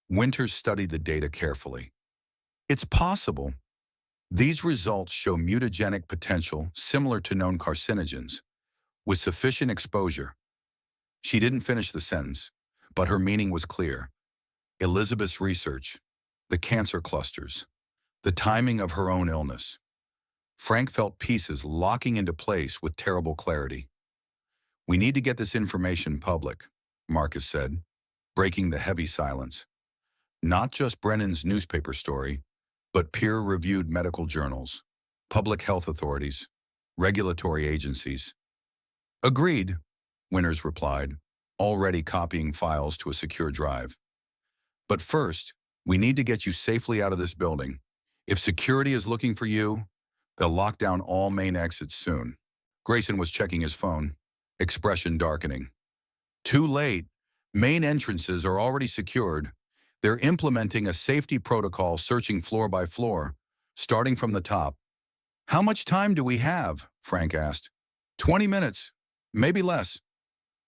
Winters studied the data carefully. It's possible. These results show mutagenic potential similar to known carcinogens, with sufficient exposure. She didn't finish the sentence, but her meaning was clear. Elizabeth's research, the cancer clusters, the timing of her own illness. Frank felt pieces locking into place with terrible clarity. We need to get this information public, Marcus said, breaking the heavy silence. Not just Brennan's newspaper story, but peer-reviewed medical journals, public health authorities, regulatory agencies. Agreed, Winters replied, already copying files to a secure drive. But first, we need to get you safely out of this building. If security is looking for you, they'll lock down all main exits soon. Grayson was checking his phone, expression darkening. Too late. Main entrances are already secured. They're implementing a safety protocol, searching floor by floor, starting from the top. How much time do we have? Frank asked. 20 minutes, maybe less.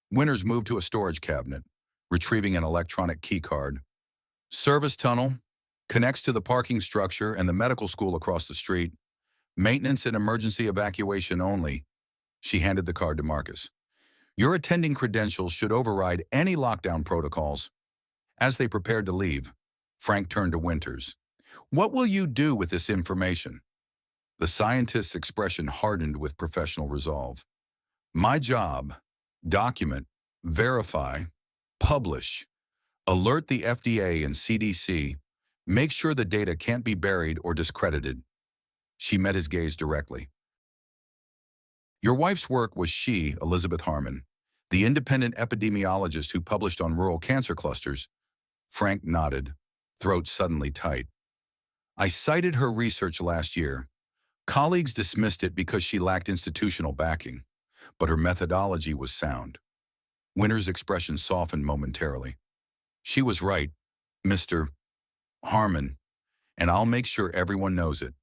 Winters moved to a storage cabinet, retrieving an electronic key card. Service tunnel, connects to the parking structure and the medical school across the street. Maintenance and emergency evacuation only. She handed the card to Marcus. Your attending credentials should override any lockdown protocols. As they prepared to leave, Frank turned to Winters. What will you do with this information? The scientist's expression hardened with professional resolve. My job: document, verify, publish, alert the FDA and CDC, make sure the data can't be buried or discredited. She met his gaze directly. Your wife's work was she, Elizabeth Harmon, the independent epidemiologist who published on rural cancer clusters. Frank nodded, throat suddenly tight. I cited her research last year. Colleagues dismissed it because she lacked institutional backing, but her methodology was sound. Winters' expression softened momentarily. She was right, Mr. Harmon, and I'll make sure everyone knows it.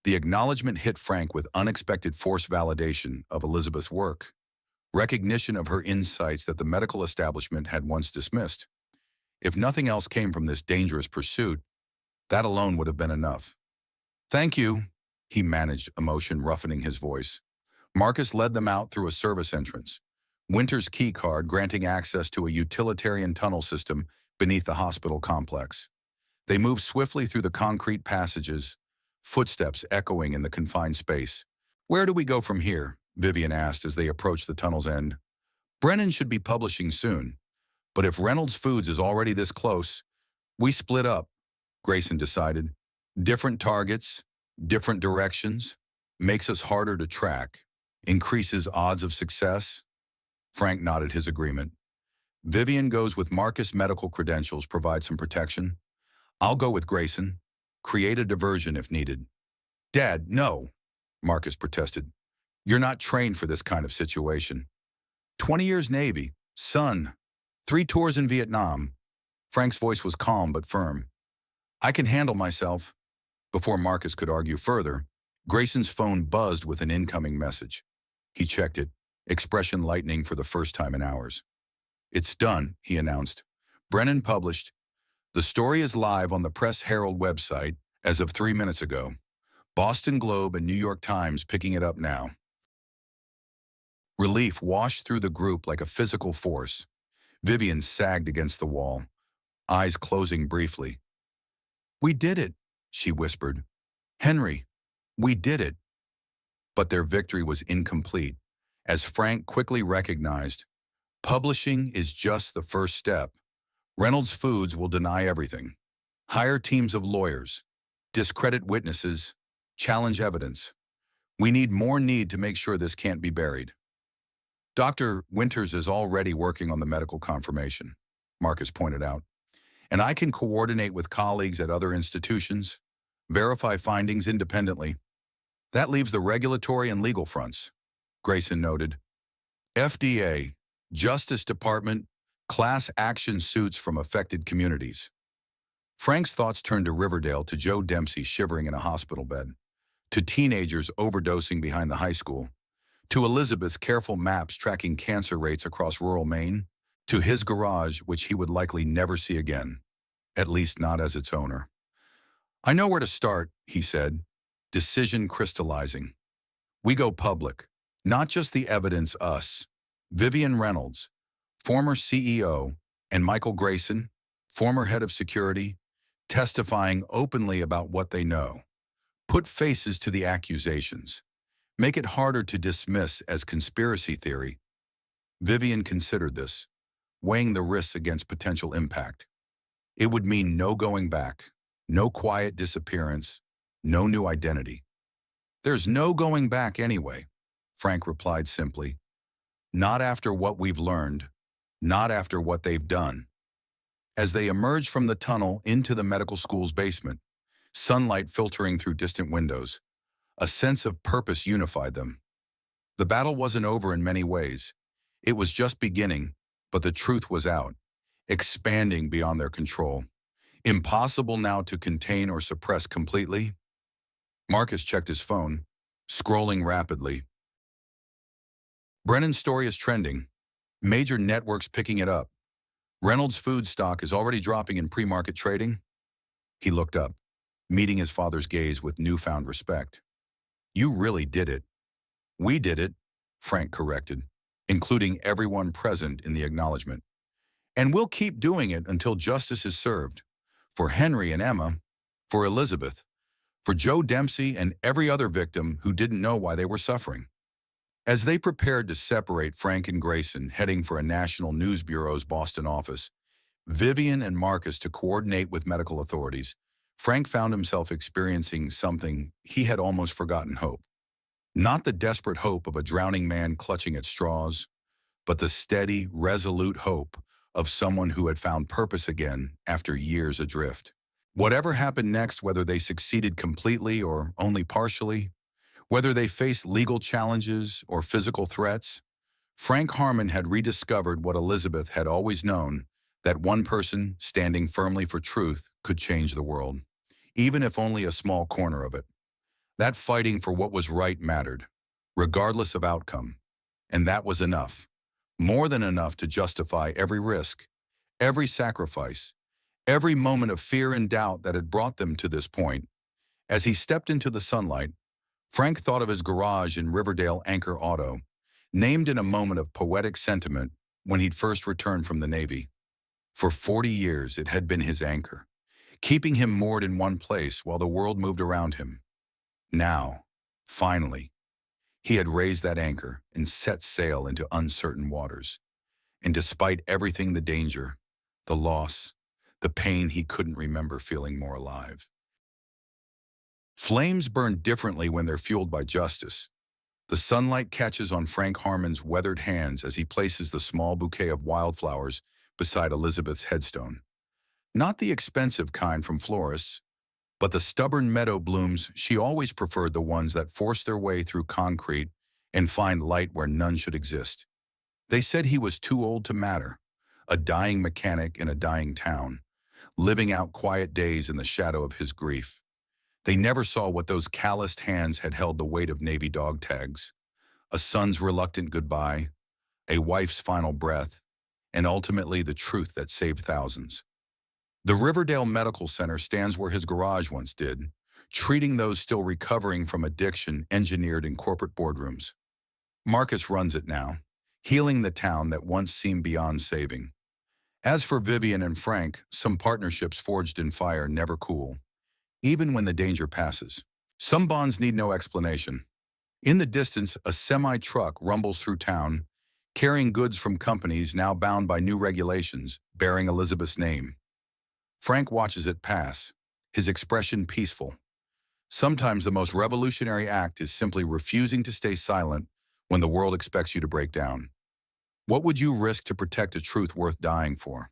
The acknowledgement hit Frank with unexpected force validation of Elizabeth's work, recognition of her insights that the medical establishment had once dismissed. If nothing else came from this dangerous pursuit, that alone would have been enough. Thank you, he managed, emotion roughening his voice. Marcus led them out through a service entrance, Winters' key card granting access to a utilitarian tunnel system beneath the hospital complex. They moved swiftly through the concrete passages, footsteps echoing in the confined space. Where do we go from here? Vivian asked as they approached the tunnel's end. Brennan should be publishing soon, but if Reynolds Foods is already this close, we split up, Grayson decided. Different targets, different directions, makes us harder to track, increases odds of success. Frank nodded his agreement. Vivian goes with Marcus' medical credentials, provide some protection. I'll go with Grayson, create a diversion if needed. Dad, no, Marcus protested. You're not trained for this kind of situation. 20 years Navy, son, 3 tours in Vietnam. Frank's voice was calm but firm. I can handle myself. Before Marcus could argue further, Grayson's phone buzzed with an incoming message. He checked it, expression lightening for the first time in hours. It's done, he announced. Brennan published. The story is live on the Press Herald website as of 3 minutes ago. Boston Globe and New York Times picking it up now. Relief washed through the group like a physical force. Vivian sagged against the wall, eyes closing briefly. We did it, she whispered. Henry, we did it. But their victory was incomplete, as Frank quickly recognized, publishing is just the first step. Reynolds Foods will deny everything. Hire teams of lawyers, discredit witnesses, challenge evidence. We need to make sure this can't be buried. Dr. Winters is already working on the medical confirmation, Marcus pointed out, and I can coordinate with colleagues at other institutions, verify findings independently. That leaves the regulatory and legal fronts, Grayson noted. FDA, Justice Department, class action suits from affected communities. Frank's thoughts turned to Riverdale, to Joe Dempsey shivering in a hospital bed, to teenagers overdosing behind the high school, to Elizabeth's careful maps tracking cancer rates across rural Maine, to his garage, which he would likely never see again, at least not as its owner. I know where to start, he said, decision crystallizing. We go public, not just the evidence, us. Vivian Reynolds, former CEO, and Michael Grayson, former head of security, testifying openly about what they know. Put faces to the accusations. Make it harder to dismiss as conspiracy theory. Vivian considered this, weighing the risks against potential impact. It would mean no going back, no quiet disappearance, no new identity. There's no going back anyway, Frank replied simply. Not after what we've learned, not after what they've done. As they emerged from the tunnel into the medical school's basement, sunlight filtering through distant windows, a sense of purpose unified them. The battle wasn't over in many ways. It was just beginning, but the truth was out, expanding beyond their control. Impossible now to contain or suppress completely. Marcus checked his phone, scrolling rapidly. Brennan's story is trending. Major networks picking it up. Reynolds Food stock is already dropping in pre-market trading. He looked up, meeting his father's gaze with newfound respect. You really did it. We did it, Frank corrected, including everyone present in the acknowledgement. And we'll keep doing it until justice is served. For Henry and Emma, for Elizabeth, for Joe Dempsey and every other victim who didn't know why they were suffering. As they prepared to separate Frank and Grayson, heading for a National News Bureau's Boston office, Vivian and Marcus to coordinate with medical authorities, Frank found himself experiencing something he had almost forgotten: hope. Not the desperate hope of a drowning man clutching at straws, but the steady, resolute hope of someone who had found purpose again after years adrift. Whatever happened next, whether they succeeded completely or only partially, whether they faced legal challenges or physical threats, Frank Harmon had rediscovered what Elizabeth had always known, that one person standing firmly for truth could change the world, even if only a small corner of it. That fighting for what was right mattered, regardless of outcome. And that was enough, more than enough to justify every risk, every sacrifice, every moment of fear and doubt that had brought them to this point. As he stepped into the sunlight, Frank thought of his garage in Riverdale, Anchor Auto, named in a moment of poetic sentiment when he'd first returned from the Navy. For 40 years, it had been his anchor, keeping him moored in one place while the world moved around him. Now, finally, he had raised that anchor and set sail into uncertain waters. And despite everything, the danger, the loss, the pain, he couldn't remember feeling more alive. Flames burn differently when they're fueled by justice. The sunlight catches on Frank Harmon's weathered hands as he places the small bouquet of wildflowers beside Elizabeth's headstone. Not the expensive kind from florists, but the stubborn meadow blooms. She always preferred the ones that force their way through concrete and find light where none should exist. They said he was too old to matter, a dying mechanic in a dying town, living out quiet days in the shadow of his grief. They never saw what those calloused hands had held: the weight of Navy dog tags, a son's reluctant goodbye, a wife's final breath, and ultimately the truth that saved thousands. The Riverdale Medical Center stands where his garage once did, treating those still recovering from addiction engineered in corporate boardrooms. Marcus runs it now, healing the town that once seemed beyond saving. As for Vivian and Frank, some partnerships forged in fire never cool, even when the danger passes. Some bonds need no explanation. In the distance, a semi-truck rumbles through town, carrying goods from companies now bound by new regulations, bearing Elizabeth's name. Frank watches it pass, his expression peaceful. Sometimes the most revolutionary act is simply refusing to stay silent when the world expects you to break down. What would you risk to protect a truth worth dying for?